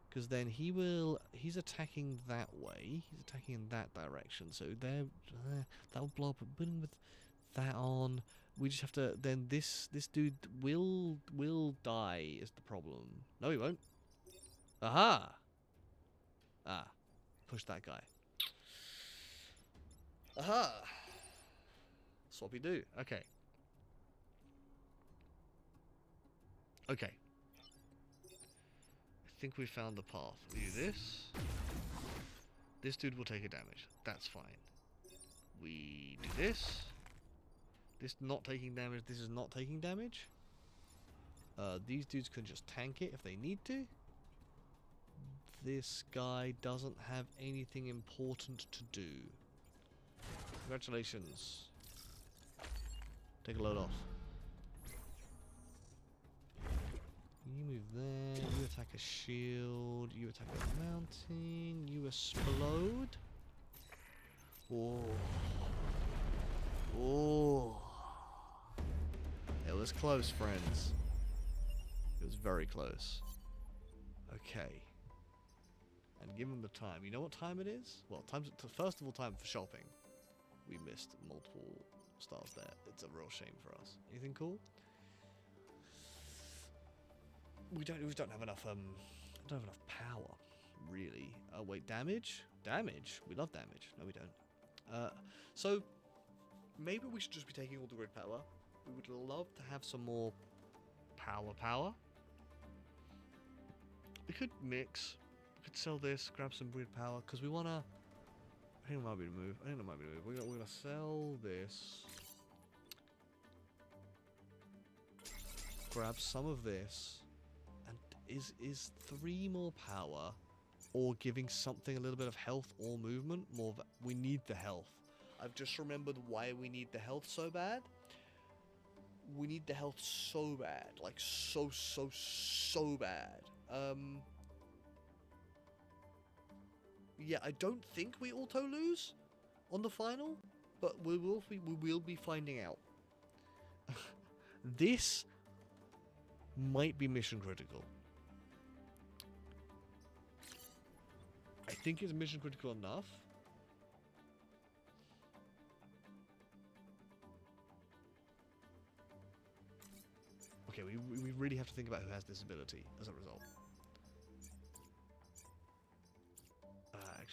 Because then he's attacking that way. He's attacking in that direction. So there, that blob, putting with that on. We just have to, then this dude will die is the problem. No, he won't. Aha! Ah, push that guy. Aha! Swappy do. Okay. Okay. I think we found the path. We do this. This dude will take a damage. That's fine. We do this. This not taking damage. This is not taking damage. These dudes can just tank it if they need to. This guy doesn't have anything important to do. Congratulations. Take a load off. You move there, you attack a shield, you attack a mountain, you explode. Oh. Oh. It was close, friends. It was very close. Okay. And give them the time. You know what time it is? Well, first of all, time for shopping. We missed multiple stars there. It's a real shame for us. Anything cool? We don't have enough power, really. Oh wait, damage? Damage? We love damage. No, we don't. So maybe we should just be taking all the grid power. We would love to have some more power. We could mix. We could sell this, grab some grid power, because we wanna. I think it might be the move. We're gonna sell this. Grab some of this. Is 3 more power or giving something a little bit of health or movement more? We need the health. I've just remembered why we need the health so bad. We need the health so bad, like so bad. Yeah, I don't think we auto lose on the final, but we will be finding out. This might be mission critical. I think it's mission critical enough. Okay, we really have to think about who has this ability as a result.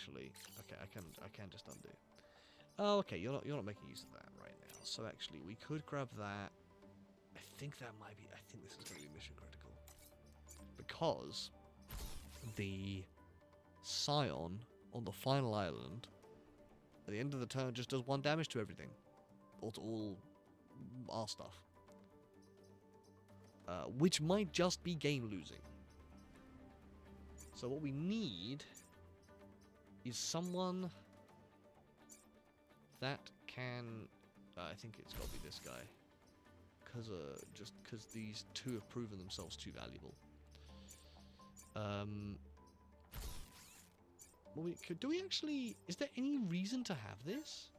actually, okay, I can just undo. Oh, okay, you're not making use of that right now. So actually, we could grab that. I think that might be. I think this is going to be mission critical because the Scion on the final island at the end of the turn just does 1 damage to everything, or to all our stuff, which might just be game losing. So what we need is someone that can. I think it's got to be this guy, just because these two have proven themselves too valuable. Well, do we actually? Is there any reason to have this?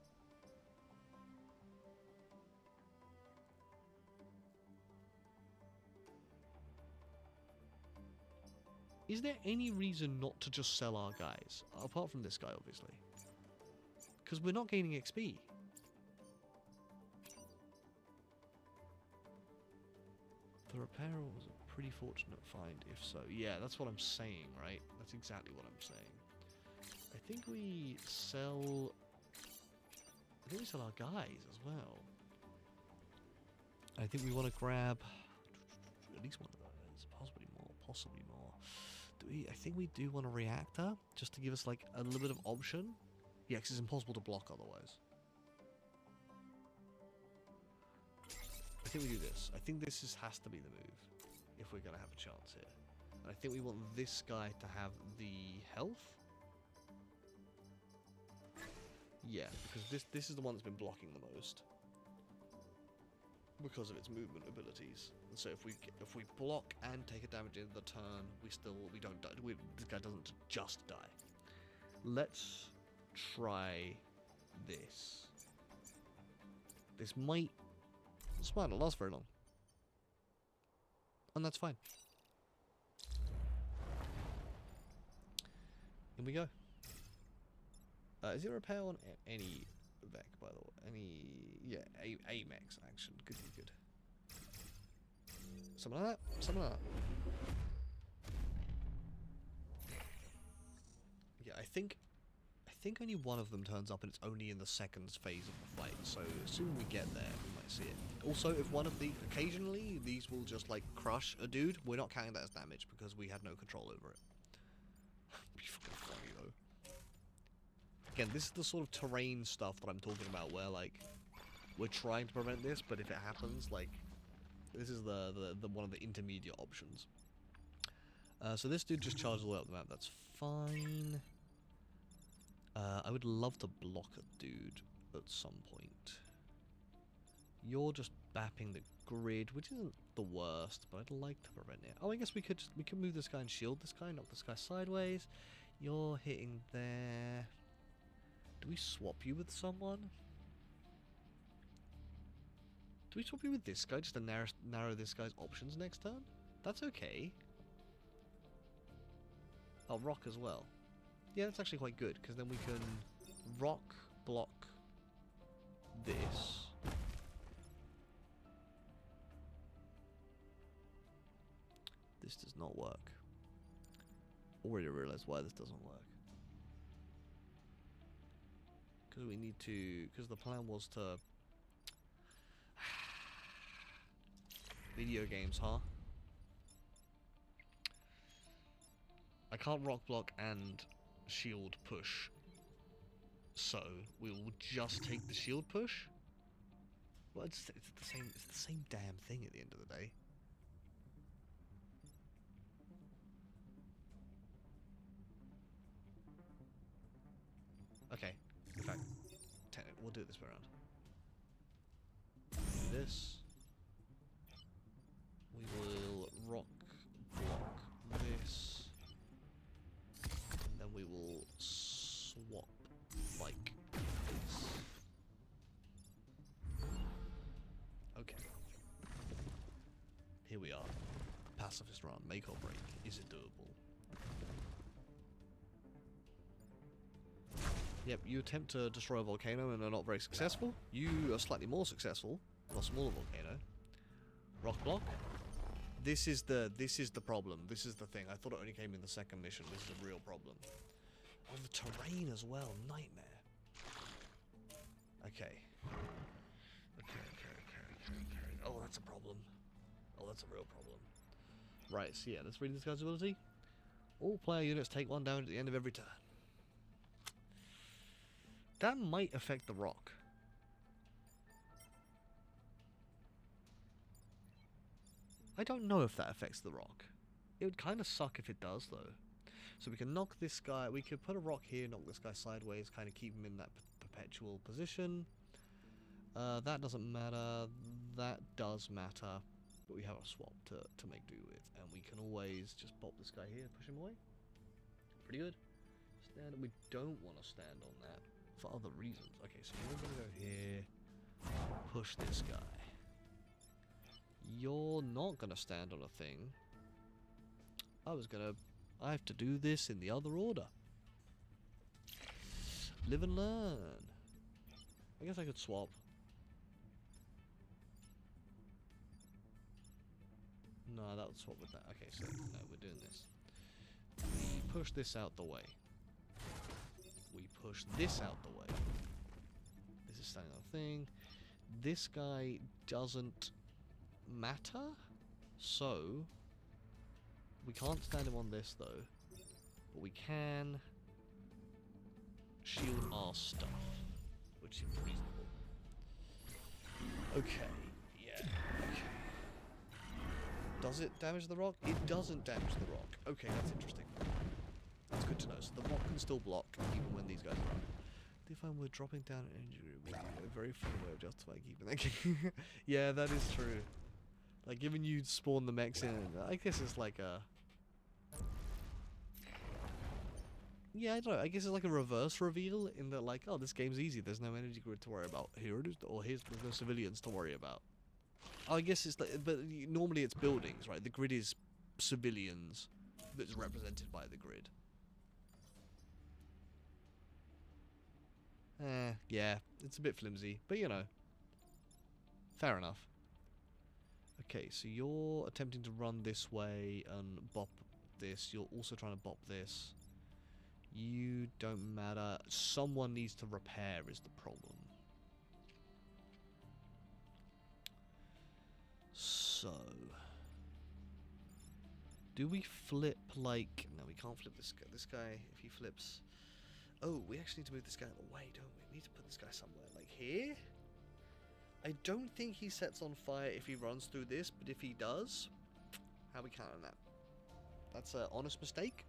Is there any reason not to just sell our guys? Apart from this guy, obviously. Because we're not gaining XP. The repairer was a pretty fortunate find, if so. Yeah, that's what I'm saying, right? That's exactly what I'm saying. I think we sell our guys as well. I think we want to grab at least one of those, possibly more. I think we do want a reactor, just to give us like a little bit of option. Yeah, because it's impossible to block otherwise. I think we do this. I think this has to be the move if we're going to have a chance here. And I think we want this guy to have the health. Yeah, because this is the one that's been blocking the most because of its movement abilities. And so if we block and take a damage in the turn, we don't die. This guy doesn't just die. Let's try this. This might not last very long, and that's fine. Here we go. Is there a repair on any Vec, by the way? Yeah, Amex action. Good. Something like that. Yeah, I think only one of them turns up, and it's only in the second phase of the fight. So as soon as we get there, we might see it. Also, if one of occasionally these will just like crush a dude, we're not counting that as damage because we had no control over it. Be fucking funny though. Again, this is the sort of terrain stuff that I'm talking about, where like we're trying to prevent this, but if it happens, like this is the one of the intermediate options. So this dude just charges all the way up the map. That's fine. I would love to block a dude at some point. You're just bapping the grid, which isn't the worst, but I'd like to prevent it. Oh, I guess we could move this guy and shield this guy, knock this guy sideways. You're hitting there. Do we swap you with someone? Do we swap you with this guy just to narrow this guy's options next turn? That's okay. Oh, rock as well. Yeah, that's actually quite good, because then we can rock, block this. This does not work. Already realized why this doesn't work. Because we need to... Because the plan was to... Video games, huh? I can't rock block and shield push. So we will just take the shield push. Well, it's the same damn thing at the end of the day. Okay, in fact, we'll do it this way around. Do this. We will rock block this. And then we will swap like this. Okay. Here we are. Pacifist Run, make or break. Is it doable? Yep, you attempt to destroy a volcano and are not very successful. You are slightly more successful on a smaller volcano. Rock block. This is the problem. This is the thing. I thought it only came in the second mission. This is a real problem. Oh, the terrain as well. Nightmare. Okay. Okay. Oh, that's a problem. Oh, that's a real problem. Right, so yeah, let's read this guy's ability. All player units take 1 damage at the end of every turn. That might affect the rock. I don't know if that affects the rock. It would kind of suck if it does, though. So we can knock this guy, we could put a rock here, knock this guy sideways, kind of keep him in that perpetual position. That doesn't matter, that does matter, but we have a swap to make do with, and we can always just pop this guy here, push him away. Pretty good. Stand, we don't want to stand on that for other reasons. Okay, so you're going to go here, push this guy. You're not going to stand on a thing. I have to do this in the other order. Live and learn. I guess I could swap. No, that would swap with that. Okay, so no, we're doing this. We push this out the way. We push this out the way. This is standing on a thing. This guy doesn't matter, so we can't stand him on this though, but we can shield our stuff, which seems reasonable. Okay, yeah, okay. Does it damage the rock? It doesn't damage the rock. Okay, that's interesting. That's good to know. So the rock can still block even when these guys are up. If we're dropping down an injury, we a very funny way of justifying keeping that game. Yeah, that is true. Like, given you spawn the mechs in, I guess it's like a... Yeah, I don't know, I guess it's like a reverse reveal in that, like, oh, this game's easy, there's no energy grid to worry about. Here it is, or there's no civilians to worry about. Oh, I guess it's like, but normally it's buildings, right? The grid is civilians that's represented by the grid. Yeah, it's a bit flimsy, but you know. Fair enough. Okay, so you're attempting to run this way and bop this. You're also trying to bop this. You don't matter. Someone needs to repair is the problem. So... do we flip like... No, we can't flip this guy. This guy, if he flips... Oh, we actually need to move this guy out of the way, don't we? We need to put this guy somewhere. Like here? I don't think he sets on fire if he runs through this, but if he does, how we count on that? That's an honest mistake.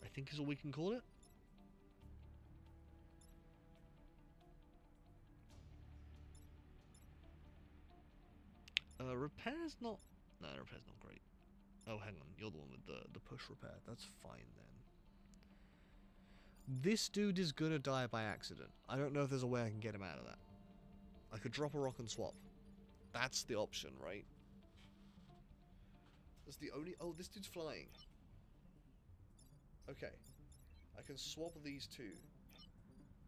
I think is all we can call it. Repair's not... No, repair's not great. Oh, hang on. You're the one with the push repair. That's fine then. This dude is gonna die by accident. I don't know if there's a way I can get him out of that. I could drop a rock and swap. That's the option, right? That's the only... Oh, this dude's flying. Okay. I can swap these two.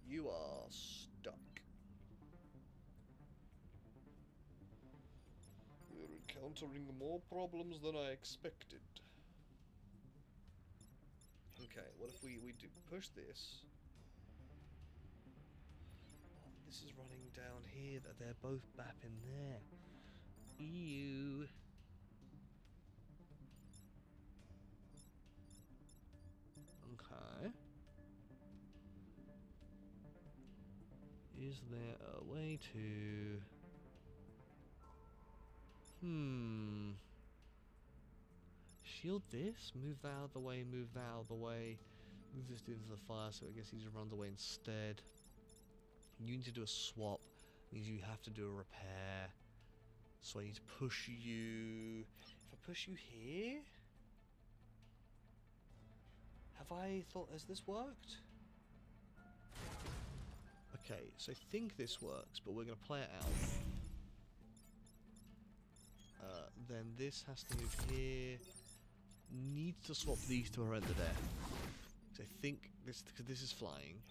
You are stuck. We're encountering more problems than I expected. Okay, what if we do push this? Oh, this is running down here, that they're both bap in there. Ew. Okay. Is there a way to... shield this? Move that out of the way, move that out of the way. Move this dude into the fire so I guess he just runs away instead. You need to do a swap. Means you have to do a repair. So I need to push you... If I push you here... Have I thought... Has this worked? Okay, so I think this works, but we're going to play it out. Then this has to move here. Needs to swap these to prevent the death. So I think this, because this is flying.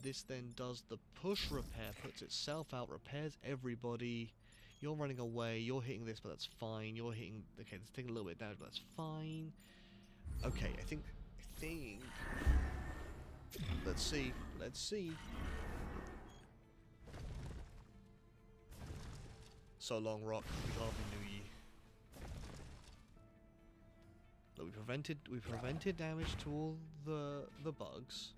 This then does the push repair, puts itself out, repairs everybody. You're running away, you're hitting this, but that's fine. You're hitting... Okay, it's taking a little bit of damage, but that's fine. Okay, I think. Let's see. Let's see. So long, Rock. We hardly knew ye. Look, we prevented damage to all the bugs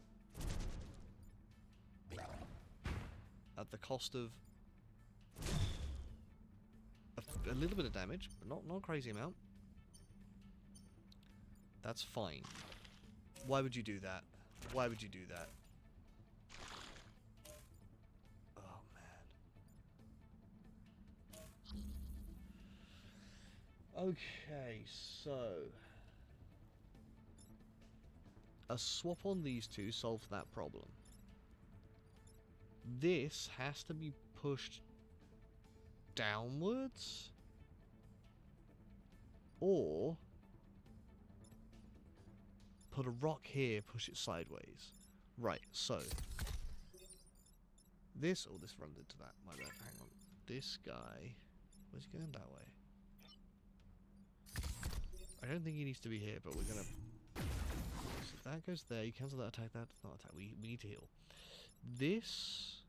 at the cost of a little bit of damage, but not a crazy amount. That's fine. Why would you do that? Why would you do that? Oh, man. Okay, so... a swap on these two solves that problem. This has to be pushed downwards? Or... put a rock here, push it sideways. Right, so... this... oh, this runs into that. My bad, hang on. This guy... where's he going that way? I don't think he needs to be here, but we're gonna... so that goes there, you cancel that attack, that's not attack. We need to heal. This...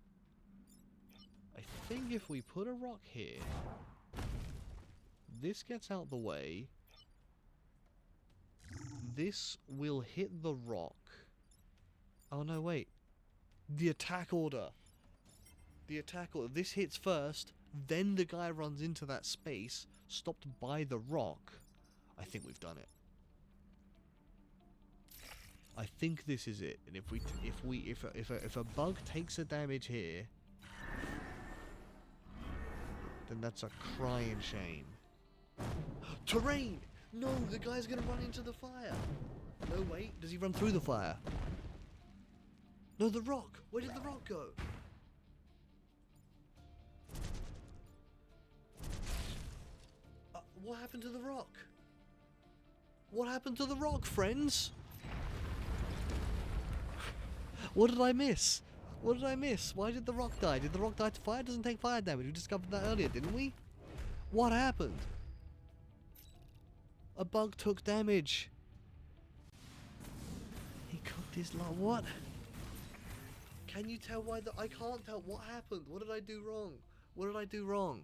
I think if we put a rock here... this gets out the way... this will hit the rock. Oh no, wait. The attack order. The attack order. This hits first, then the guy runs into that space, stopped by the rock. I think we've done it. I think this is it. And if a bug takes a damage here, then that's a crying shame. Terrain! No, the guy's gonna run into the fire. No, wait, does he run through the fire? No, the rock! Where did the rock go? What happened to the rock? What happened to the rock, friends? What did I miss? What did I miss? Why did the rock die? Did the rock die to fire? It doesn't take fire damage. We discovered that earlier, didn't we? What happened? A bug took damage. He cooked his lot. What? Can you tell why I can't tell. What happened? What did I do wrong? What did I do wrong?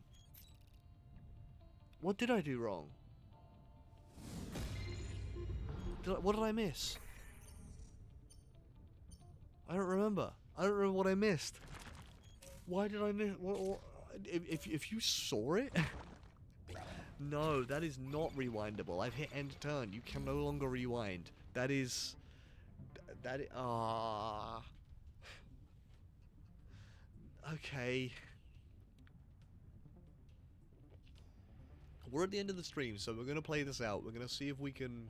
What did I do wrong? What did I miss? I don't remember. I don't remember what I missed. Why did I miss? If you saw it? No, that is not rewindable. I've hit end turn. You can no longer rewind. That is... Okay. We're at the end of the stream, so we're going to play this out. We're going to see if we can...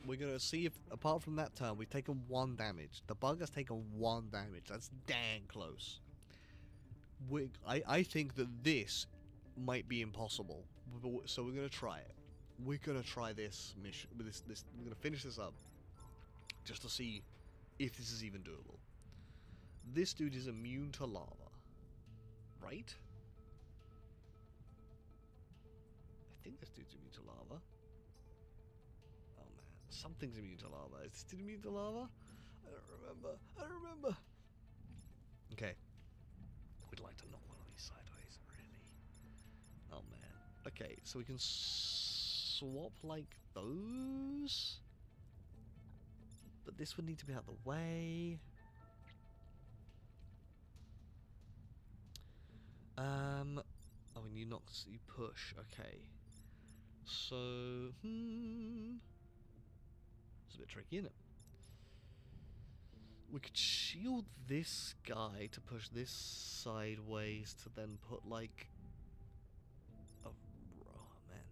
we're going to see if, apart from that turn, we've taken 1 damage. The bug has taken 1 damage. That's dang close. I think that this might be impossible. So we're going to try it. We're going to try this mission. We're going to finish this up. Just to see if this is even doable. This dude is immune to lava. Right? I think this dude's immune to lava. Oh man. Something's immune to lava. Is this dude immune to lava? I don't remember. I don't remember. Okay. We'd like to knock one of these sideways, really. Oh man. Okay, so we can swap like those. But this would need to be out of the way. Oh, and you push. Okay. So, it's a bit tricky, isn't it? We could shield this guy to push this sideways to then put like... oh man.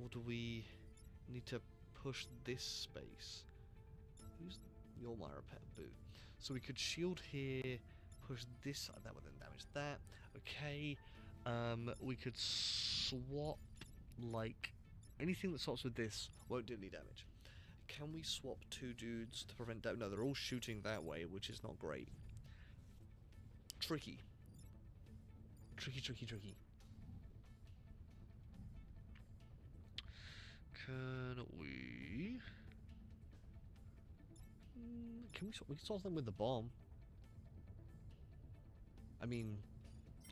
Or do we need to push this space? You're my repair boot. So we could shield here, push this, that would then damage that. Okay. We could swap, like, anything that swaps with this won't do any damage. Can we swap 2 dudes to prevent damage? No, they're all shooting that way, which is not great. Tricky. Tricky. Can we... we can swap them with the bomb. I mean,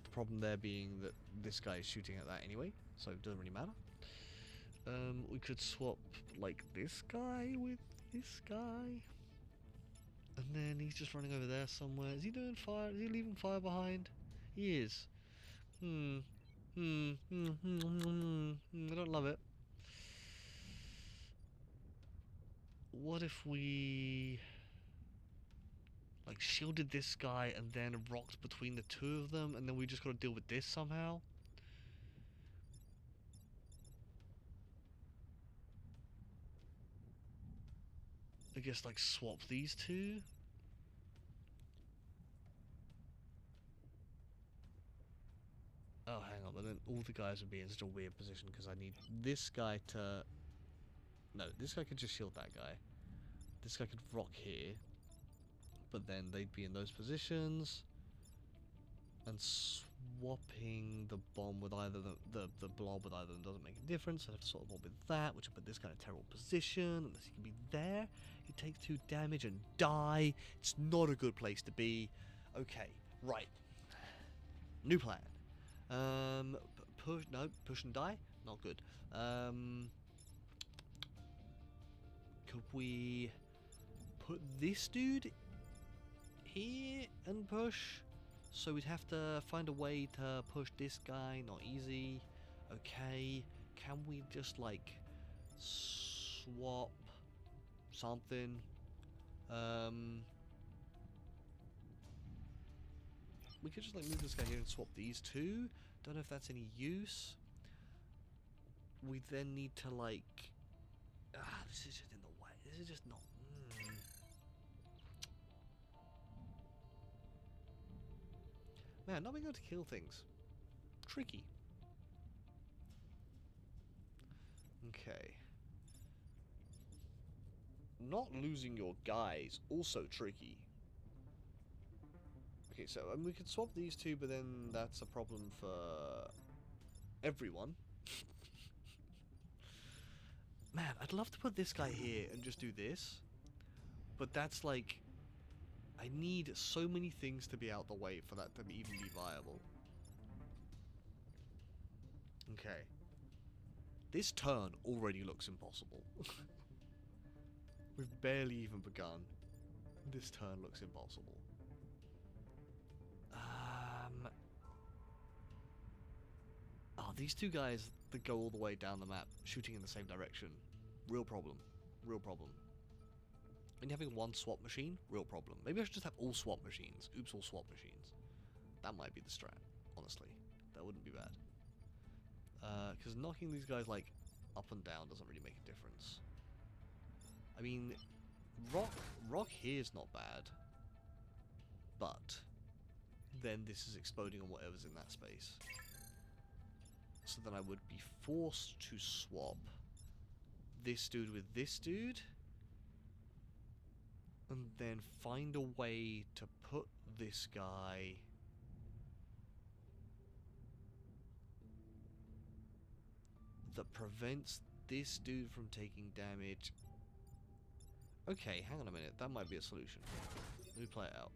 the problem there being that this guy is shooting at that anyway, so it doesn't really matter. We could swap like this guy with this guy. And then he's just running over there somewhere. Is he doing fire? Is he leaving fire behind? He is. I don't love it. What if we like shielded this guy and then rocked between the two of them, and then we just got to deal with this somehow? I guess like swap these two. Oh, hang on, but then all the guys would be in such a weird position because I need this guy to... No, this guy could just shield that guy. This guy could rock here. But then they'd be in those positions. And swapping the bomb with either the blob with either of them doesn't make a difference. I'd have to swap the bomb with that, which would put this guy in a terrible position. Unless he can be there. He takes 2 damage and die. It's not a good place to be. Okay, right. New plan. Push and die? Not good. Could we put this dude here and push? So we'd have to find a way to push this guy, not easy. Okay, can we just like swap something? We could just like move this guy here and swap these two. Don't know if that's any use. We then need to like... this is just in the way. This is just not... Man, not being able to kill things. Tricky. Okay. Not losing your guys, also tricky. Okay, so we could swap these two, but then that's a problem for everyone. Man, I'd love to put this guy here and just do this. But that's like... I need so many things to be out the way for that to even be viable. Okay. This turn already looks impossible. We've barely even begun. This turn looks impossible. Oh, these two guys that go all the way down the map, shooting in the same direction. Real problem. Real problem. And having one swap machine, real problem. Maybe I should just have all swap machines. Oops, all swap machines. That might be the strat, honestly. That wouldn't be bad. Because knocking these guys, like, up and down doesn't really make a difference. I mean, rock here is not bad. But then this is exploding on whatever's in that space. So then I would be forced to swap this dude with this dude. And then find a way to put this guy... that prevents this dude from taking damage. Okay, hang on a minute. That might be a solution. Let me play it out.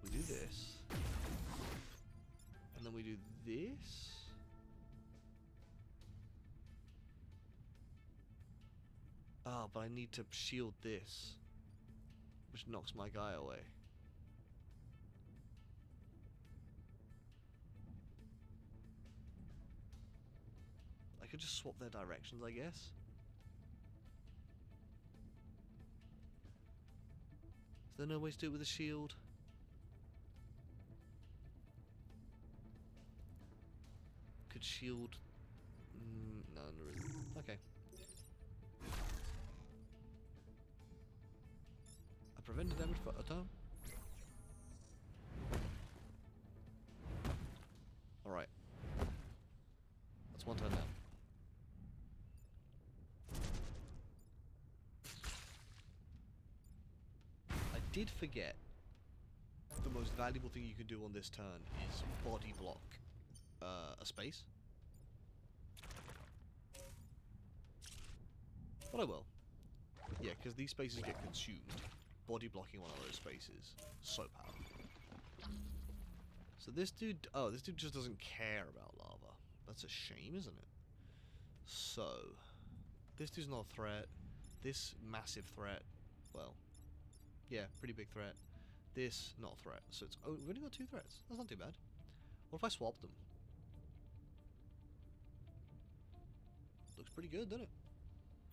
We do this. And then we do this. Ah, but I need to shield this, which knocks my guy away. I could just swap their directions, I guess. Is there no way to do it with a shield? Could shield... no, no, really. Okay. Prevent damage for a turn. Alright. That's one turn down. I did forget the most valuable thing you can do on this turn is body block a space. But I will. Yeah, because these spaces get consumed. Body blocking one of those spaces. So powerful. So this dude... Oh, this dude just doesn't care about lava. That's a shame, isn't it? So... This dude's not a threat. This massive threat. Well... Yeah, pretty big threat. This, not a threat. So it's... Oh, we've only got 2 threats. That's not too bad. What if I swap them? Looks pretty good, doesn't it?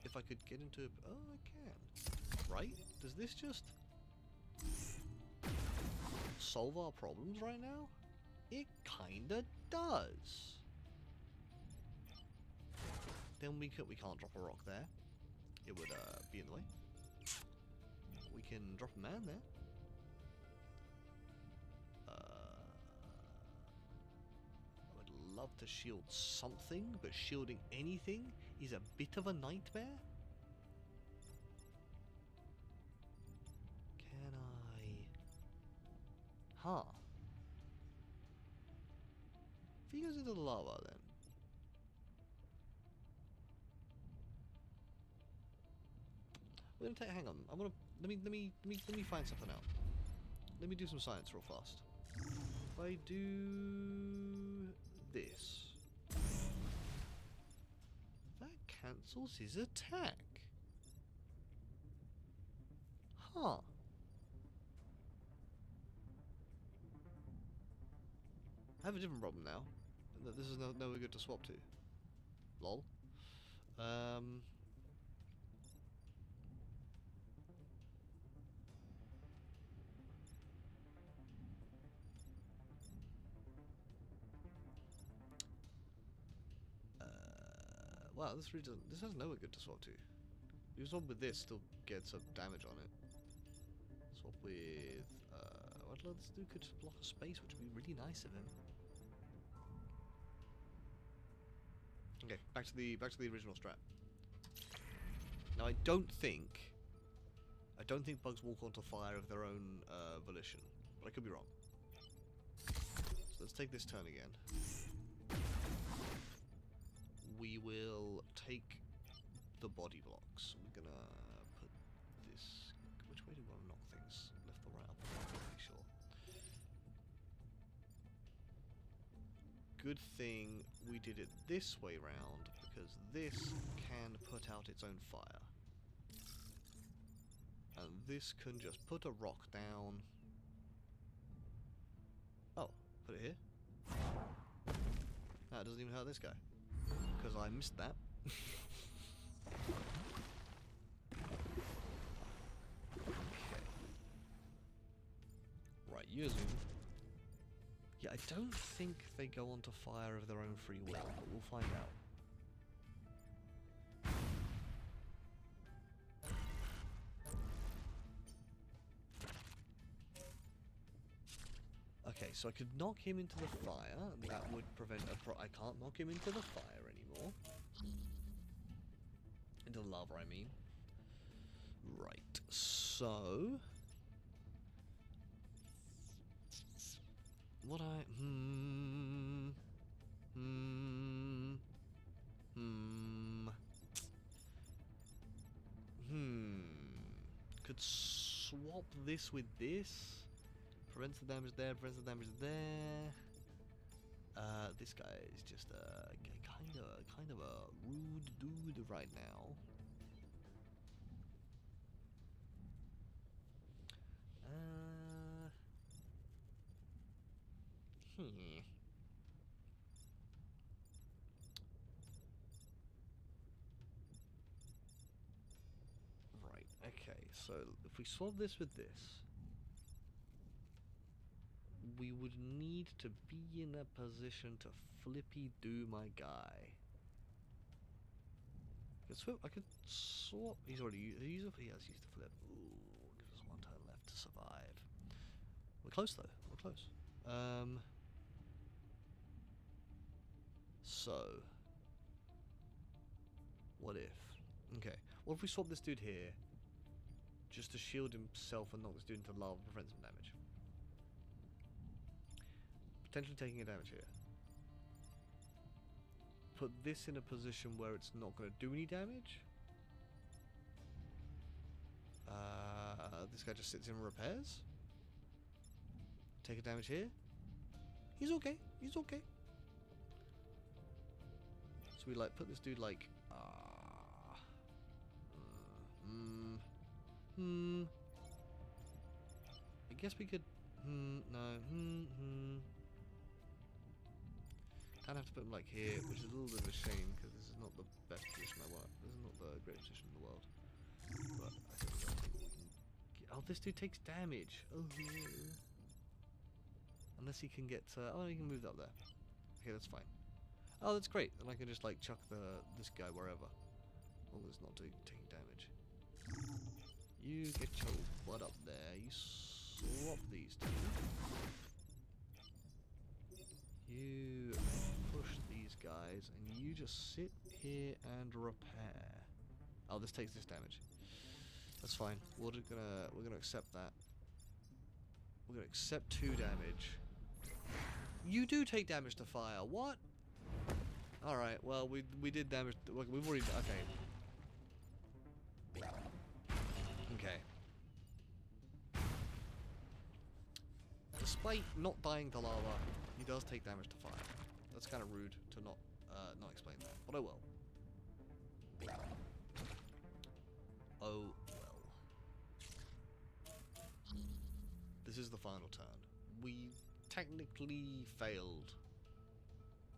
If I could get into... Oh, I can. Right? Does this just... solve our problems right now? It kinda does. Then we can't drop a rock there. It would be in the way. We can drop a man there. I would love to shield something, but shielding anything is a bit of a nightmare. Can I... Huh. If he goes into the lava then. We're gonna take. Hang on. I'm gonna. Let me find something out. Let me do some science real fast. If I do this, that cancels his attack. Huh. I have a different problem now. This is nowhere good to swap to. Lol. Wow, this really doesn't. This has nowhere good to swap to. You swap with this, still get some damage on it. Swap with. What this dude could block a space, which would be really nice of him. Okay, back to the original strat. Now I don't think bugs walk onto fire of their own volition, but I could be wrong. So let's take this turn again. We will take the body blocks. We're gonna put this. Which way do we want to knock things? Left or right? Up or down? Pretty sure. Good thing we did it this way round, because this can put out its own fire. And this can just put a rock down. Oh, put it here? No, it doesn't even hurt this guy. Because I missed that. Okay. Right, you zoom. Yeah, I don't think they go onto fire of their own free will, but we'll find out. Okay, so I could knock him into the fire, and that would prevent a I can't knock him into the fire anymore. Into the lava, I mean. Right, so... What I... Could swap this with this. Prevents the damage there, prevents the damage there. This guy is just kind of a rude dude right now. Right, okay, so if we swap this with this, we would need to be in a position to flippy do my guy. I could swap. He has used the flip. Ooh, gives us 1 turn left to survive. We're close though. We're close. So, what if? Okay. What if we swap this dude here, just to shield himself and knock this dude into lava, prevent some damage? Potentially taking a damage here. Put this in a position where it's not going to do any damage. This guy just sits in and repairs. Take a damage here. He's okay. He's okay. So we like put this dude like. I guess we could. No. Kind of have to put him like here, which is a little bit of a shame because this is not the best position I want. This is not the greatest position in the world. But I think we can get, oh, this dude takes damage. Oh, yeah. Unless he can get. Oh, he can move up there. Okay, that's fine. Oh, that's great. And I can just like chuck this guy wherever, as long as it's not taking damage. You get your butt up there. You swap these two. You push these guys, and you just sit here and repair. Oh, this takes this damage. That's fine. We're gonna accept that. We're gonna accept 2 damage. You do take damage to fire. What? All right. Well, we did damage. We've already. Okay. Okay. Despite not dying to lava, he does take damage to fire. That's kind of rude to not explain that, but I will. Oh well. This is the final turn. We technically failed,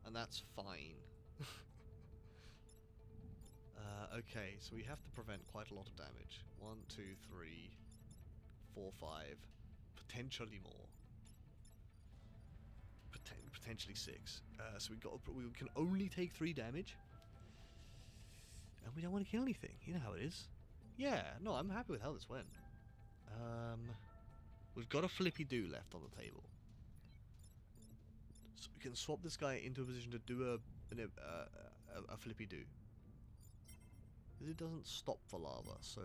and that's fine. Okay, so we have to prevent quite a lot of damage. 1, 2, 3, 4, 5, potentially more. Potentially 6. So we can only take 3 damage, and we don't want to kill anything. You know how it is. Yeah, no, I'm happy with how this went. We've got a flippy do left on the table, so we can swap this guy into a position to do a flippy do. It doesn't stop for lava, so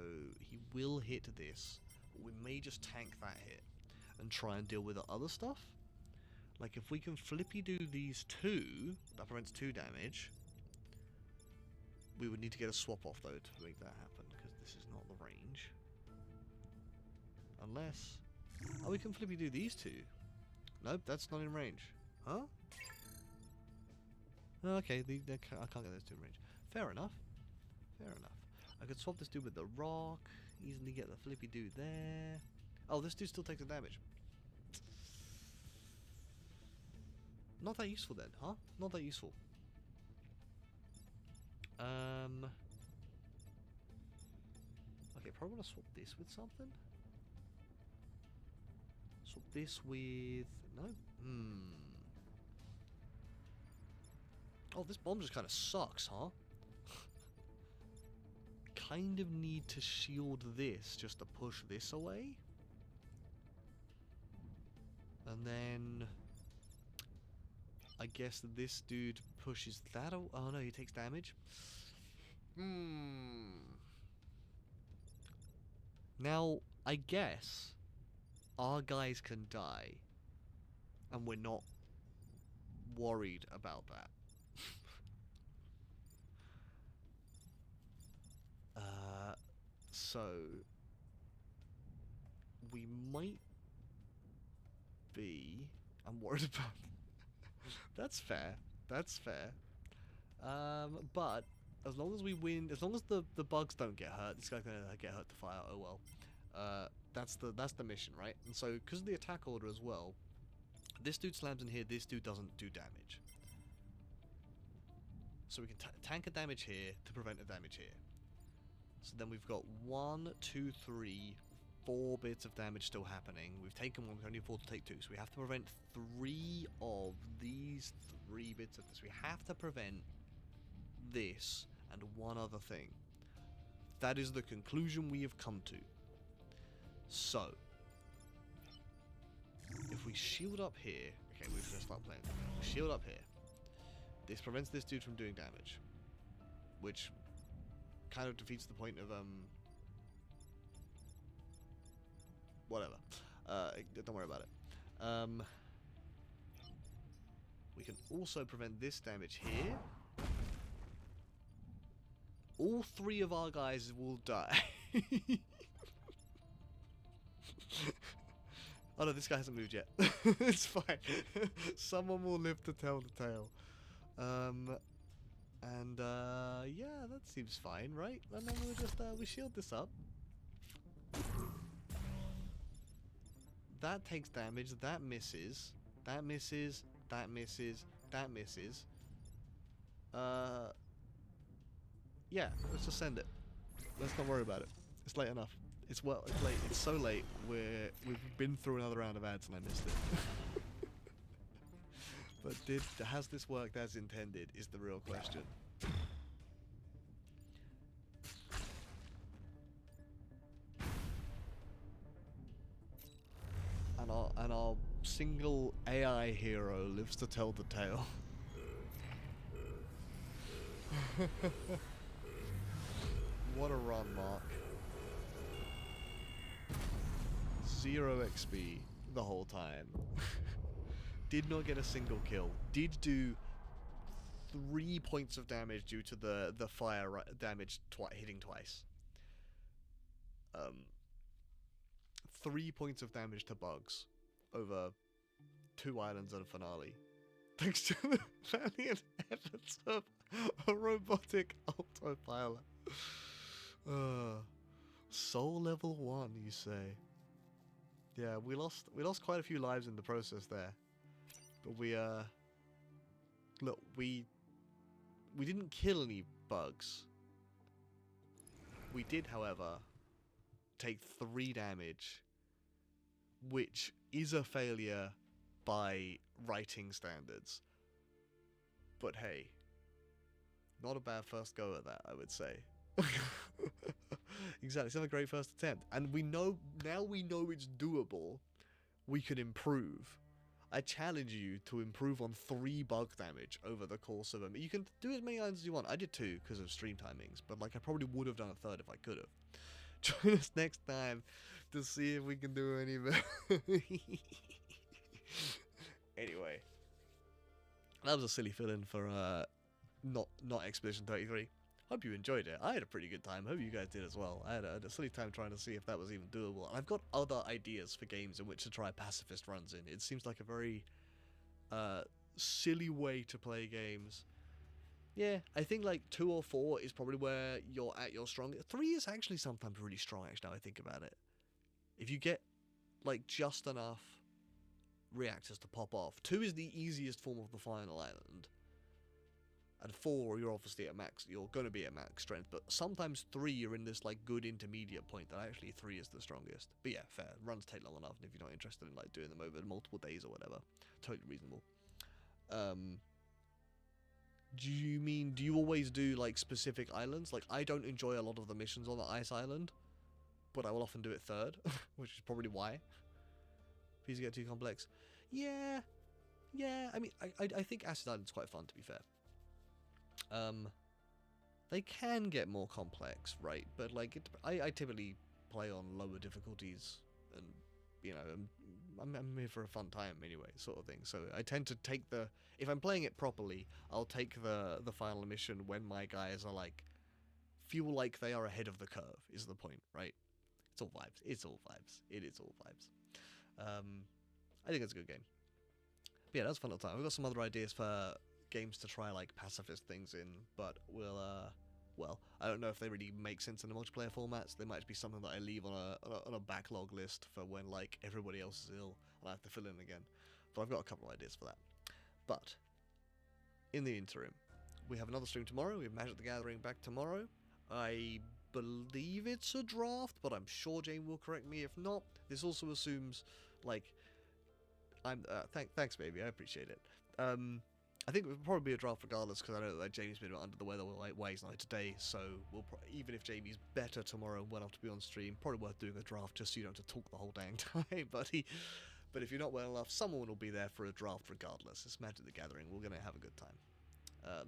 he will hit this. But we may just tank that hit and try and deal with the other stuff. Like if we can flippy do these 2, that prevents 2 damage. We would need to get a swap off though to make that happen, because this is not the range. Unless, oh, we can flippy do these 2. Nope, that's not in range. Huh? Okay, I can't get those 2 in range. Fair enough. Fair enough. I could swap this dude with the rock, easily get the flippy dude there. Oh, this dude still takes the damage. Not that useful then, huh? Not that useful. Okay, probably want to swap this with something. Swap this with... no? Oh, this bomb just kind of sucks, huh? Kind of need to shield this just to push this away. And then... I guess this dude pushes that away. Oh no, he takes damage. Now, I guess our guys can die, and we're not worried about that. So we might be. I'm worried about. That's fair. That's fair. But as long as we win, as long as the bugs don't get hurt, this guy's gonna get hurt to fire. Oh well. That's the mission, right? And so because of the attack order as well, this dude slams in here. This dude doesn't do damage. So we can tank a damage here to prevent a damage here. So then we've got 1, 2, 3, 4 bits of damage still happening. We've taken 1, we can only afford to take 2. So we have to prevent 3 of these 3 bits of this. We have to prevent this and one other thing. That is the conclusion we have come to. So, if we shield up here... okay, we're going to start playing. Shield up here. This prevents this dude from doing damage. Which kind of defeats the point of... whatever. Don't worry about it. We can also prevent this damage here. All 3 of our guys will die. Oh no, this guy hasn't moved yet. It's fine. Someone will live to tell the tale. And yeah, that seems fine, right? And then we'll just we shield this up. That takes damage. That misses. That misses. That misses. That misses. Yeah, let's just send it. Let's not worry about it. It's late enough. It's late. It's so late. We've been through another round of ads and I missed it. But has this worked as intended? Is the real question. And our single AI hero lives to tell the tale. What a run, Mark. 0 XP the whole time. Did not get a single kill. Did do 3 points of damage due to the fire damage hitting twice. 3 points of damage to bugs over 2 islands and a finale. Thanks to the valiant efforts of a robotic autopilot. Soul level 1, you say? Yeah, we lost quite a few lives in the process there. But we didn't kill any bugs. We did, however, take 3 damage, which is a failure by writing standards. But hey, not a bad first go at that, I would say. Exactly, it's not a great first attempt. And now we know it's doable. We can improve. I challenge you to improve on 3 bug damage over the course of a... You can do as many islands as you want. I did 2 because of stream timings, but like I probably would have done a 3rd if I could have. Join us next time to see if we can do any better. Anyway, that was a silly fill-in for not Expedition 33. Hope you enjoyed it. I had a pretty good time. Hope you guys did as well. I had a silly time trying to see if that was even doable. And I've got other ideas for games in which to try pacifist runs in. It seems like a very silly way to play games. Yeah, I think like 2 or 4 is probably where you're at your strongest. 3 is actually sometimes really strong, actually, now I think about it. If you get like just enough reactors to pop off. 2 is the easiest form of the final island. And 4, you're obviously at max, you're going to be at max strength, but sometimes 3, you're in this like good intermediate point that actually 3 is the strongest. But yeah, fair. Runs take long enough, and if you're not interested in like doing them over multiple days or whatever, totally reasonable. Do you always do like specific islands? Like, I don't enjoy a lot of the missions on the ice island, but I will often do it 3rd, which is probably why. Please get too complex. Yeah, I mean, I think Acid Island's quite fun, to be fair. They can get more complex, right? But like, I typically play on lower difficulties, and you know, I'm here for a fun time anyway, sort of thing. So I tend to take if I'm playing it properly, I'll take the final mission when my guys are like, feel like they are ahead of the curve, is the point, right? It's all vibes. It's all vibes. It is all vibes. I think it's a good game. But yeah, that's a fun little time. We've got some other ideas for games to try like pacifist things in, but we'll well, I don't know if they really make sense in the multiplayer formats. They might be something that I leave on a backlog list for when like everybody else is ill and I have to fill in again. But I've got a couple of ideas for that. But in the interim, we have another stream tomorrow. We have Magic the Gathering back tomorrow. I believe it's a draft, but I'm sure Jane will correct me if not. This also assumes like thanks baby, I appreciate it. I think it would probably be a draft regardless, because I know that Jamie's been under the weather while he's not today, so even if Jamie's better tomorrow and well enough to be on stream, probably worth doing a draft just so you don't have to talk the whole dang time, buddy. But if you're not well enough, someone will be there for a draft regardless. It's Magic the Gathering. We're going to have a good time.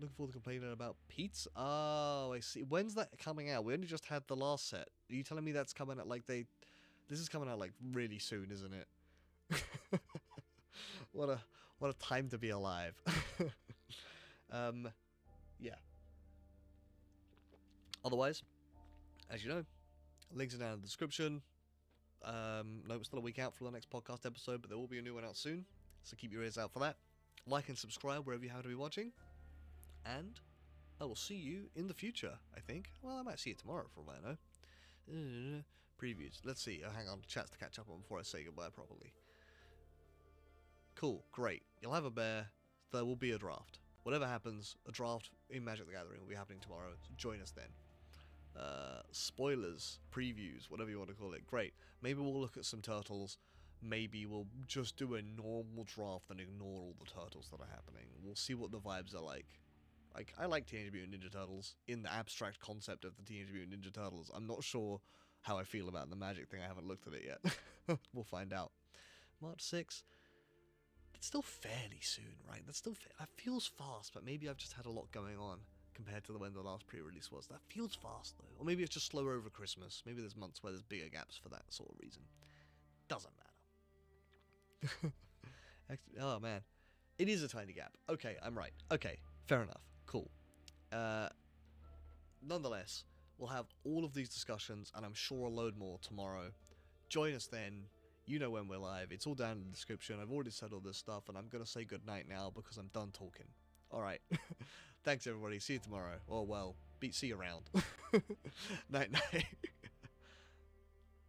Looking forward to complaining about pizza. Oh, I see. When's that coming out? We only just had the last set. Are you telling me that's coming out like this is coming out like really soon, isn't it? What a time to be alive. Yeah. Otherwise, as you know, links are down in the description. No, it's still a week out for the next podcast episode, but there will be a new one out soon, so keep your ears out for that. Like and subscribe wherever you happen to be watching, and I will see you in the future, I think. Well, I might see you tomorrow for all I know. Previews. Let's see. Hang on, chats to catch up on before I say goodbye properly. Cool, great. You'll have a bear. There will be a draft. Whatever happens, a draft in Magic the Gathering will be happening tomorrow, so join us then. Spoilers, previews, whatever you want to call it. Great. Maybe we'll look at some turtles. Maybe we'll just do a normal draft and ignore all the turtles that are happening. We'll see what the vibes are like. I like Teenage Mutant Ninja Turtles in the abstract concept of the Teenage Mutant Ninja Turtles. I'm not sure how I feel about the Magic thing. I haven't looked at it yet. We'll find out. March 6th. It's still fairly soon, right? That feels fast, but maybe I've just had a lot going on compared to when the last pre-release was. That feels fast, though. Or maybe it's just slower over Christmas. Maybe there's months where there's bigger gaps for that sort of reason. Doesn't matter. Oh, man. It is a tiny gap. Okay, I'm right. Okay, fair enough. Cool. Nonetheless, we'll have all of these discussions, and I'm sure a load more tomorrow. Join us then. You know when we're live. It's all down in the description. I've already said all this stuff, and I'm going to say goodnight now because I'm done talking. Alright. Thanks, everybody. See you tomorrow. Or, well, see you around. Night-night.